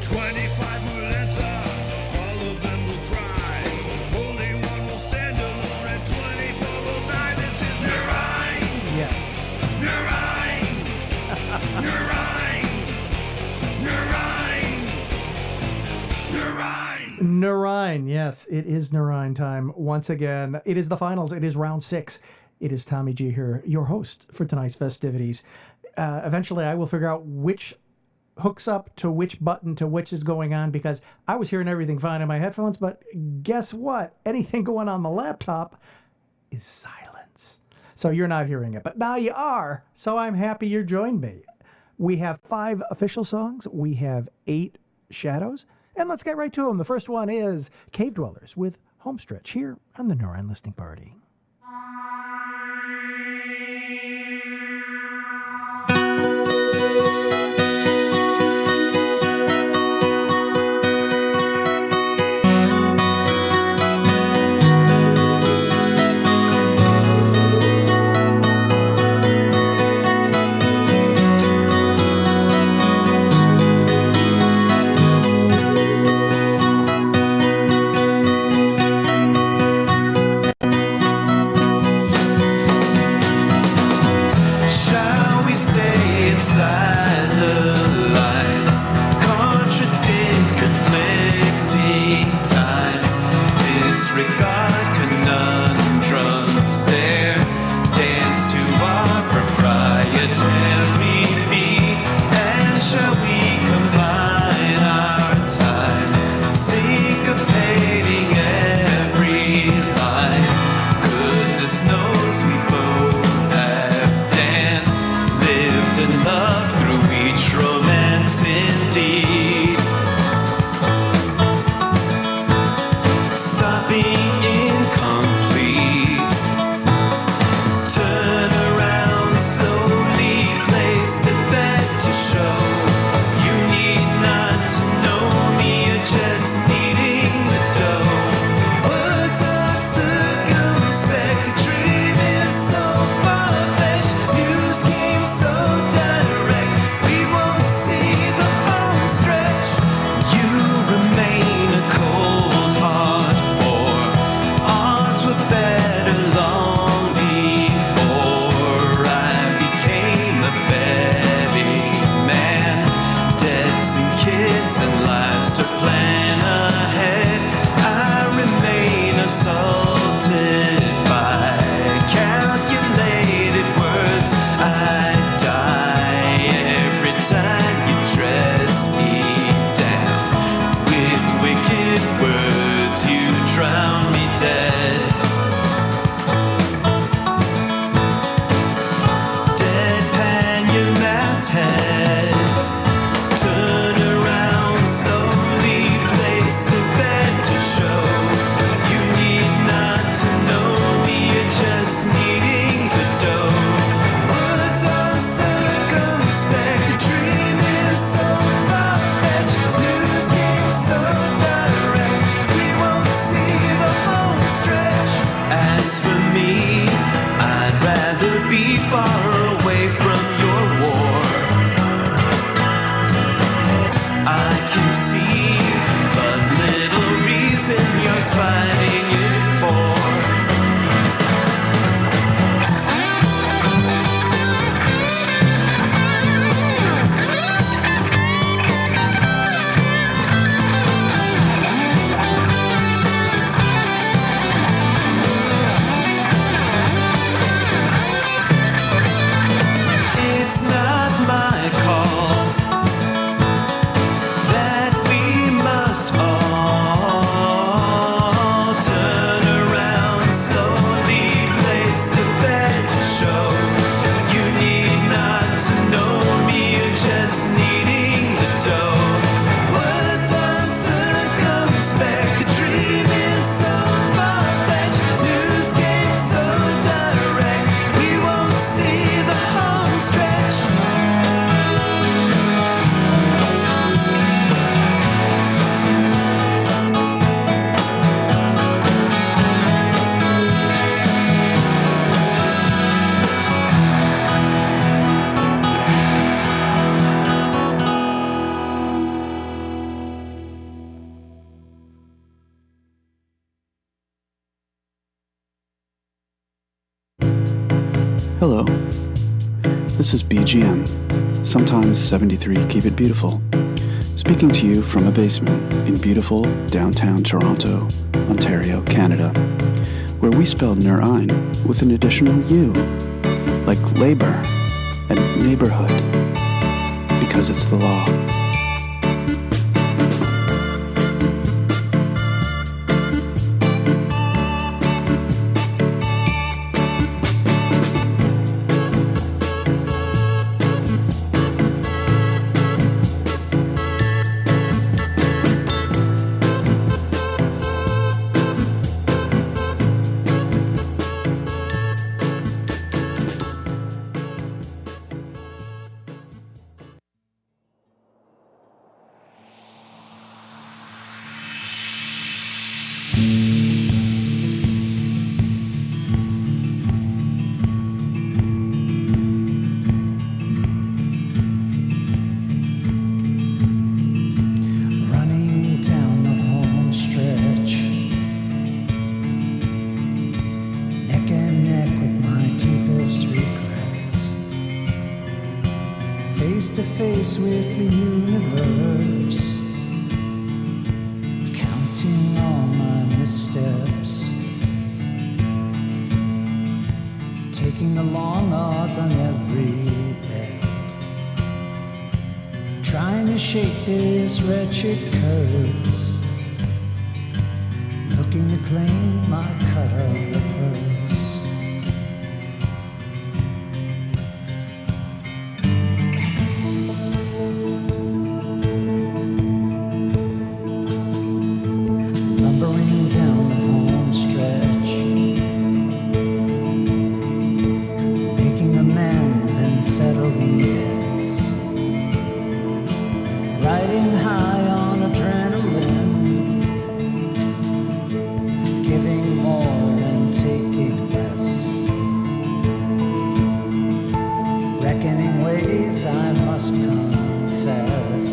25 will enter, all of them will try. Only one will stand alone, and 24 will die. This is Nur Ein. Yes. Nur Ein. Nur Ein. Nur Ein. Nur Ein. Nur Ein, yes, it is Nur Ein time once again. It is the finals. It is round 6. It is Tommy G here, your host for tonight's festivities. Eventually, I will figure out which hooks up to which button to which is going on, because I was hearing everything fine in my headphones, but guess what? Anything going on the laptop is silence. So you're not hearing it, but now you are. So I'm happy you joined me. We have 5 official songs. We have 8 shadows. And let's get right to them. The first one is Cave Dwellers with Homestretch here on the Nur Ein Listening Party. Inside the lines, contradict conflicting times, disregard conundrums there, dance to our proprietary beat, and shall we combine our time, syncopating every line, goodness knows we both have danced, lived and loved through each romance indeed. Stop being incomplete. Turn around slowly, place the bet to show. You need not to know me, you're just needing the dough. Words are circumspect, the dream is so far-fetched, news came so direct, we won't see the home stretch. You remain a cold heart, for odds were better long before I became a betting man. Debts and kids and lives to plan ahead. I remain assaulted by calculated words. I die every time you dress me down with wicked words. You drown me dead. Deadpan your masthead. Turn around slowly, place the bet to show. You need not to know me, you're just needing the dough. Words are circumspect, the dream is so far-fetched, news came so direct, we won't see the home stretch. As for me, I'd rather be far away from your war. This is BGM, sometimes 73 Keep It Beautiful, speaking to you from a basement in beautiful downtown Toronto, Ontario, Canada, where we spelled Nur Ein with an additional U, like labor and neighborhood, because it's the law. Running down the homestretch, neck and neck with my deepest regrets, face to face with the universe, counting all my missteps, taking the long odds on every bet, trying to shake this wretched curse, looking to claim my cut of the purse. Lumbering down the home stretch, making amends and settling debts, riding high on adrenaline, giving more and taking less, reckoning ways I must confess,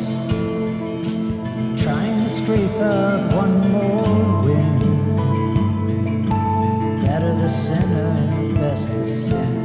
trying to scrape out one more win, better the sinner, best the sin.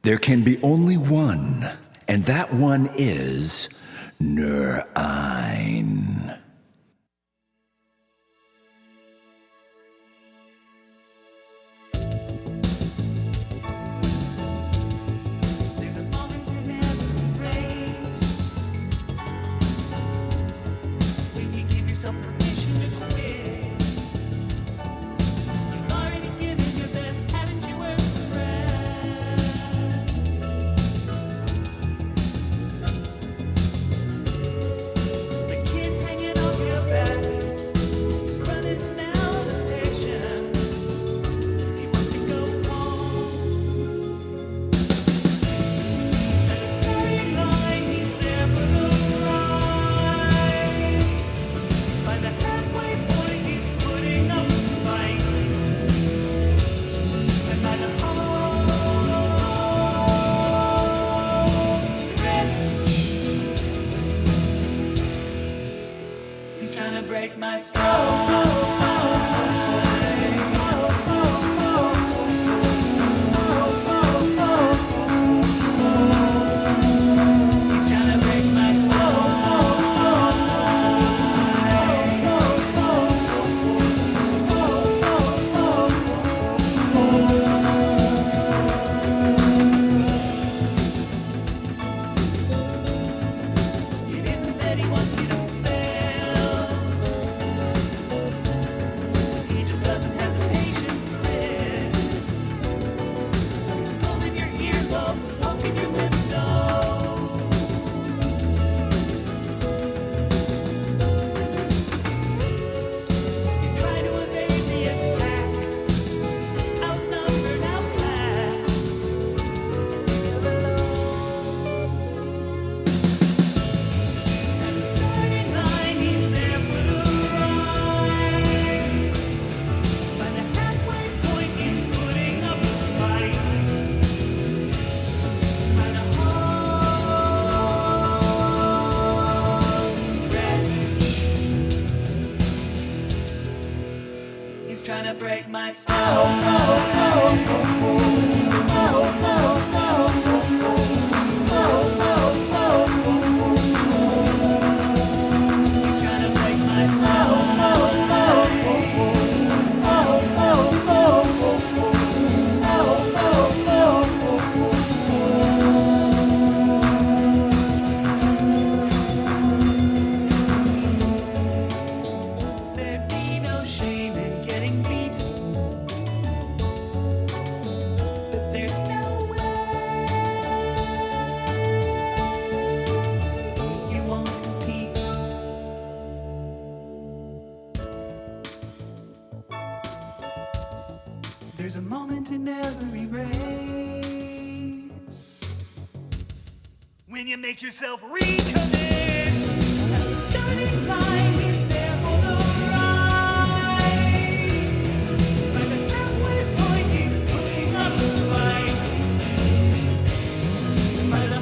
There can be only one, and that one is Nur Ein. He's trying to break my stride. Trying to break my There's a moment in every race when you make yourself recommit. At the starting line, he's there for the ride. By the halfway point, he's putting up a fight. By the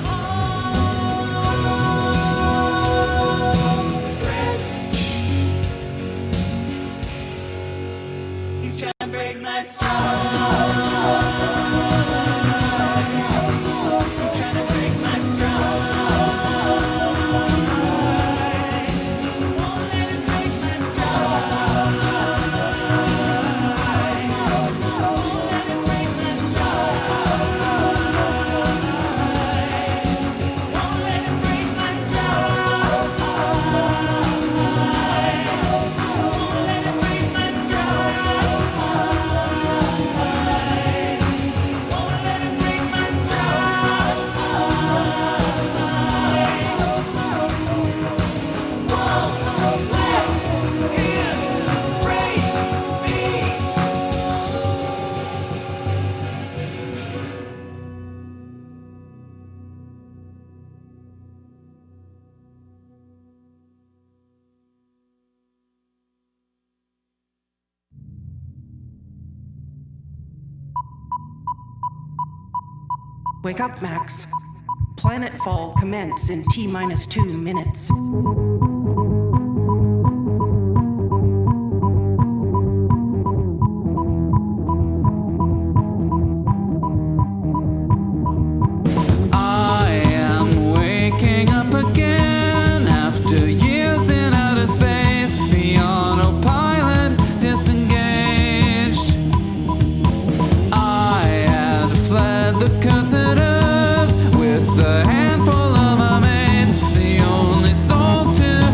home stretch, he's trying to break my stride. He's trying to break my stride. Won't let him break my stride. Won't let him break my stride. Won't let him break my stride. Won't let him break my stride. Wake up, Max. Planetfall commence in T-2 minutes. I am waking up again after years in outer space. The autopilot disengaged. I had fled the cursed earth with a handful of my mates, the only souls to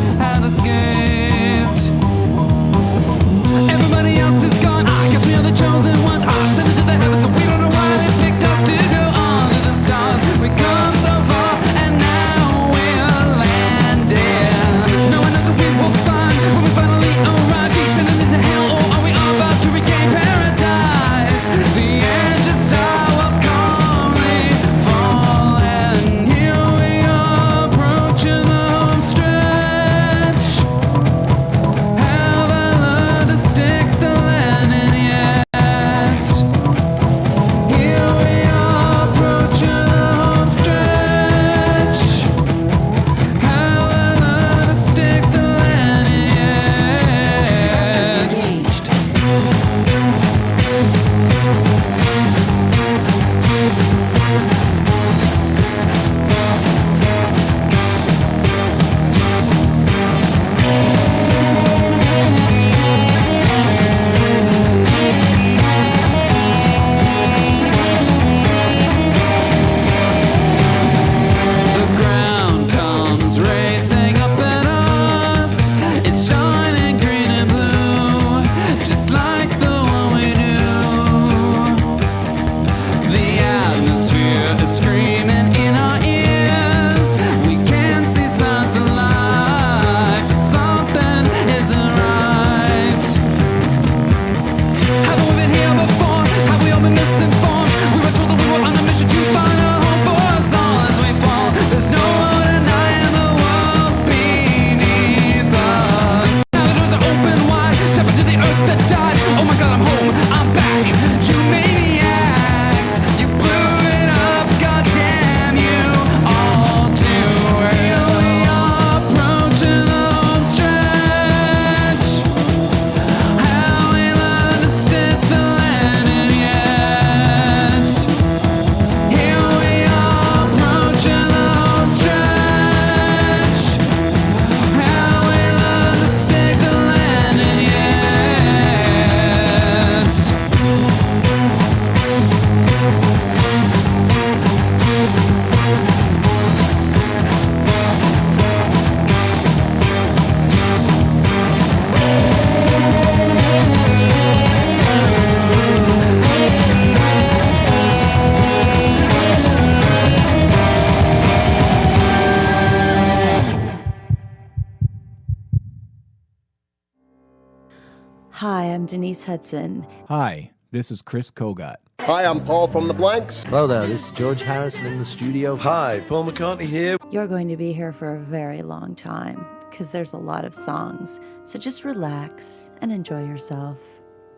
Hi, I'm Denise Hudson. Hi, this is Chris Kogat. Hi, I'm Paul from the Blanks. Hello there, this is George Harrison in the studio. Hi, Paul McCartney here. You're going to be here for a very long time because there's a lot of songs. So just relax and enjoy yourself.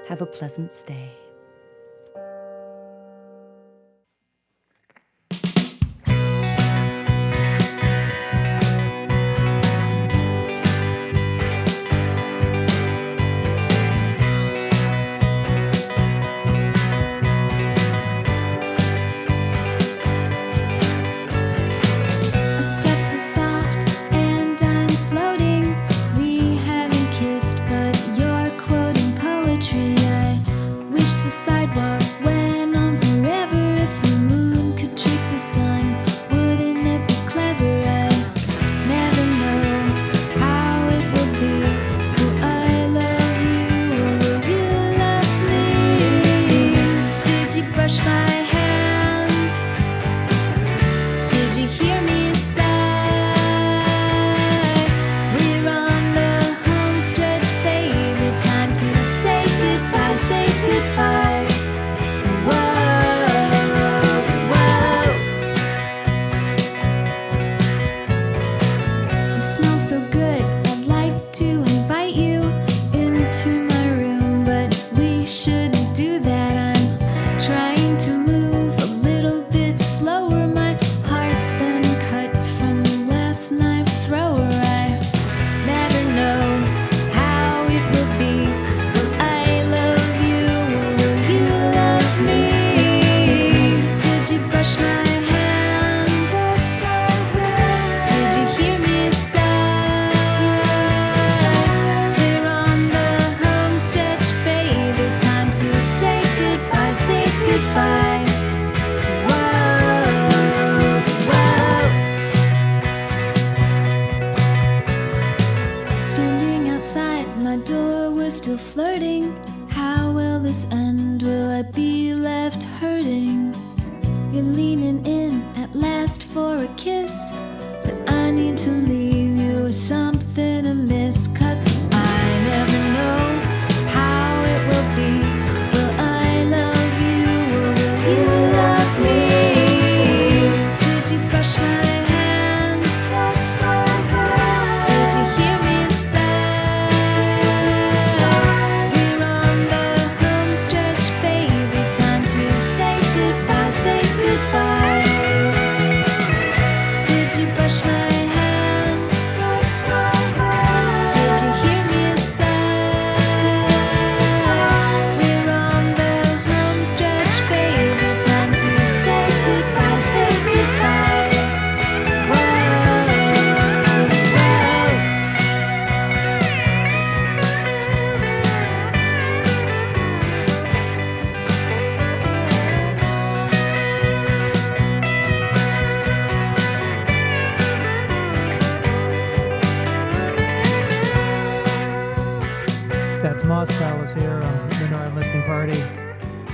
Have a pleasant stay.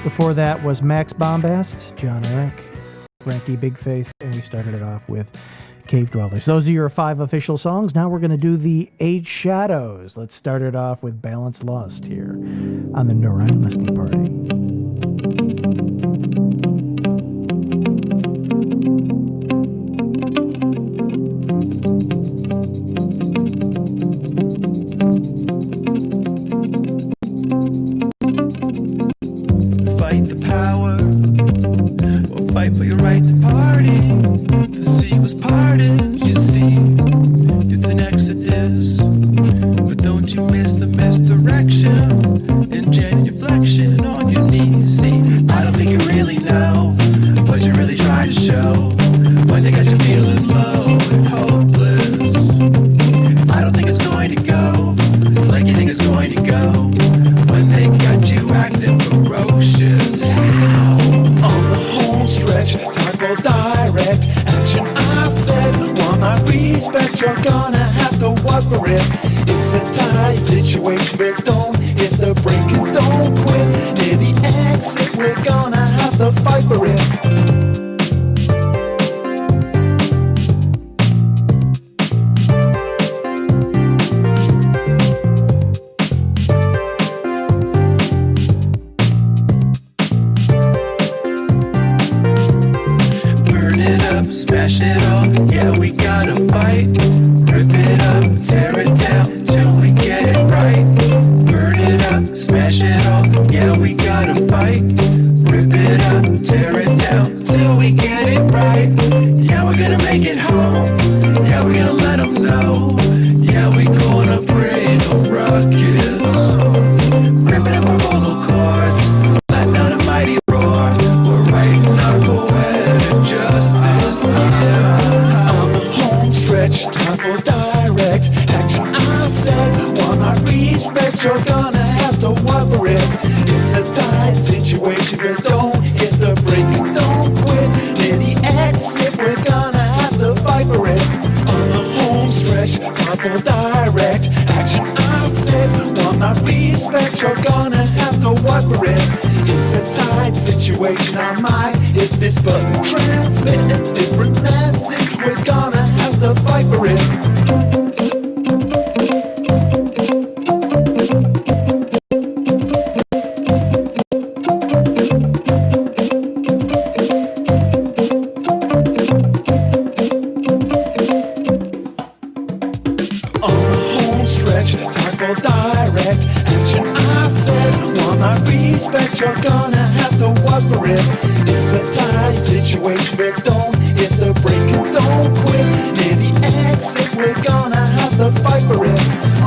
Before that was Max Bombast, John Eric, Frankie Big Face, and we started it off with Cave Dwellers. Those are your 5 official songs. Now we're going to do the 8 Shadows. Let's start it off with Balance Lost here on the Nur Ein Listening Party. you're gonna have to work for it. It's a tight situation, but don't hit the brake and don't quit. Near the exit, we're gonna have to fight for it. On the home stretch, time for direct action. I said, want my respect, you're gonna have to work for it. It's a tight situation, I might hit this button, transmit a different message. We're gonna have to fight for it. You're gonna have to work for it. It's a tight situation, but don't hit the brake and don't quit. Near the exit, we're gonna have to fight for it.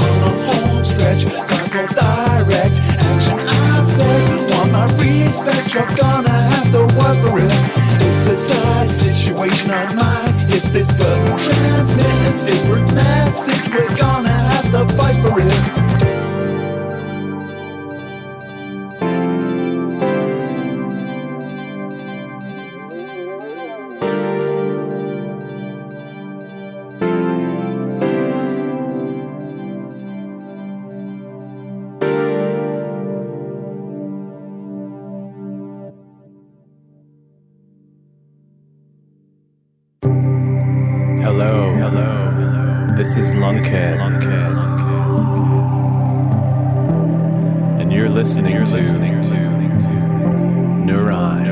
On the home stretch, time for direct action. I said, want my respect, you're gonna have to work for it. It's a tight situation, I might hit this button, transmit a different message. We're gonna have to fight for it. This is Lunkhead, and you're listening to Nur Ein.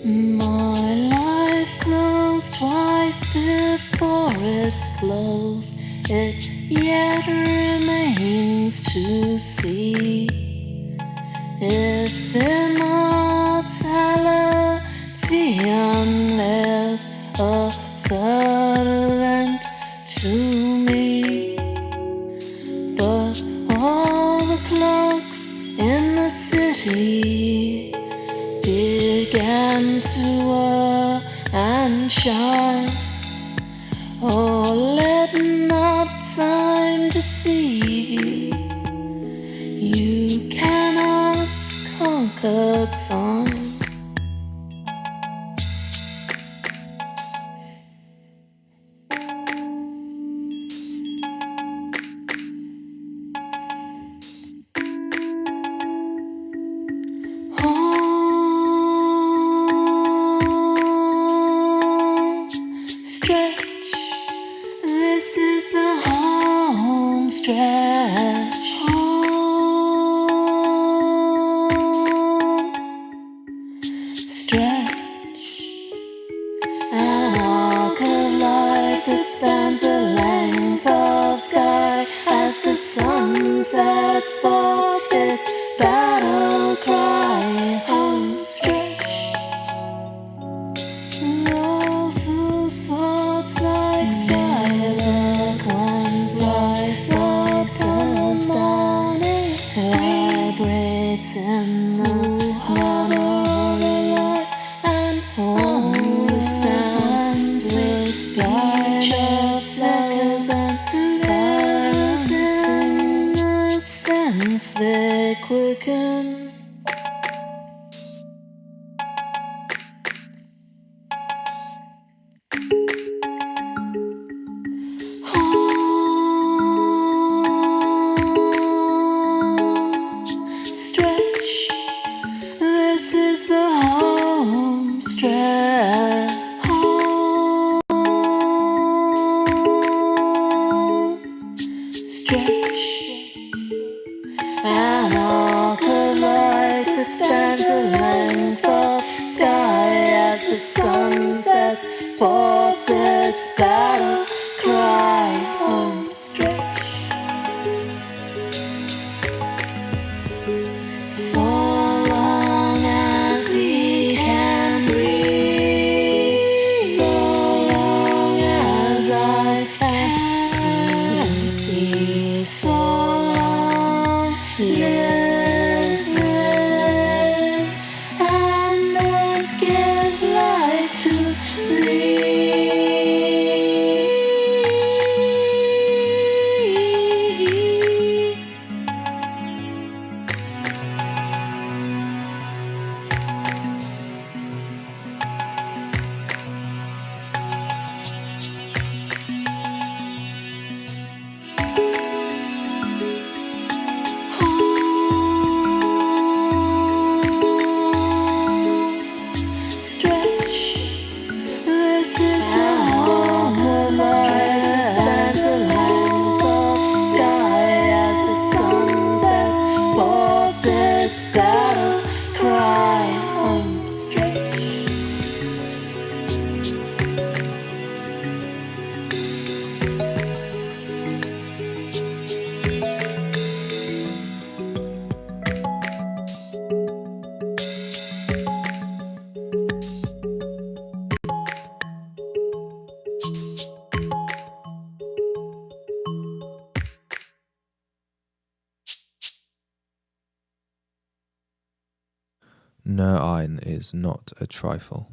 My life closed twice before it's closed. It yet remains to see if immortality unless a third event to me. But all the clocks in the city began to whir and shine. Oh, let not time deceive you. You cannot conquer time. So long. listless, and this gives life to Nur Ein is not a trifle.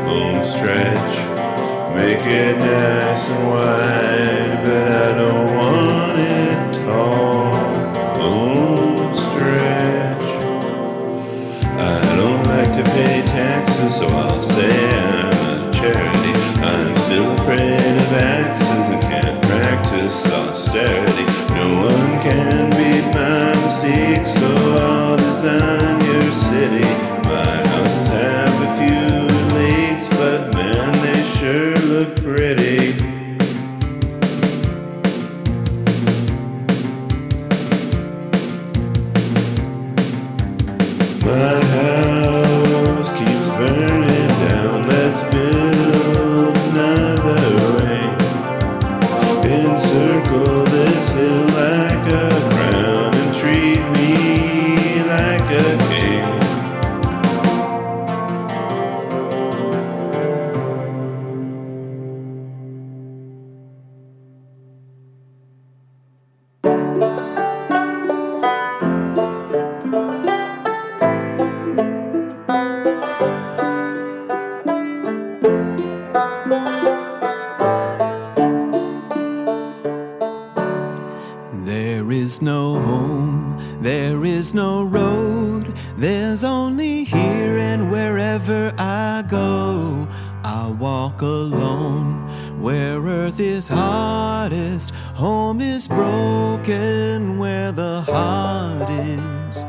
Homestretch, make it nice and wide, but I don't want it tall. Homestretch, I don't like to pay taxes, so I'll say I'm a charity. I'm still afraid of axes and can't practice austerity. No one can beat my mistakes, so I'll design your city. My houses have a few lakes, but man, they sure look pretty. My house keeps burning down, let's build another wing. Encircle this hill like a crown and treat me like a king. There is no home, there is no road, there's only here and wherever I go. I walk alone, where earth is hardest, home is broken, where the heart is.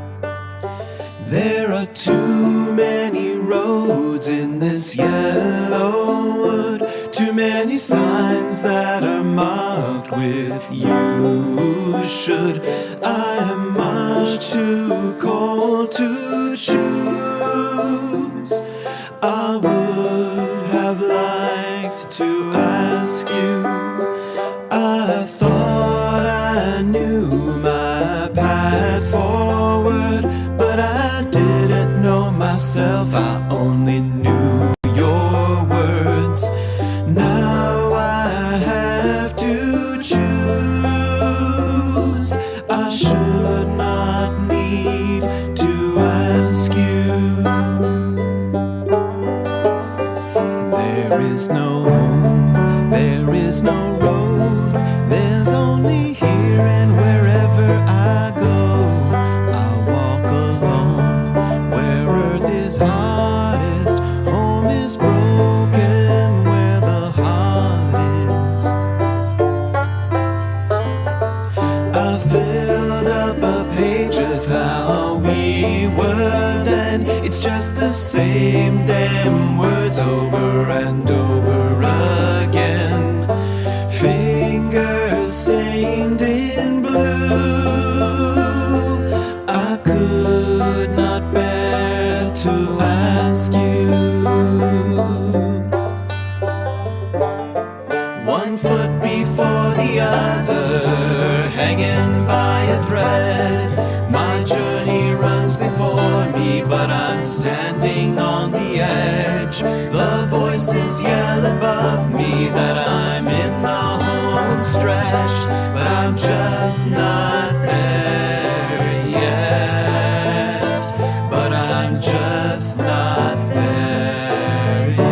There are too many roads in this yellow wood, too many signs that are marked with you should. I am much too cold to choose. I would have liked to ask you. I thought I knew my path forward, but I didn't know myself. I only knew your words. Now I have to choose. I should not need to ask you. There is no home, there is no road, there's only here and wherever I go. I'll walk alone where earth is hardest, home is broken where the heart is. I filled up a page of how we were then. It's just the same damn words over and over again. Fingers stained in blue. I could not bear to ask you. One foot before the other, hanging by a thread. My journey runs before me, but I'm standing on the edge. The voices yell above me that I'm in the home stretch, but I'm just not there yet. But I'm just not there yet.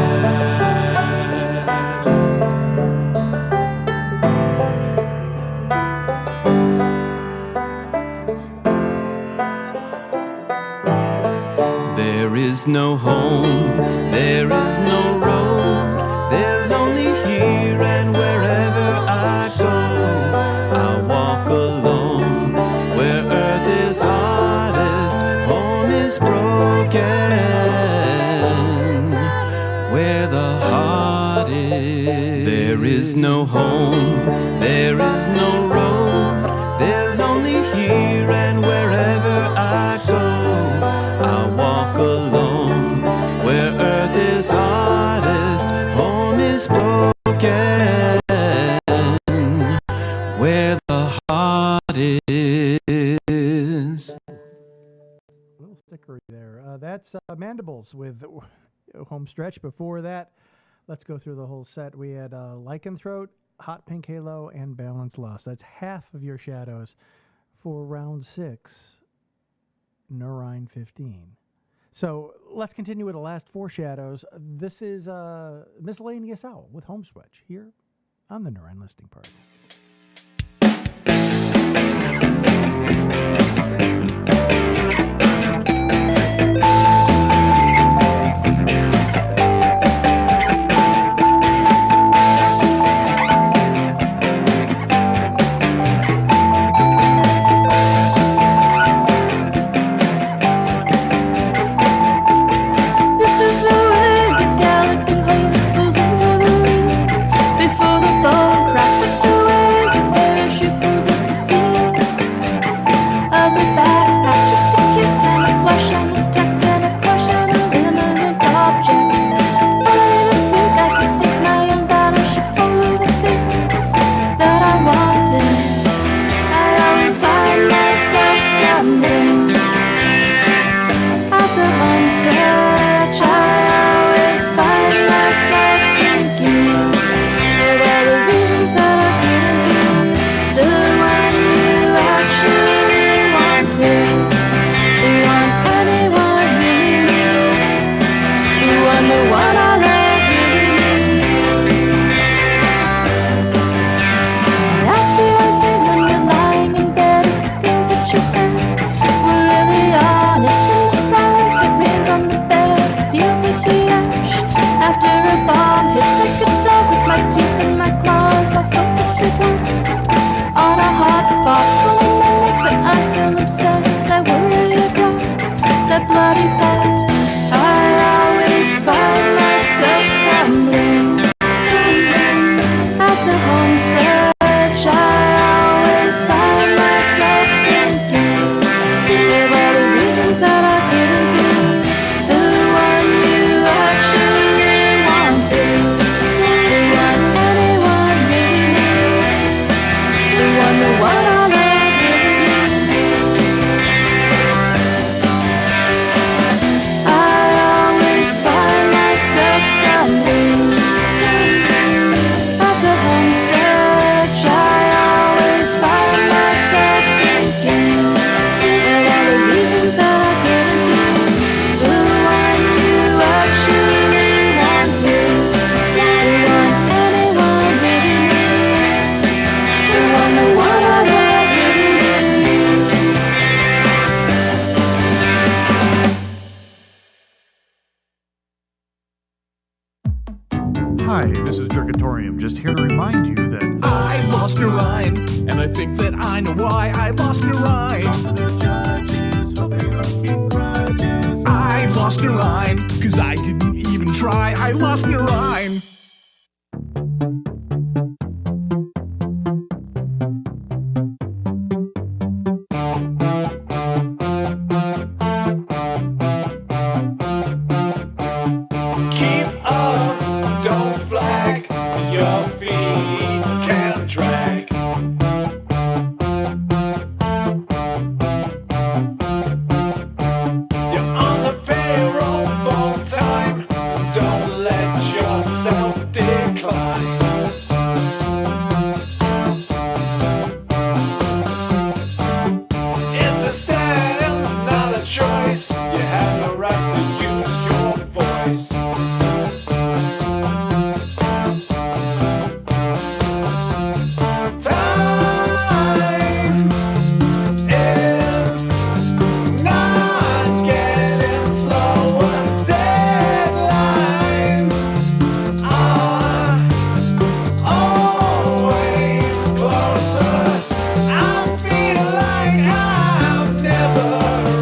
There is no home, there is no road, there's only here and wherever I go. I walk alone where earth is hardest, home is broken where the heart is. There is no home, there is no road, there's only here and wherever I go. I walk alone where earth is hardest, home is broken where the heart is. Little stickery there. That's Mandibles with Homestretch. Before that, let's go through the whole set. We had Lycanthrope, Hot Pink Halo, and Balance Lost. That's half of your shadows for round 6, Nur Ein 15. So let's continue with the last 4 shadows. This is Miscellaneous Owl with Homestretch here on the Nur Ein Listening Party. Before the bone cracks like the way Hi, this is Jerkatorium, just here to remind you that I lost Nur Ein, and I think that I know why I lost Nur Ein. I lost Nur Ein, cause I didn't even try. I lost Nur Ein. Keep up, don't flag, your feet can drag. You're on the payroll full time, don't let yourself decline. It's a stance, not a choice. You have no right to use your voice. Time is not getting slower. Deadlines are always closer. I'm feeling like I'm never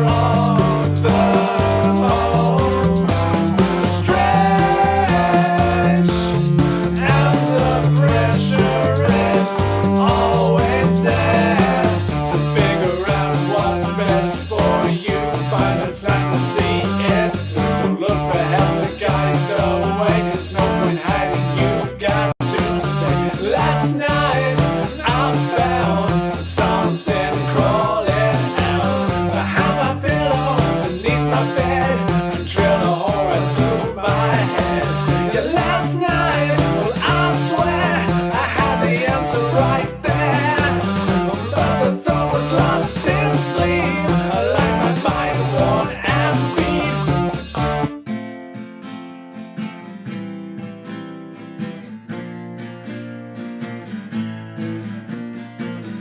on the home stretch, and the pressure is always there. So figure out what's best for you. Find a time to see it through. Don't look for help to guide the way. There's no point hiding. You've got to stay. Last night I found something crawling out behind my pillow, beneath my bed, and trailed a hole right through my head. Yeah, last night, well, I swear I had the answer right there, but the thought was lost in sleep. I like my mind worn and weak.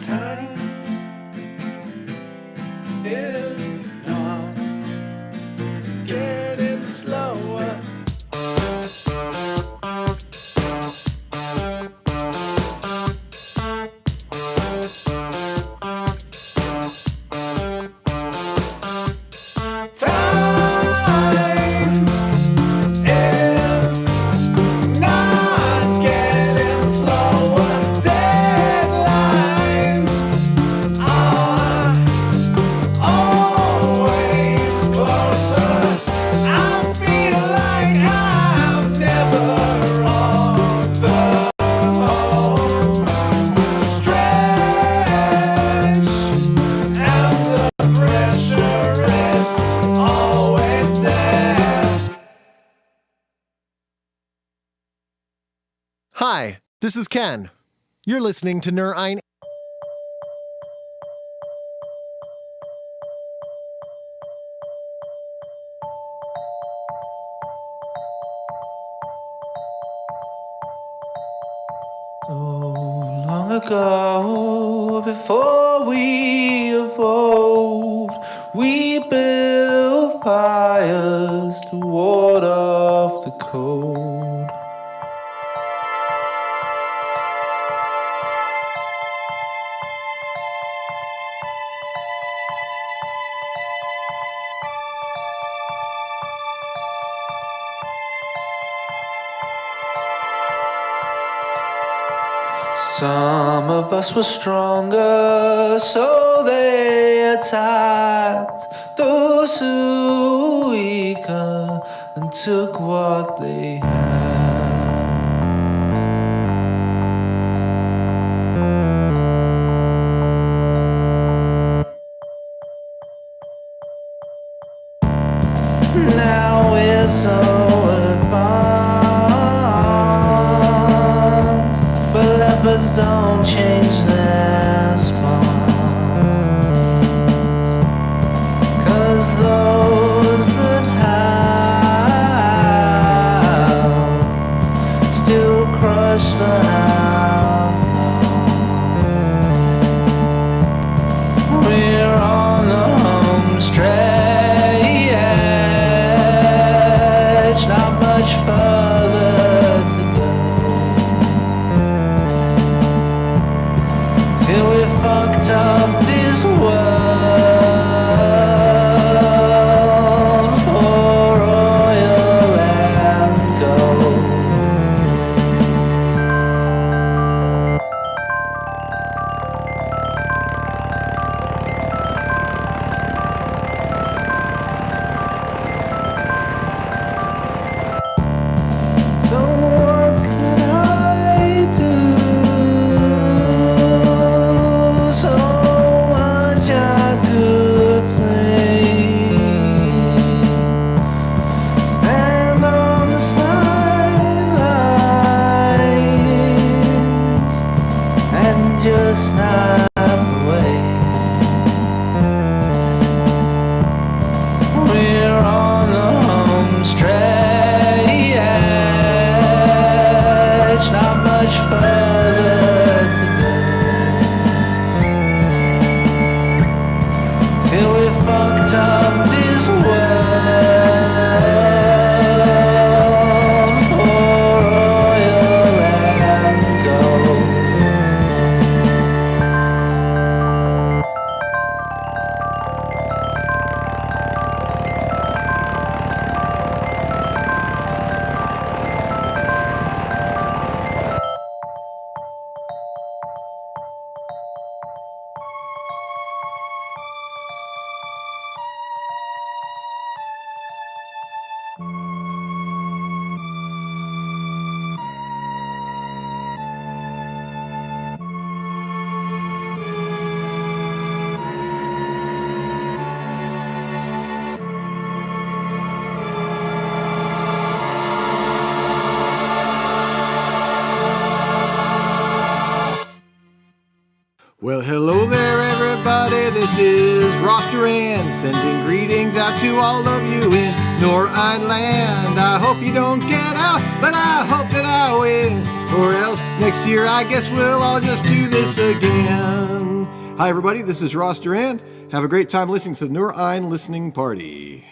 Time is not getting slower. Time is not getting slower. Deadlines are always closer. I'm feeling like I'm never on the home stretch, and the pressure is always there. Hi, this is Ken. You're listening to Nur Ein. Long ago, before we evolved, we built fires to ward off the cold. Some of us were stronger, so they attacked those who were weaker and took what they had. Now we're so advanced, but leopards don't change their spots, 'cause those that have still crush the have. We're on the home stretch, not much further to go. Well, hello there, everybody. This is Ross Duran sending greetings out to all of you in Nur Ein land. I hope you don't get out, but I hope that I win. Or else next year I guess we'll all just do this again. Hi, everybody. This is Ross Duran. Have a great time listening to the Nur Ein listening party.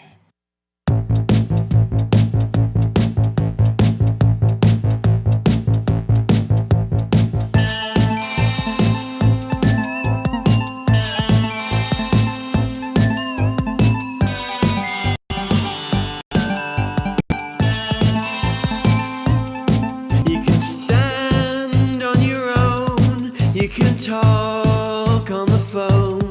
Talk on the phone.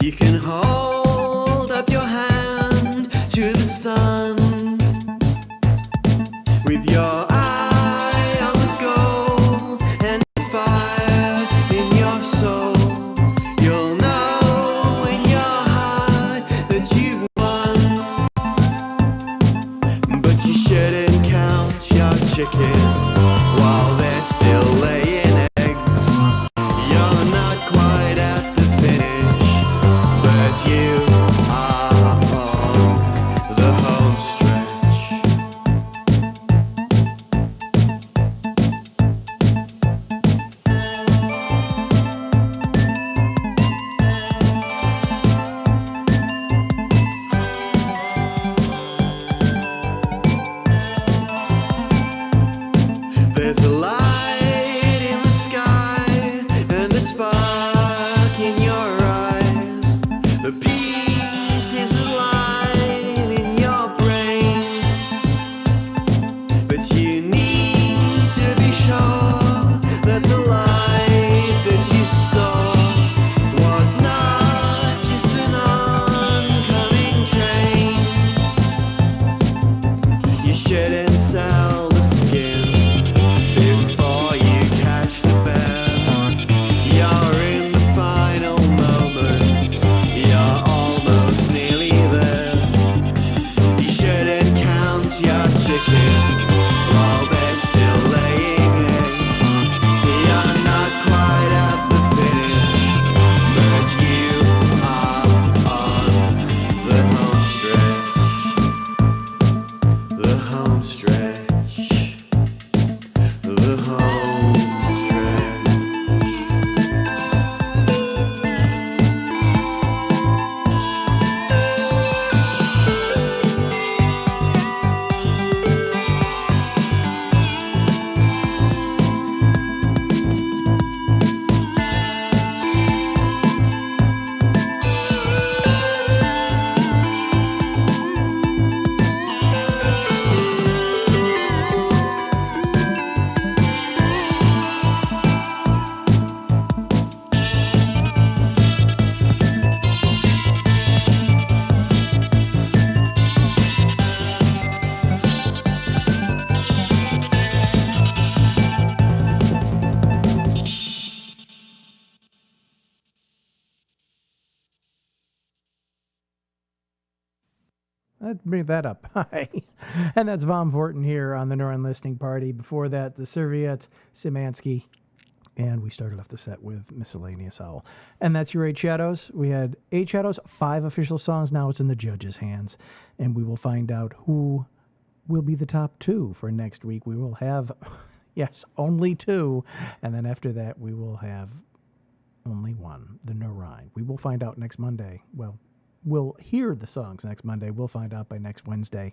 You can hold up your hand to the sun with your eye on the goal and fire in your soul. You'll know in your heart that you've won, but you shouldn't count your chickens while they're still laying. You are on the home stretch. There's a light in the sky and a spark in your eyes. The peace is alive in your brain, but you need to be sure that the light that you saw was not just an oncoming train. You shouldn't sell the skin before you catch the bear. You're in the final moments. You're almost nearly there. You shouldn't count your chickens while they're still laying eggs. You're not quite at the finish, but you are on the home stretch. The home stretch. The home stretch. Let's bring that up. Hi. And that's Von Vorten here on the Nur Ein listening party. Before that, the Serviette, Simansky. And we started off the set with Miscellaneous Owl. And that's your 8 Shadows. We had 8 Shadows, 5 official songs. Now it's in the judges' hands. And we will find out who will be the top 2 for next week. We will have, yes, only 2. And then after that, we will have only 1, the Nur Ein. We will find out next Monday. Well, we'll hear the songs next Monday. We'll find out by next Wednesday,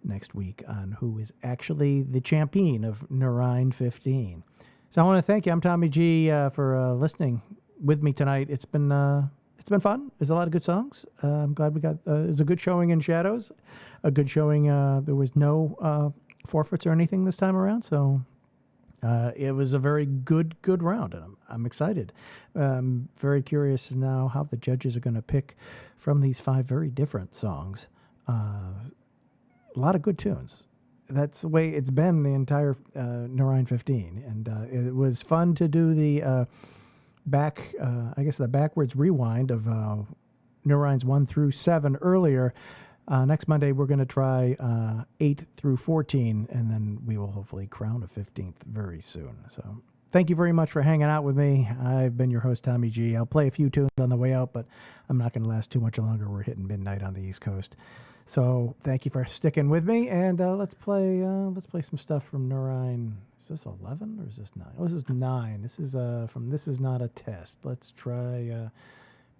next week, on who is actually the champion of Nur Ein 15. So I want to thank you. I'm Tommy G for listening with me tonight. It's been fun. There's a lot of good songs. I'm glad we got. It was a good showing in Shadows. A good showing. There was no forfeits or anything this time around. So it was a very good round, and I'm excited. Very curious now how the judges are going to pick from these 5 very different songs. A lot of good tunes. That's the way it's been the entire Nur Ein 15, and it was fun to do the the backwards rewind of Nur Ein's 1 through 7 earlier. Next Monday, we're going to try 8 through 14, and then we will hopefully crown a 15th very soon. So thank you very much for hanging out with me. I've been your host, Tommy G. I'll play a few tunes on the way out, but I'm not going to last too much longer. We're hitting midnight on the East Coast. So thank you for sticking with me, and let's play some stuff from Nur Ein. Is this 11 or is this 9? Oh, this is 9. This is from This Is Not a Test. Let's try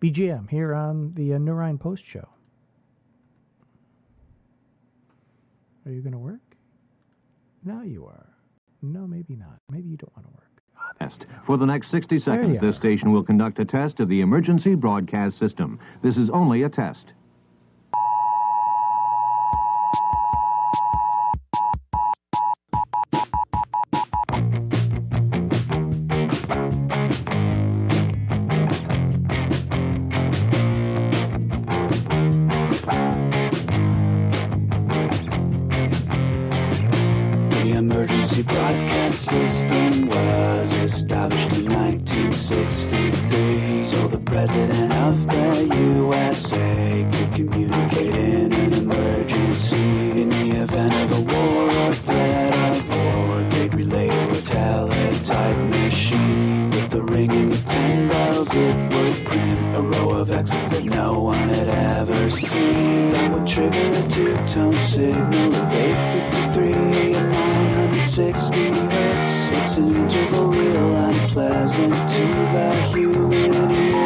BGM here on the Nur Ein Post Show. Are you going to work? Now you are. No, maybe not. Maybe you don't want to work. For the next 60 seconds, this station will conduct a test of the emergency broadcast system. This is only a test. System was established in 1963, so the president of the USA could communicate in an emergency. In the event of a war or threat of war, they'd relay to a teletype machine. With the ringing of 10 bells, it would print a row of X's that no one had ever seen. That would trigger a two-tone signal of 853 and 960 hertz. It's an interval real unpleasant to the human ear.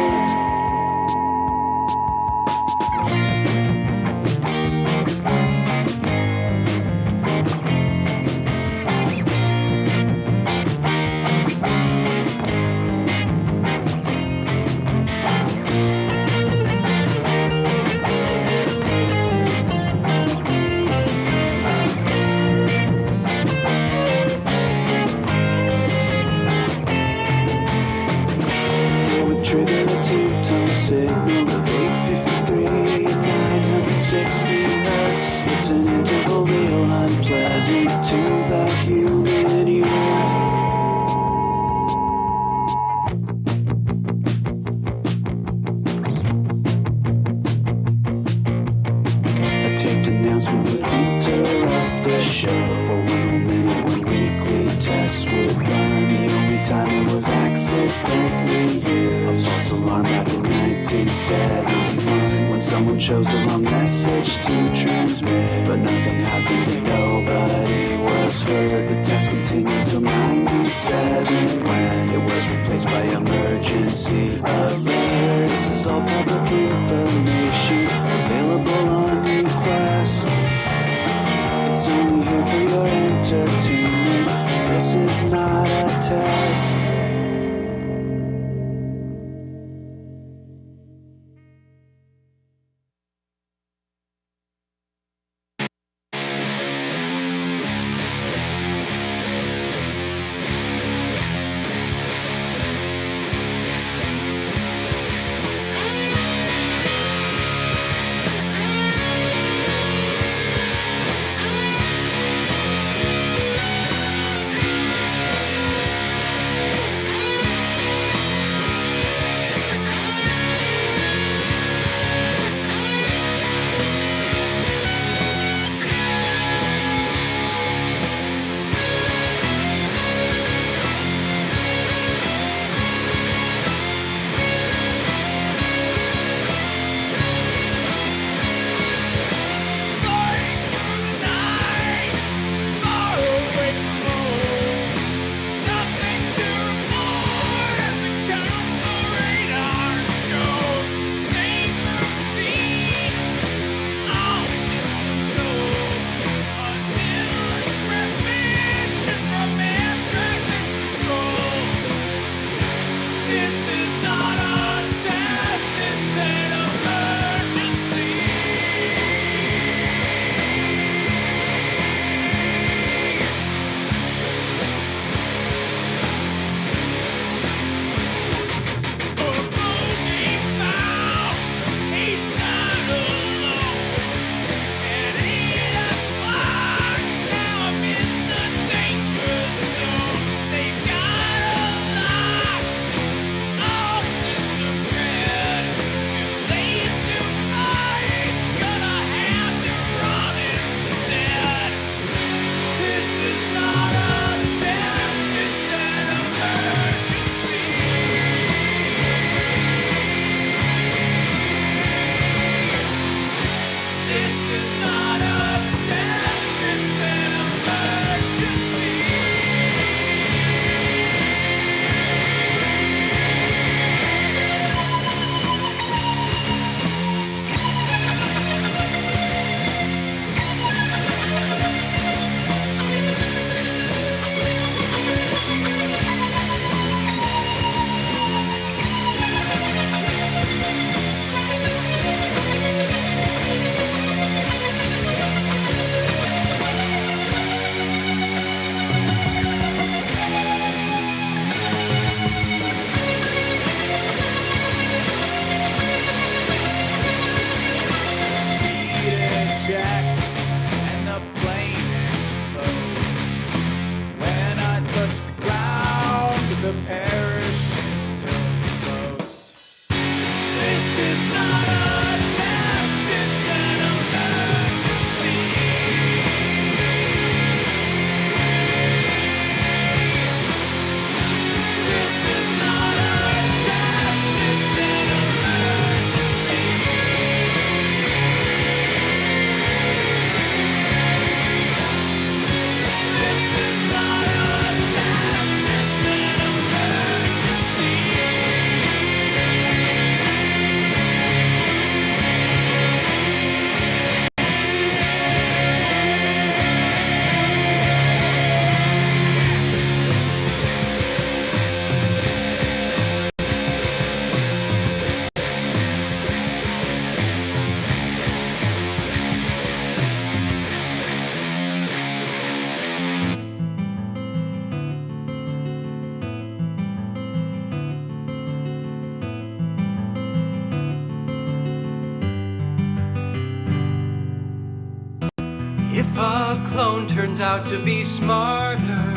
A clone turns out to be smarter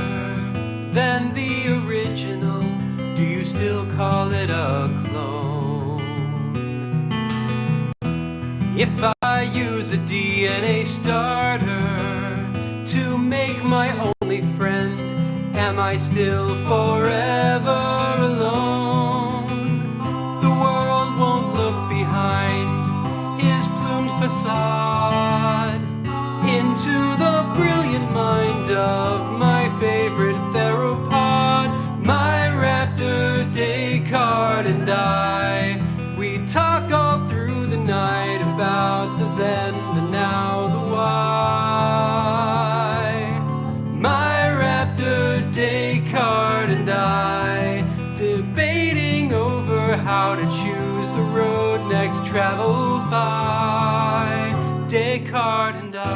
than the original. Do you still call it a clone? If I use a DNA starter to make my only friend, am I still forever alone? The world won't look behind his plumed facade into the brilliant mind of my favorite theropod. My raptor Descartes and I, we talk all through the night about the then, the now, the why. My raptor Descartes and I, debating over how to choose the road next traveled by. Descartes and I.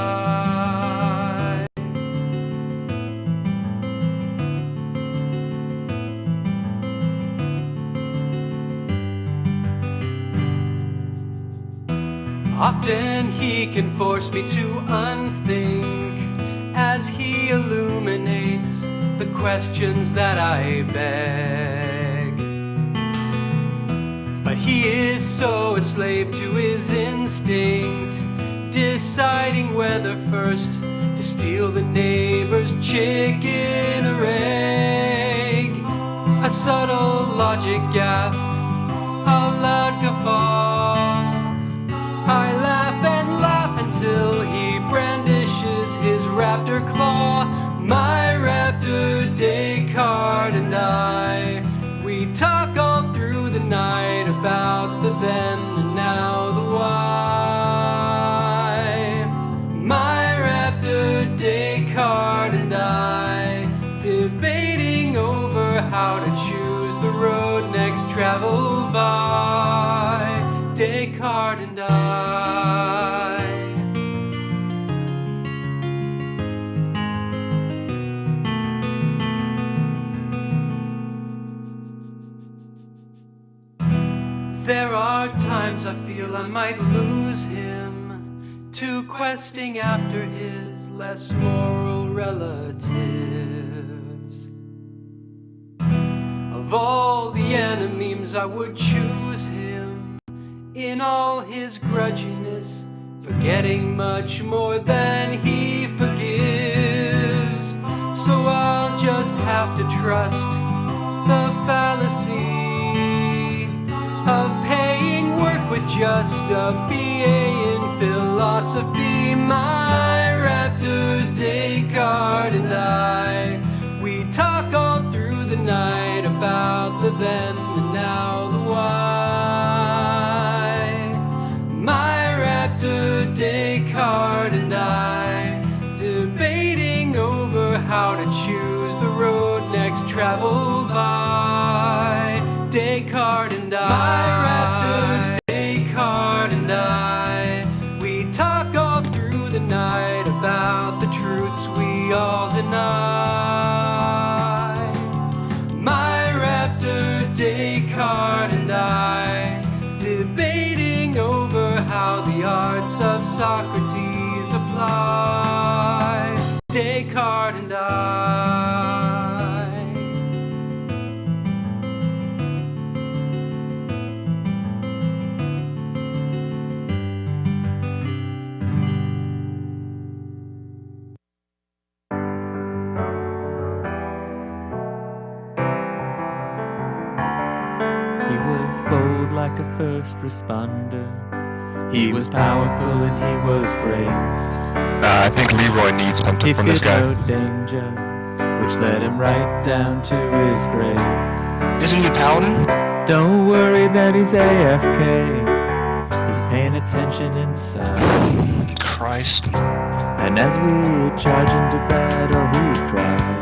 Often he can force me to unthink as he illuminates the questions that I beg. But he is so a slave to his instinct, deciding whether first to steal the neighbor's chicken or egg. A subtle logic gaffe, a loud guffaw. I laugh and laugh until he brandishes his raptor claw. My raptor Descartes and I, we talk all through the night about the then, the now, the why. My raptor Descartes and I, debating over how to choose the road next traveled by. Descartes and I. There are times I feel I might lose him to questing after his less moral relatives. Of all the enemies, I would choose him in all his grudginess, forgetting much more than he forgives. So I'll just have to trust the fallacy of paying work with just a BA in philosophy. My raptor Descartes and I, we talk all through the night about the then, the now, the why. My raptor Descartes and I, debating over how to choose the road next traveled by. Descartes and I, my raptor Descartes and I, we talk all through the night about the truths we all deny. My raptor Descartes and I, debating over how the arts of Socrates apply. Descartes and I. He was bold like a first responder. He was powerful and he was brave. I think Leroy needs something from this guy. He feared no danger, which led him right down to his grave. Isn't he a paladin? Don't worry that he's AFK. He's paying attention inside. Christ. And as we charge into battle, he cried,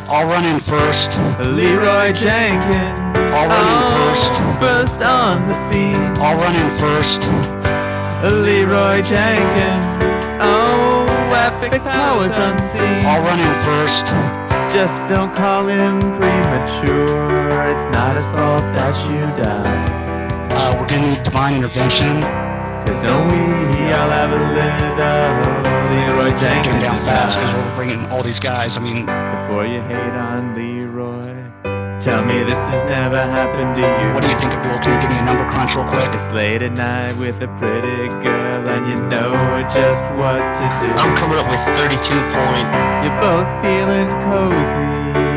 I'll run in first. Leroy Jenkins. I'll run in first. First on the scene. I'll run in first. Leroy Jenkins. Oh, epic powers unseen. I'll run in first. Just don't call him premature. It's not his fault that you died. We're gonna need divine intervention. 'Cause don't we all have a little Leroy Jenkins down fast because inside? we're bringing all these guys. I mean, Before you hate on Leroy, tell me this has never happened to you. what do you think it will do? Give me a number crunch real quick. It's late at night with a pretty girl and you know just what to do. I'm coming up with 32 point. You're both feeling cozy.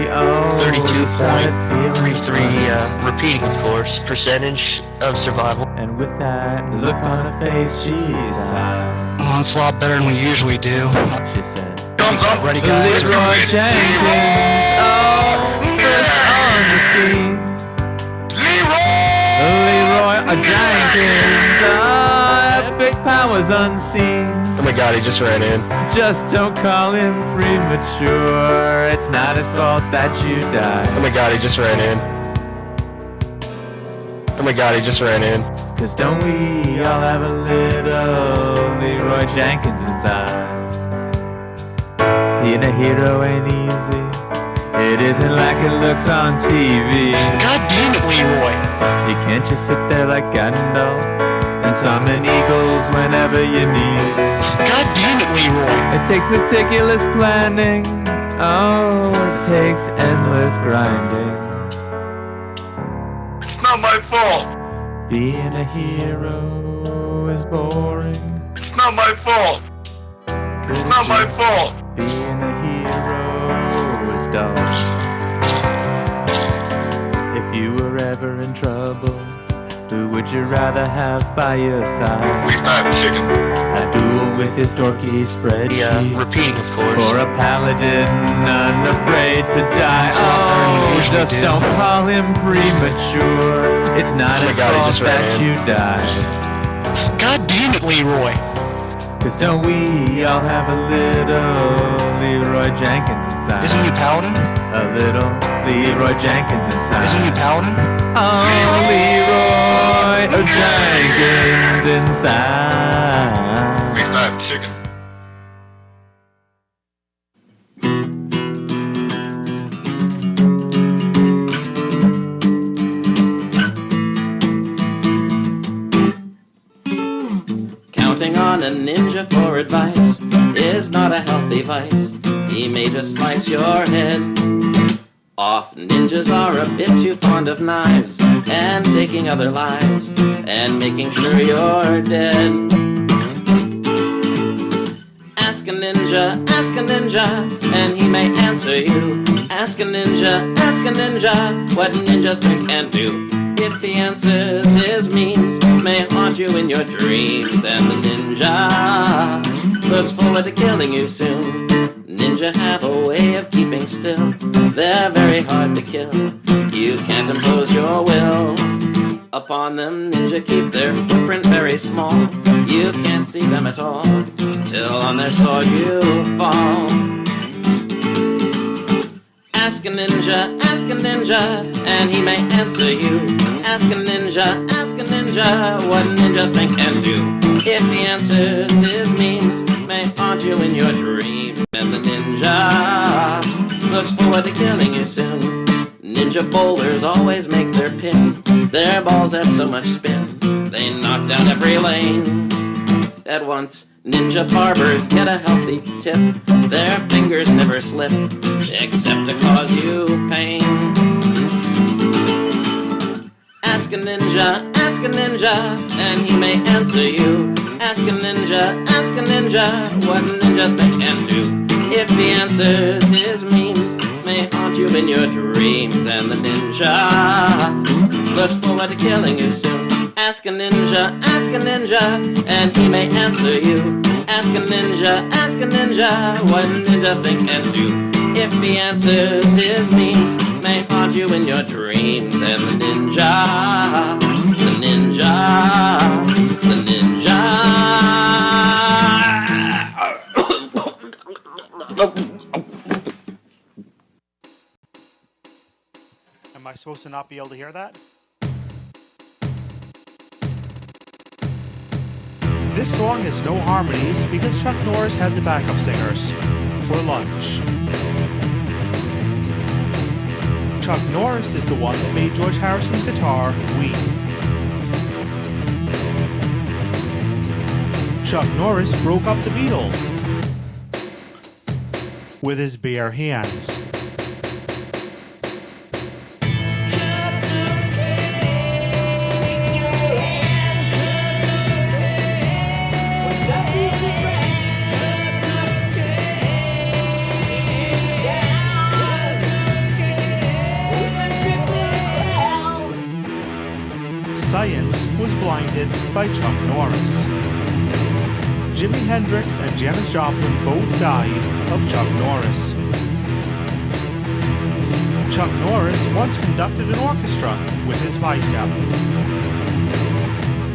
Oh, 32.33 repeating, of course, percentage of survival. And with that look on her face, she's sighed. Oh, it's a lot better than we usually do. She said, Thumbs up. Ready, guys? Leroy Jenkins, oh, first on the scene. Leroy Jenkins, epic powers unseen. Oh my god, he just ran in. Just don't call him premature. It's not his fault that you died. Oh my god, he just ran in. Oh my god, he just ran in. 'Cause don't we all have a little Leroy Jenkins inside? Being a hero ain't easy. It isn't like it looks on TV. God damn it, Leroy. You can't just sit there like Gandalf and summon eagles whenever you need. God damn it, Leroy. It takes meticulous planning. Oh, it takes endless grinding. It's not my fault. Being a hero is boring. It's not my fault. It's not my fault. Being a hero is dull. If you were ever in trouble, who would you rather have by your side? We have chicken. A duel with his dorky spreadsheet. Yeah, repeating, of course. Or a paladin unafraid to die. Oh, just don't call him premature. It's not his fault that you died. God damn it, Leroy. 'Cause don't we all have a little Leroy Jenkins inside? Isn't he Paladin? A little Leroy Jenkins inside. Isn't he Paladin? Oh, Leroy Jenkins inside. We have chicken. Counting on a ninja for advice is not a healthy vice. He may just slice your head off. Ninjas are a bit too fond of knives and taking other lives and making sure you're dead. Ask a ninja, and he may answer you. Ask a ninja, what ninja think and do. If he answers, his memes may haunt you in your dreams. And the ninja looks forward to killing you soon. Ninja have a way of keeping still. They're very hard to kill. You can't impose your will upon them. Ninja keep their footprint very small. You can't see them at all till on their sword you fall. Ask a ninja, and he may answer you. Ask a ninja, what ninja think and do. If he answers, his memes may haunt you in your dreams. And the ninja looks forward to killing you soon. Ninja bowlers always make their pin. Their balls have so much spin, they knock down every lane at once. Ninja barbers get a healthy tip. Their fingers never slip, except to cause you pain. Ask a ninja, and he may answer you. Ask a ninja, what ninja think and do. If he answers, his memes may haunt you in your dreams. And the ninja looks forward to killing you soon. Ask a ninja, and he may answer you. Ask a ninja, what ninja think and do. If he answers, his memes may haunt you in your dreams. And the ninja. Am I supposed to not be able to hear that? This song has no harmonies because Chuck Norris had the backup singers for lunch. Chuck Norris is the one that made George Harrison's guitar weep. Chuck Norris broke up the Beatles with his bare hands. Science was blinded by Chuck Norris. Jimi Hendrix and Janis Joplin both died of Chuck Norris. Chuck Norris once conducted an orchestra with his bicep.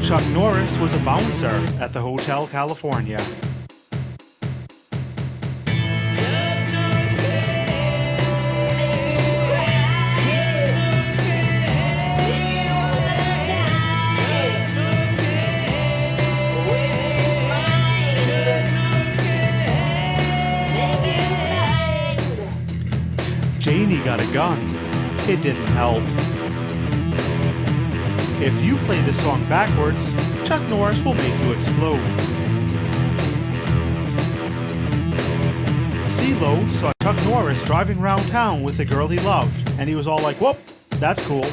Chuck Norris was a bouncer at the Hotel California. Janie got a gun. It didn't help. If you play this song backwards, Chuck Norris will make you explode. CeeLo saw Chuck Norris driving around town with the girl he loved, and he was all like, whoop, that's cool.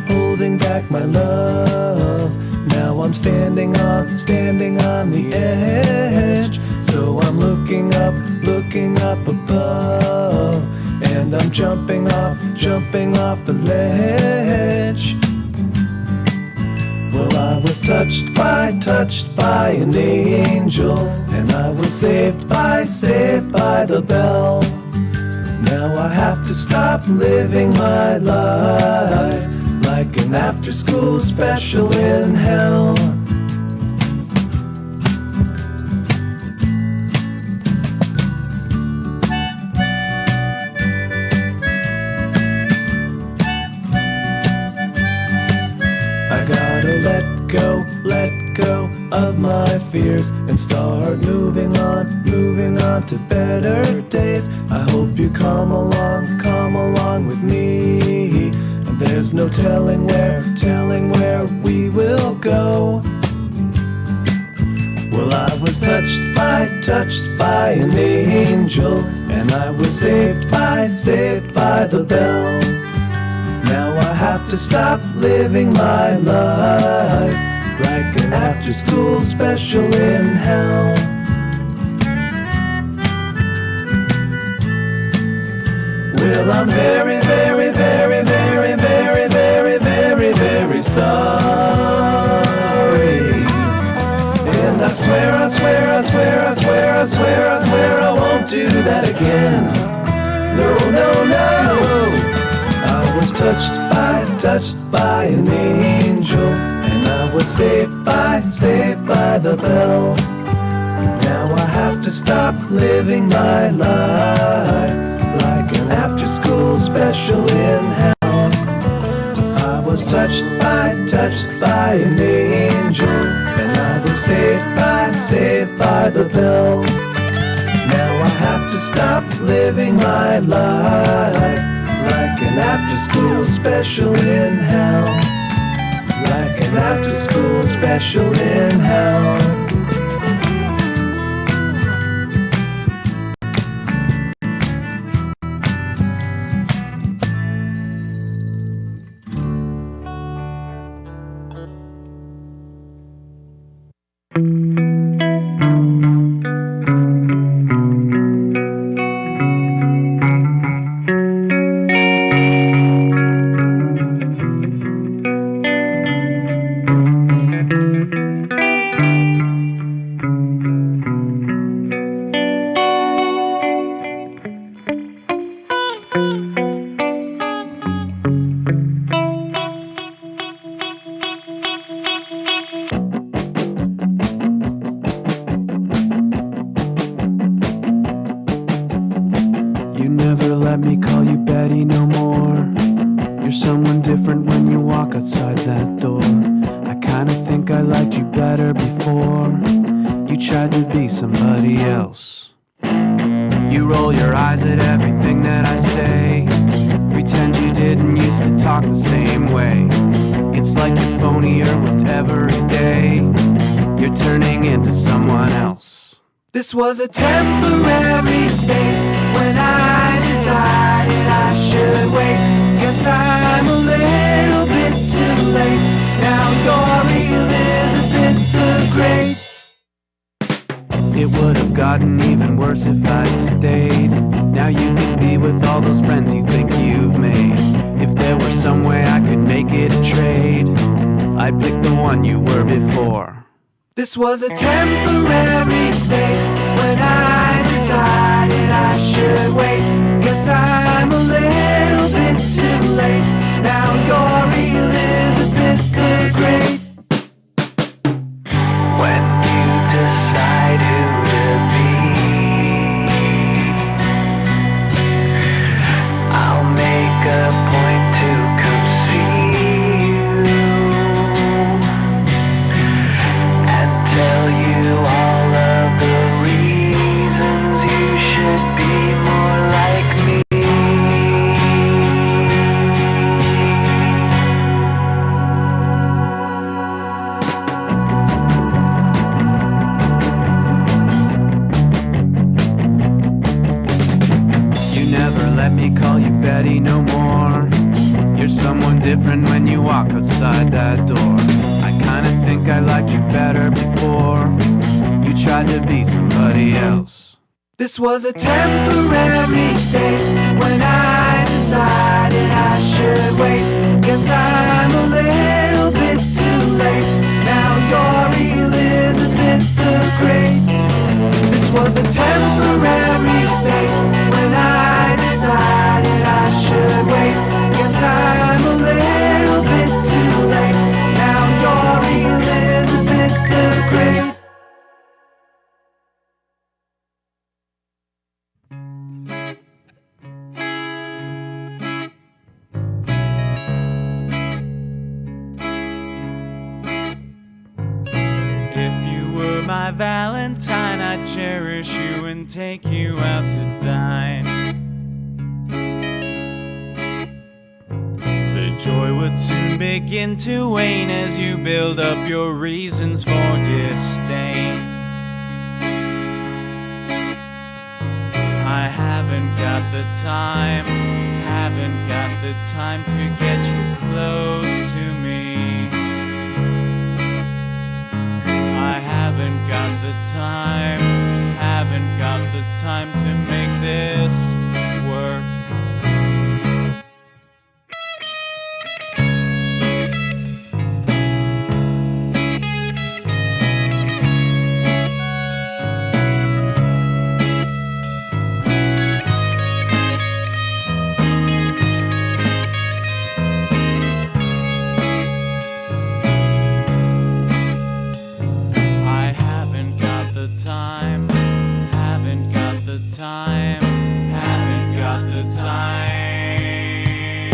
Holding back my love. Now I'm standing on the edge. So I'm looking up above, and I'm jumping off the ledge. Well, I was touched by an angel, and I was saved by the bell. Now I have to stop living my life like an after-school special in hell. I gotta let go of my fears and start moving on to better days. I hope you come along with me. And there's no telling where we will go. Well, I was touched by an angel, and I was saved by the bell. Now I have to stop living my life like an after-school special in hell. Well, I'm very, very, very, very, very, very, very, very sorry. And I swear I won't do that again. No. I was touched by an angel, and I was saved by the bell. Now I have to stop living my life like an after-school special in hell. I was touched by an angel, and I was saved by the bell. Now I have to stop living my life like an after-school special in hell. Like an after-school special in hell. let me call you Betty no more. You're someone different when you walk outside that door. I kinda think I liked you better before you tried to be somebody else. You roll your eyes at everything that I say, pretend you didn't used to talk the same way. It's like you're phonier with every day. You're turning into someone else. This was a temporary state when I decided I should wait. Guess I'm a little bit too late. Now you're Elizabeth the Great. It would have gotten even worse if I'd stayed. Now you can be with all those friends you think you've made. If there were some way I could make it a trade, I'd pick the one you were before. This was a temporary state when I decided I should wait. Guess I'm a little bit too late. Now you're Elizabeth the Great. When you decide who to be, I'll make a point to come see you and tell you all of the reasons you should be more like me. You never let me call you Betty no more. You're someone different when you walk outside that door. I kinda think I liked you better before you tried to be somebody else. This was a temporary state when I decided I should wait. Guess I'm a little bit too late. Now you're Elizabeth the Great. This was a temporary state when I decided I should wait. Guess I'm a little bit too late. Now you're Elizabeth the Great. If you were my Valentine, I'd cherish you and take you out to dine. The joy would soon begin to wane as you build up your reasons for disdain. I haven't got the time to get you close to me. I haven't got the time to make this work. Haven't got the time.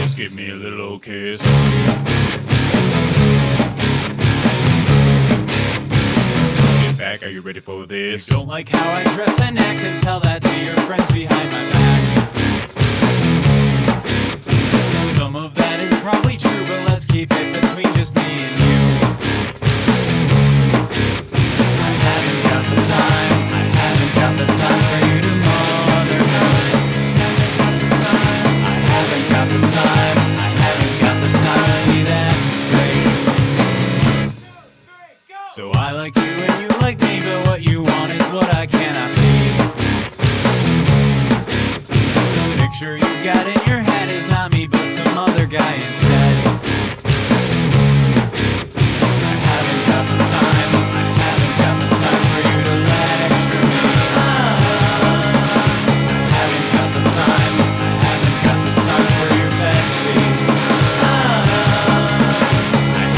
Just give me a little kiss. Get back, are you ready for this? You don't like how I dress and act, and tell that to your friends behind my back. Some of that is probably true, but let's keep it between just me and you. I haven't got the time for you to mother me. I haven't got the time to be that great. So I like you and you like me, but what you want is what I cannot be. The picture you got in your head is not me, but some other guy instead. I haven't got the time for you to lecture me. I haven't got the time for your Betsy. I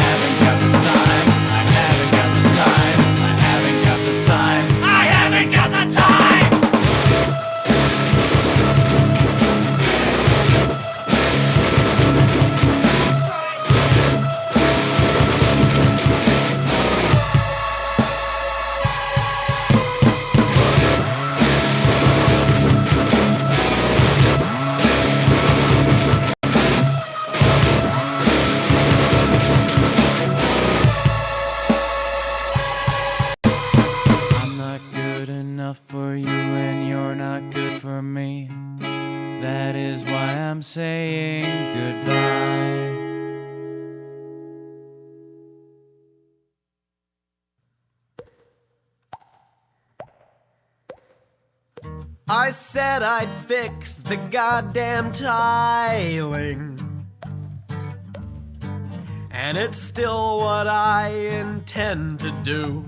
haven't got the time I said I'd fix the goddamn tiling, and it's still what I intend to do.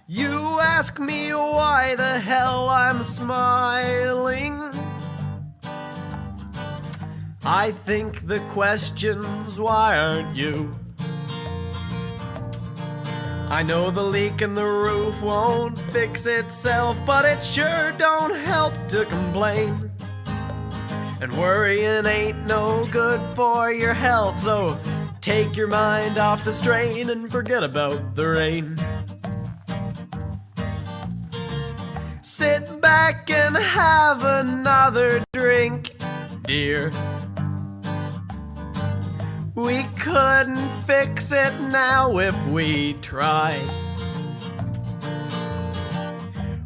You ask me why the hell I'm smiling. I think the question's why aren't you? I know the leak in the roof won't fix itself, but it sure don't help to complain. And worrying ain't no good for your health, so take your mind off the strain and forget about the rain. Sit back and have another drink, dear. We couldn't fix it now if we tried.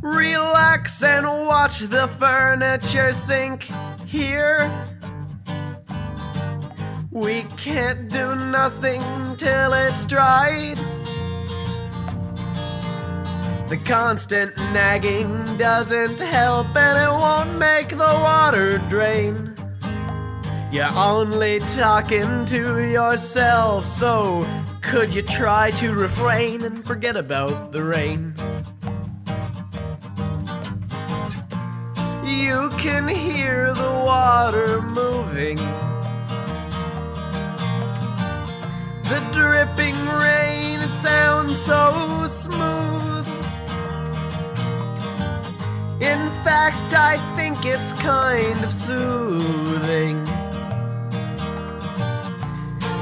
Relax and watch the furniture sink here. We can't do nothing till it's dried. The constant nagging doesn't help, and it won't make the water drain. You're only talking to yourself, so could you try to refrain and forget about the rain? You can hear the water moving, the dripping rain, it sounds so smooth. In fact, I think it's kind of soothing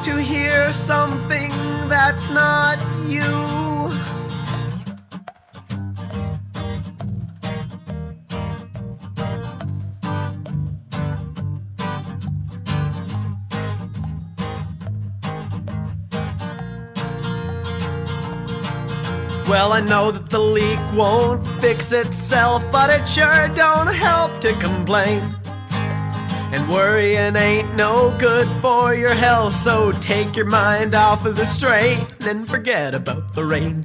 to hear something that's not you. Well, I know that the leak won't fix itself, but it sure don't help to complain. And worrying ain't no good for your health, so take your mind off of the strain and forget about the rain.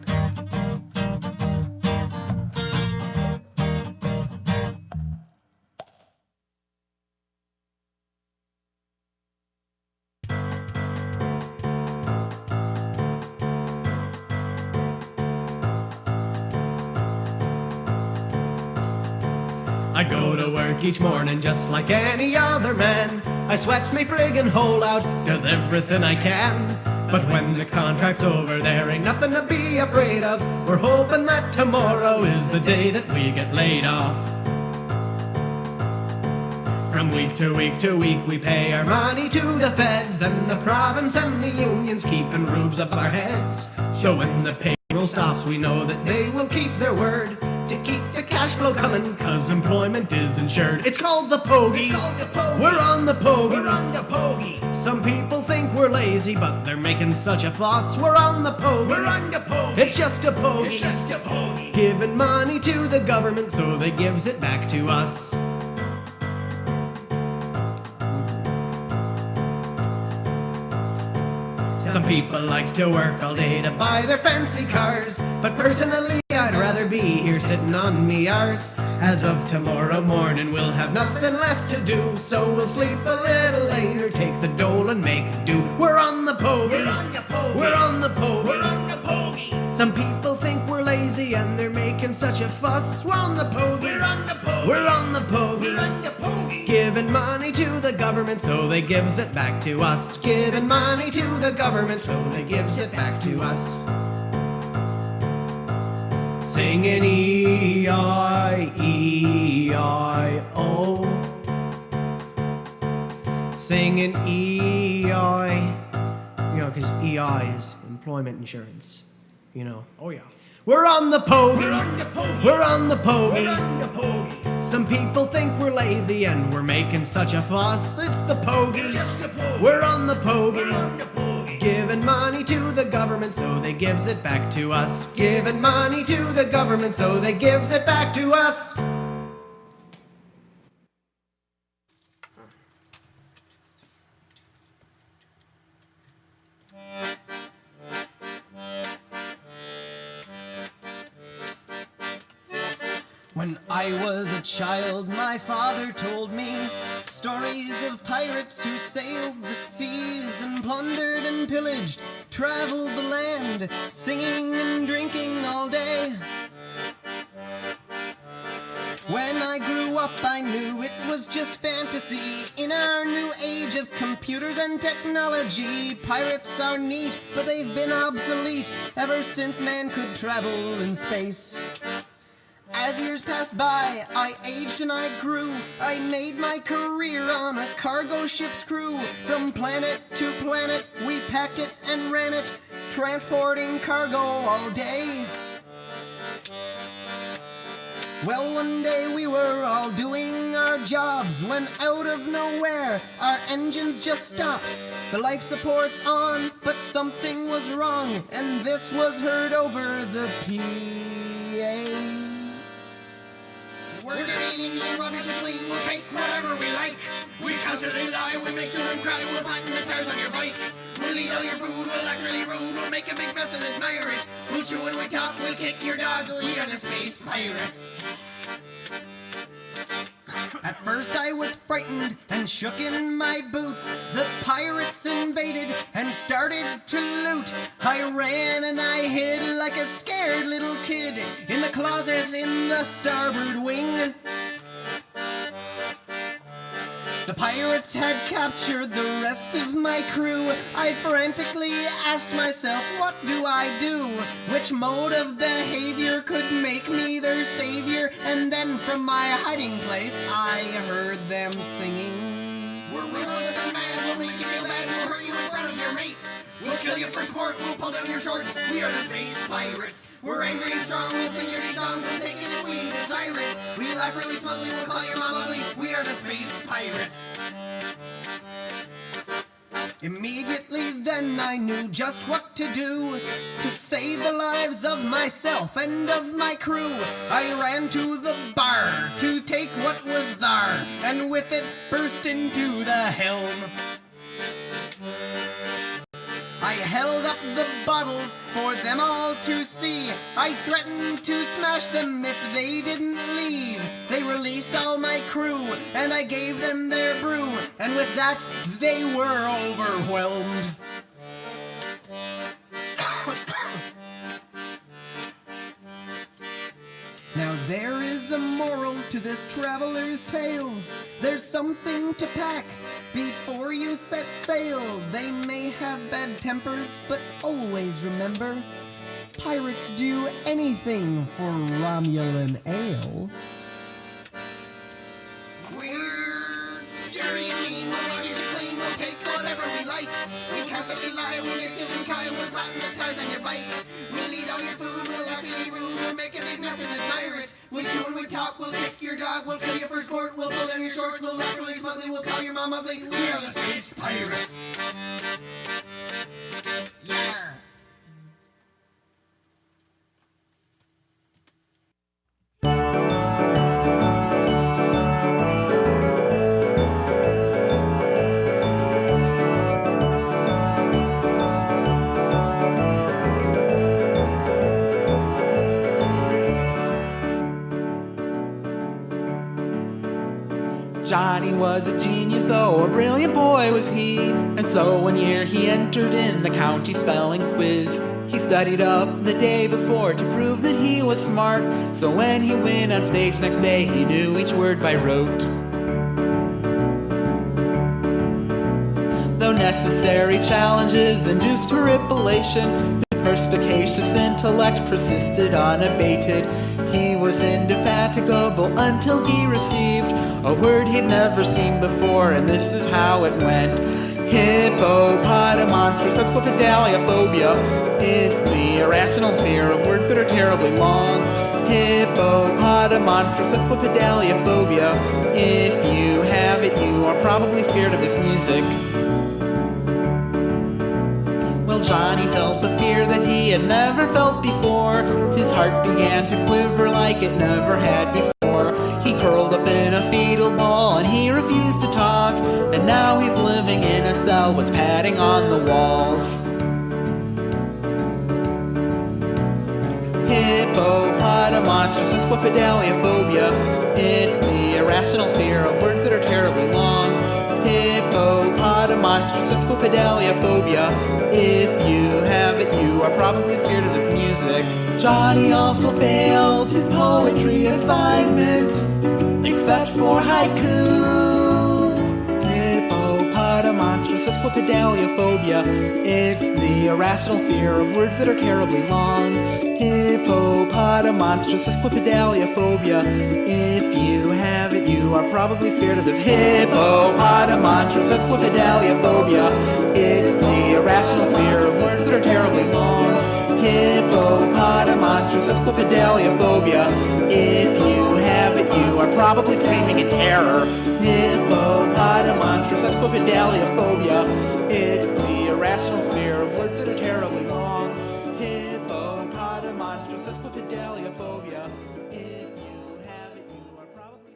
I go to work each morning just like any other man. I sweats me friggin' hole out, does everything I can. But when the contract's over, there ain't nothing to be afraid of. We're hoping that tomorrow is the day that we get laid off. From week to week to week, we pay our money to the feds, and the province and the unions keeping roofs up our heads. So when the payroll stops, we know that they will keep their word to keep the cash flow coming, cause employment is insured. It's called the pogey. We're on the pogey. We're on the pogey. Some people think we're lazy, but they're making such a fuss. We're on the pogey. We're on the pogey. It's just a pogey. It's just a pogey. Giving money to the government so they gives it back to us. Some people like to work all day to buy their fancy cars, but personally I'd rather be here sitting on me arse. As of tomorrow morning we'll have nothing left to do, so we'll sleep a little later, take the dole and make do. We're on the pogey. We're on the pogey. We're on the pogey. We're on the pogey. Some people think we're lazy and they're making such a fuss. We're on the pogey. We're on the pogey. We're on the pogey. We're on the pogey. Giving money to the government so they gives it back to us. Giving money to the government so they gives it back to us. Singing E-I-E-I-O. Singing E-I, you know, because E-I is employment insurance, you know. Oh yeah. We're on the pogey. We're on the pogey. We're on the pogey. We're on the pogey. Some people think we're lazy and we're making such a fuss. It's the pogey. It's just a pogey. We're on the pogey. We're on the pogey. Giving money to the government so they gives it back to us. Giving money to the government so they gives it back to us. When I was a child, my father told me stories of pirates who sailed the seas and plundered and pillaged, traveled the land, singing and drinking all day. When I grew up, I knew it was just fantasy. In our new age of computers and technology, pirates are neat, but they've been obsolete ever since man could travel in space. As years passed by, I aged and I grew. I made my career on a cargo ship's crew. From planet to planet, we packed it and ran it, transporting cargo all day. Well, one day we were all doing our jobs when out of nowhere our engines just stopped. The life support's on, but something was wrong, and this was heard over the PA. We're dirty, we'll rubbish and clean, we'll take whatever we like. We constantly lie, we make children cry, we'll flatten the tires on your bike. We'll eat all your food, we'll act really rude, we'll make a big mess and admire it. We'll chew and we talk, we'll kick your dog, we are the space pirates. At first I was frightened and shook in my boots. The pirates invaded and started to loot. I ran and I hid like a scared little kid in the closet in the starboard wing. The pirates had captured the rest of my crew. I frantically asked myself, what do I do? Which mode of behavior could make me their savior? And then from my hiding place I heard them singing. We're ruthless and mad, we'll make you feel bad, we'll hurt you in front of your mates. We'll kill you for sport, we'll pull down your shorts, we are the space pirates. We're angry and strong, we'll sing your songs, we'll take it if we desire it. We laugh really smugly, we'll call your mom ugly, we are the space pirates. Immediately then I knew just what to do to save the lives of myself and of my crew. I ran to the bar to take what was there, and with it burst into the helm. I held up the bottles for them all to see. I threatened to smash them if they didn't leave. They released all my crew, and I gave them their brew, and with that, they were overwhelmed. Now there is a moral to this traveler's tale. There's something to pack before you set sail. They may have bad tempers, but always remember, pirates do anything for Romulan ale. We're dirty and mean, we'll run you clean, we'll take whatever we like. We constantly lie, we'll get you in kind, we'll flatten the tires on your bike. We'll eat all your food, we'll act really rude, we'll make a big mess and admire it. We'll chew and we talk, we'll kick your dog, we'll kill you for sport, we'll pull down your shorts, we'll laugh really smugly, we'll call your mom ugly. We are the space pirates. Yeah. Johnny was a genius, oh, a brilliant boy was he. And so one year he entered in the county spelling quiz. He studied up the day before to prove that he was smart. So when he went on stage next day, he knew each word by rote. Though necessary challenges induced horripilation, his perspicacious intellect persisted unabated. He was indefatigable until he received a word he'd never seen before, and this is how it went. Hippopotamonstrous sesquipedaliophobia. It's the irrational fear of words that are terribly long. Hippopotamonstrous sesquipedaliophobia. If you have it, you are probably scared of this music. Well, Johnny felt a fear that he had never felt before. His heart began to quiver like it never had before. He curled up in a fetal ball and he refused to talk. And now he's living in a cell with padding on the walls. Hippopotamonstrous sesquipedaliophobia. It's the irrational fear of words that are terribly long. Hippopotamonstrous sesquipedaliophobia. If you have it, you are probably scared of this music. Johnny also failed his poetry assignments, except for haiku. Hippopotamonstrous sesquipedaliophobia. It's the irrational fear of words that are terribly long. Hippopotamonstrous sesquipedaliophobia. If you have it, you are probably scared of this. Hippopotamonstrous sesquipedaliophobia. It's the irrational fear of words that are terribly long. Hippopotamonstrous sesquipedaliophobia. If you have it, you are probably screaming in terror. Hippopotamonstrous sesquipedaliophobia. It's the irrational fear of words that are terribly long. Hippopotamonstrous sesquipedaliophobia. If you have it, you are probably...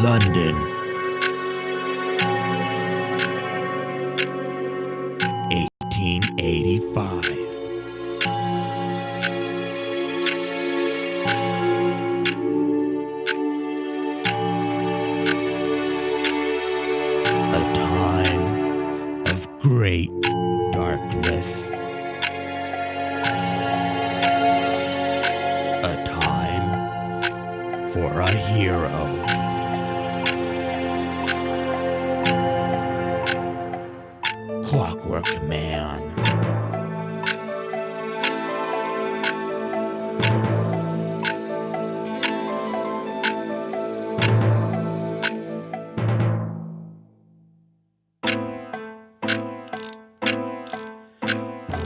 London, 1885. A time of great darkness. A time for a hero. Clockwork Man.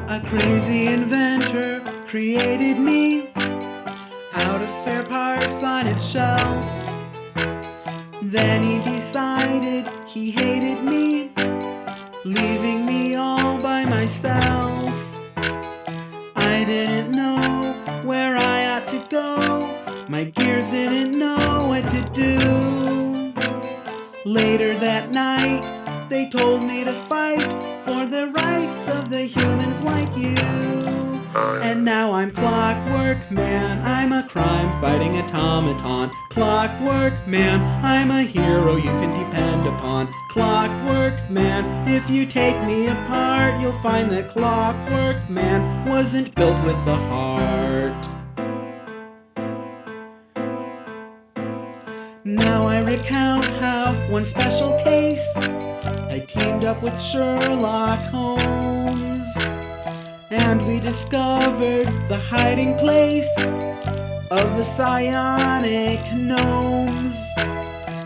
A crazy inventor created me out of spare parts on his shelf. Then he decided he hated me, leaving me all by myself. I didn't know where I ought to go. My gears didn't know what to do. Later that night, they told me to fight for the rights of the humans like you. And now I'm Clockwork Man, I'm a crime-fighting automaton. Clockwork Man, I'm a hero you can depend upon. Clockwork Man, if you take me apart, you'll find that Clockwork Man wasn't built with the heart. Now I recount how one special case I teamed up with Sherlock Holmes, and we discovered the hiding place of the psionic gnomes.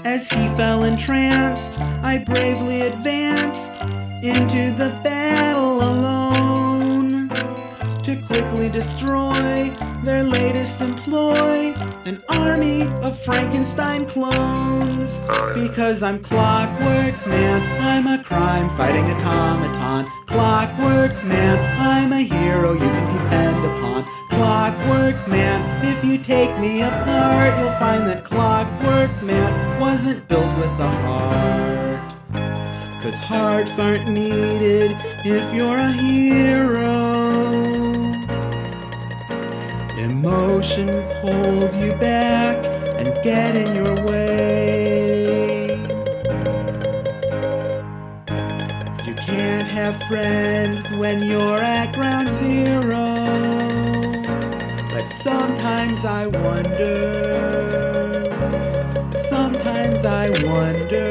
As he fell entranced, I bravely advanced into the battle alone to quickly destroy their latest employ, an army of Frankenstein clones. Because I'm Clockwork Man, I'm a crime-fighting automaton. Clockwork Man, I'm a hero you can depend upon. Clockwork Man, if you take me apart, you'll find that Clockwork Man wasn't built with the heart. 'Cause hearts aren't needed if you're a hero. Emotions hold you back and get in your way. You can't have friends when you're at ground zero. But sometimes I wonder, sometimes I wonder.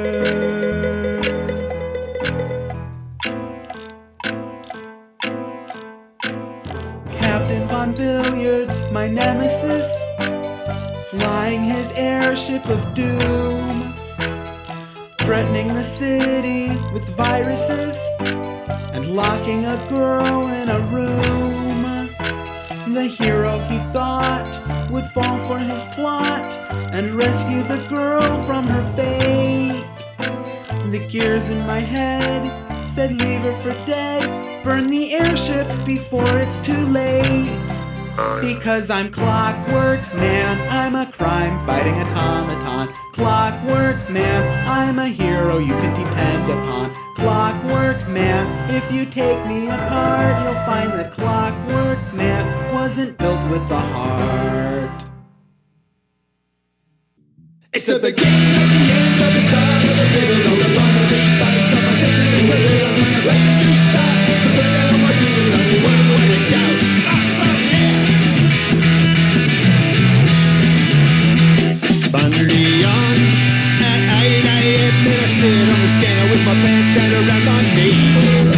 Captain Von Billiards, my nemesis, flying his airship of doom, threatening the city with viruses and locking a girl in a room. The hero he thought would fall for his plot and rescue the girl from her fate. The gears in my head said leave her for dead, burn the airship before it's too late. Because I'm Clockwork Man, I'm a crime-fighting automaton. Clockwork Man, I'm a hero you can depend upon. Clockwork Man, if you take me apart, you'll find that Clockwork Man wasn't built with the heart. It's the beginning of the end of the start of the middle of the Barnaby fight. So much in the career, I'm gonna let you start. The burn out on my fingers, only one way to go. Up from here. Bundy on at 8 a.m. Then I sit on the scanner with my pants down around my knees.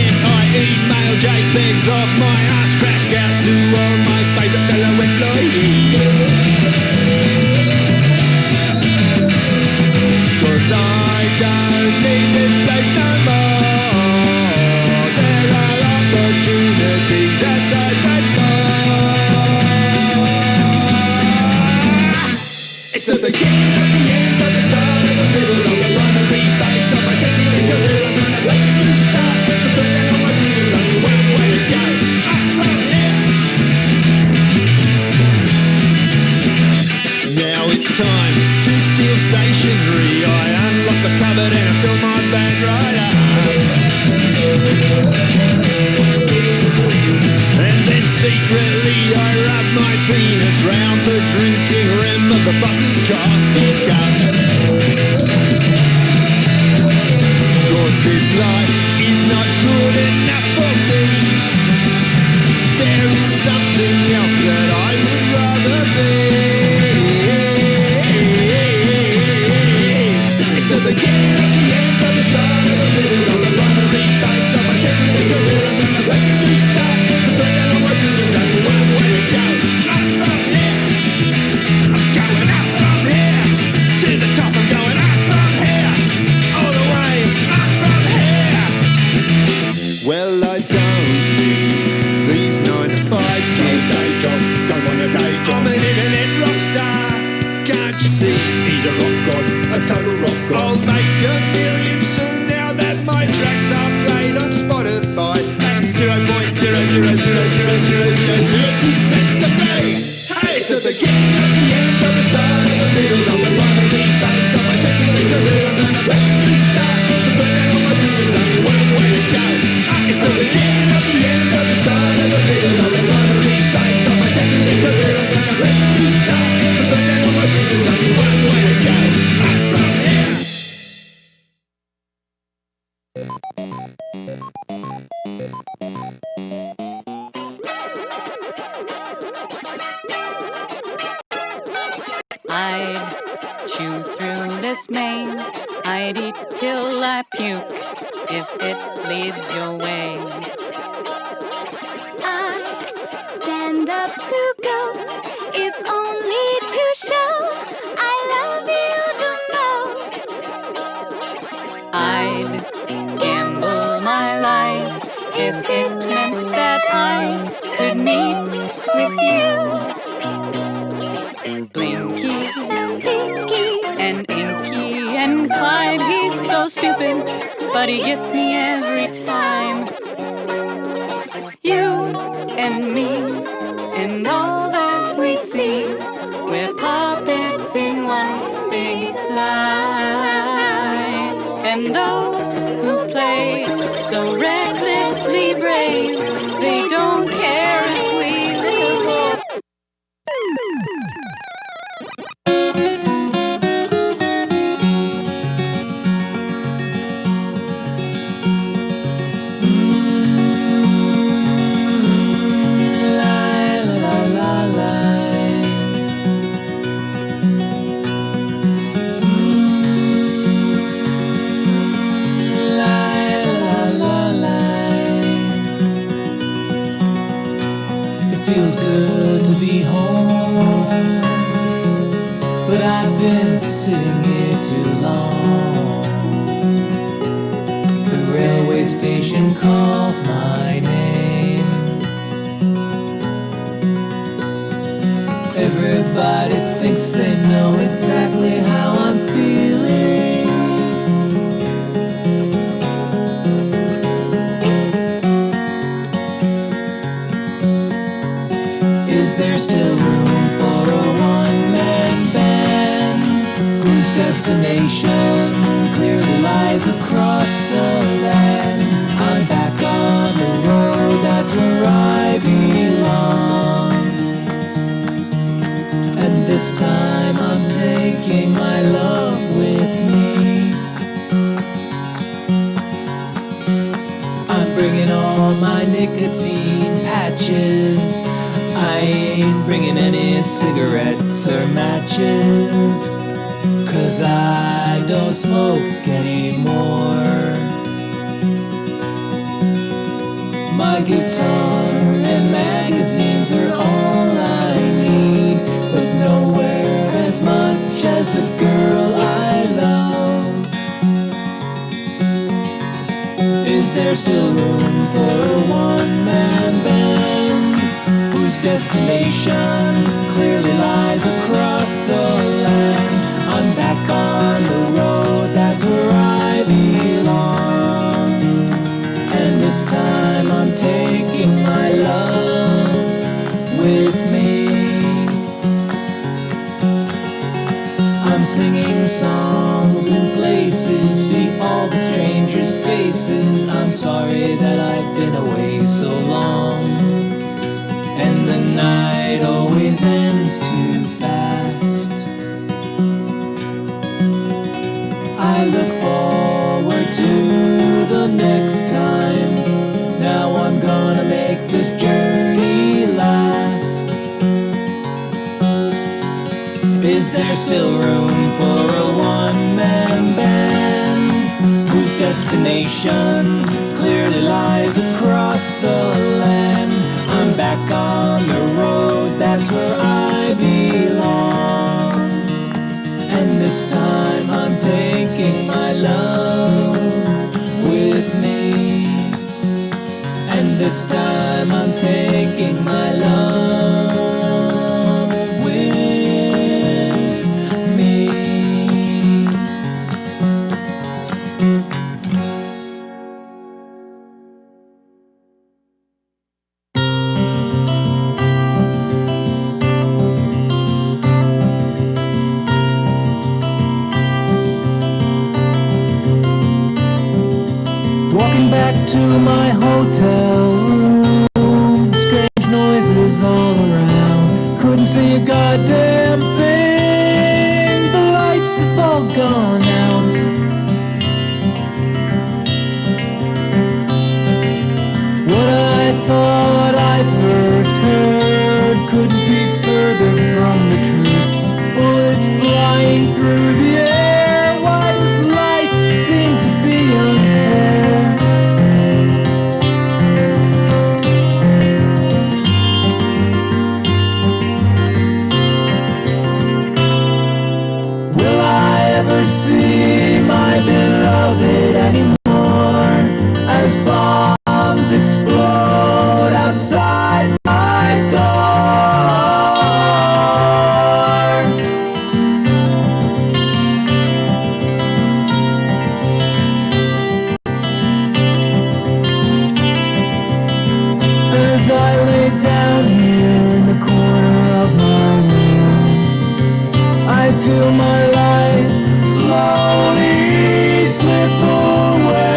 And I email JPEGs of my ass crack out to all my favourite fellow employees. 'Cause I don't need this place no more. There are opportunities outside that door. It's the beginning of the end of the start of the middle of the primary phase of my technical career. I'm gonna let you start. The burn out on my fingers, only one way to go. Up from here. Now it's time to steal stationery. I unlock the cupboard and I fill my bag right up. And then secretly I rub my penis round the drinking rim of the bus's coffee cup. 'Cause this life is not good enough for me. There is something else that I would rather be. It's the beginning of the end of the start of the middle of the primary phase of my technical career. I'm gonna let you start. The burn out on my fingers, only one way to go. Up from here. I'm going up from here. To the top, I'm going up from here. All the way up from here. Well, I don't need these 9 to 5 gigs. No day job, don't want a day job. I'm an internet rock star. Can't you see? He's a rock god, a total rock god. I'll make $1 million soon now that my tracks are played on Spotify at 0.000000002 cents a play. Hey, it's the beginning of the end of the start of the middle of the primary phase of my technical career. I'm gonna let you start. The burn out on my fingers, only one way to go. It's the beginning of the end of the start of the middle of the primary phase of my technical career. I'm gonna let you start. The burn out on my fingers, only one way to go. Up from here. I'd chew through this maze, I'd eat till I puke, if it leads your way. I'd stand up to ghosts, if only to show I love you the most. I'd gamble my life, if it meant that I could meet with you. Blinky and Pinky and Inky and Clyde, he's so stupid, but he gets me every time. You and me and all that we see, we're puppets in one big lie. And those who play so recklessly brave, they don't care if we live or feels good to be home, but I've been sitting here too long. The railway station calls my name. Everybody thinks they know exactly how I'm feeling. my nicotine patches. I ain't bringing any cigarettes or matches, 'cause I don't smoke anymore. My guitar and magazines are all I need, but nowhere as much as the girl I love. Is there still room for a one-man band whose destination clearly lies across the land? I'm back on the road, that's where I belong. And this time I'm taking my love with me. I'm singing songs in places, see all the strangers' faces. I'm sorry that I've been away so long, and the night always ends too fast. I look forward to the next time. Now I'm gonna make this journey last. Is there still room for a one-man band whose destination clearly lies across the land? I'm back on the road, that's where I belong. And this time I'm taking my love with me. And this time I'm taking my love with me. Walking back to my hotel room, strange noises all around. Couldn't see a goddamn thing, the lights have all gone out. What I thought I first heard couldn't be further from the truth. Bullets flying through the air, why does life seem to be unfair? Will I ever see my beloved anymore as bombs explode outside my door? As I lay down here in the corner of my room, I feel my life slowly slip away.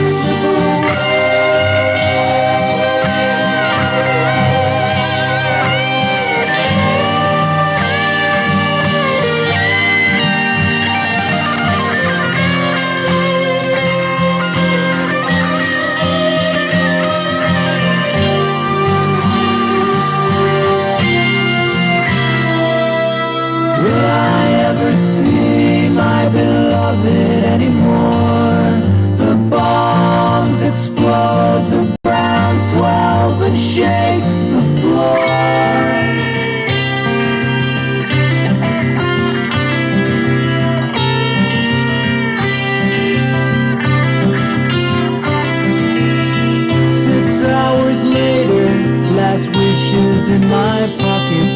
Slip Will I ever see my beloved anymore? The bombs explode, the ground swells and shakes the floor. Six hours later, last wishes in my pocket.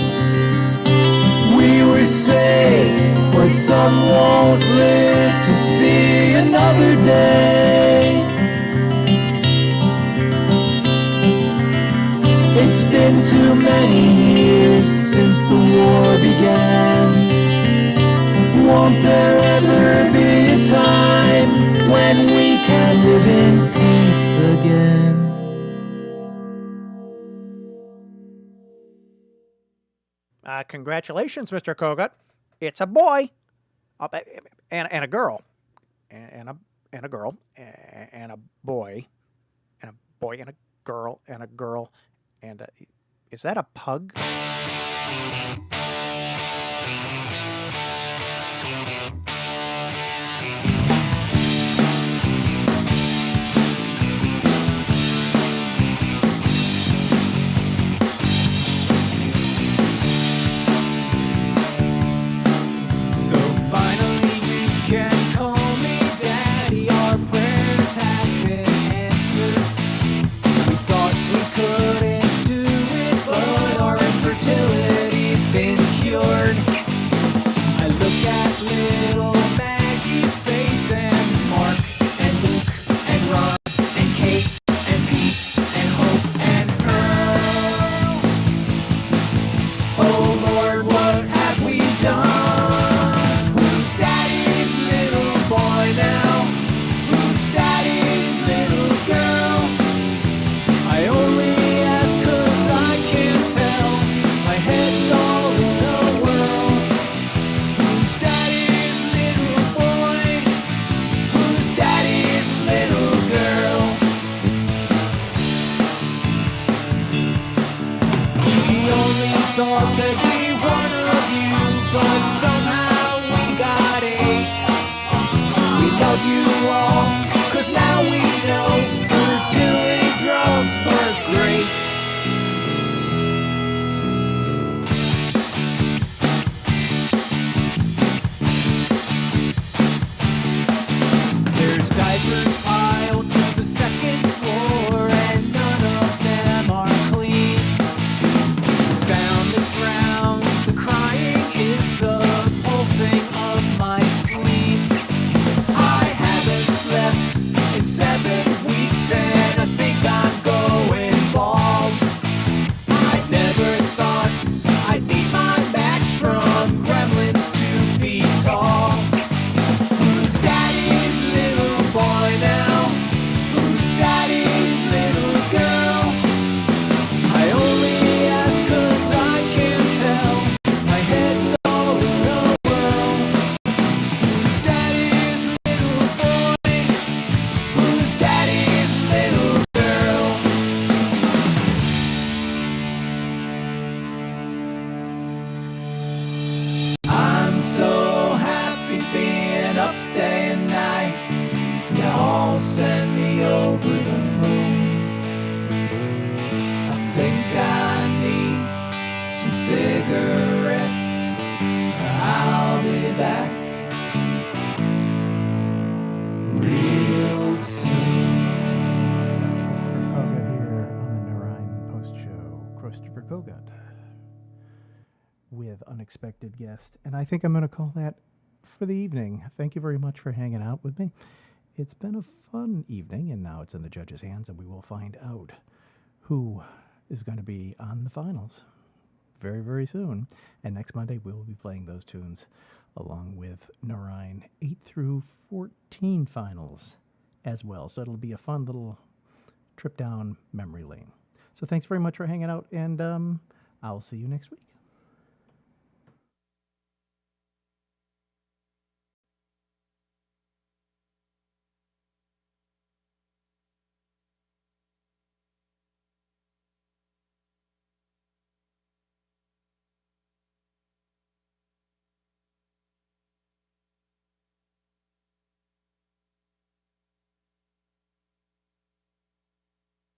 We were saved, but some won't live to see another day. It's been too many years since the war began. Won't there ever be a time when we can live in peace again? Congratulations, Mr. Kogut. It's a boy, and a girl, and a girl, and a boy, and a boy, and a girl, and a girl, and is that a pug? Can call me daddy, our prayers have been answered. We thought we couldn't do it, but our infertility's been cured. I look at little Maggie's face, and Mark, and Luke, and Ron, and Kate, and Pete, and Hope, and Earl. Oh Lord, what have we done? Now, who's daddy's little girl? I only ask 'cause I can't tell. My head's all in a whirl. Who's daddy's little boy? Who's daddy's little girl? We only thought there'd be one of you, but somehow we got 8. Love you all, 'cause now we know fertility drugs work great. There's diapers piled to the second floor, and none of them are clean. The sound that drowns the crying is the pulsing of my spleen. I haven't slept in 7 weeks, and I think I'm going bald. I never thought I'd meet my match from gremlins 2 feet tall. Who's daddy's little boy now? Who's daddy's little girl? I only ask 'cause I can't tell. My head's all in a whirl. Who's daddy's little boy? Who's daddy's little girl? I'm so happy being up day and night. You all send me over the moon. I think I need some cigarettes. I'll be back real soon. Kogut here on the Nur Ein Post Show. Christopher Kogut with unexpected guest, and I think I'm going to call that for the evening. Thank you very much for hanging out with me. It's been a fun evening, and now it's in the judges' hands, and we will find out who is going to be on the finals very, very soon. And next Monday, we will be playing those tunes along with Nur Ein 8 through 14 finals as well. So it'll be a fun little trip down memory lane. So thanks very much for hanging out, and I'll see you next week.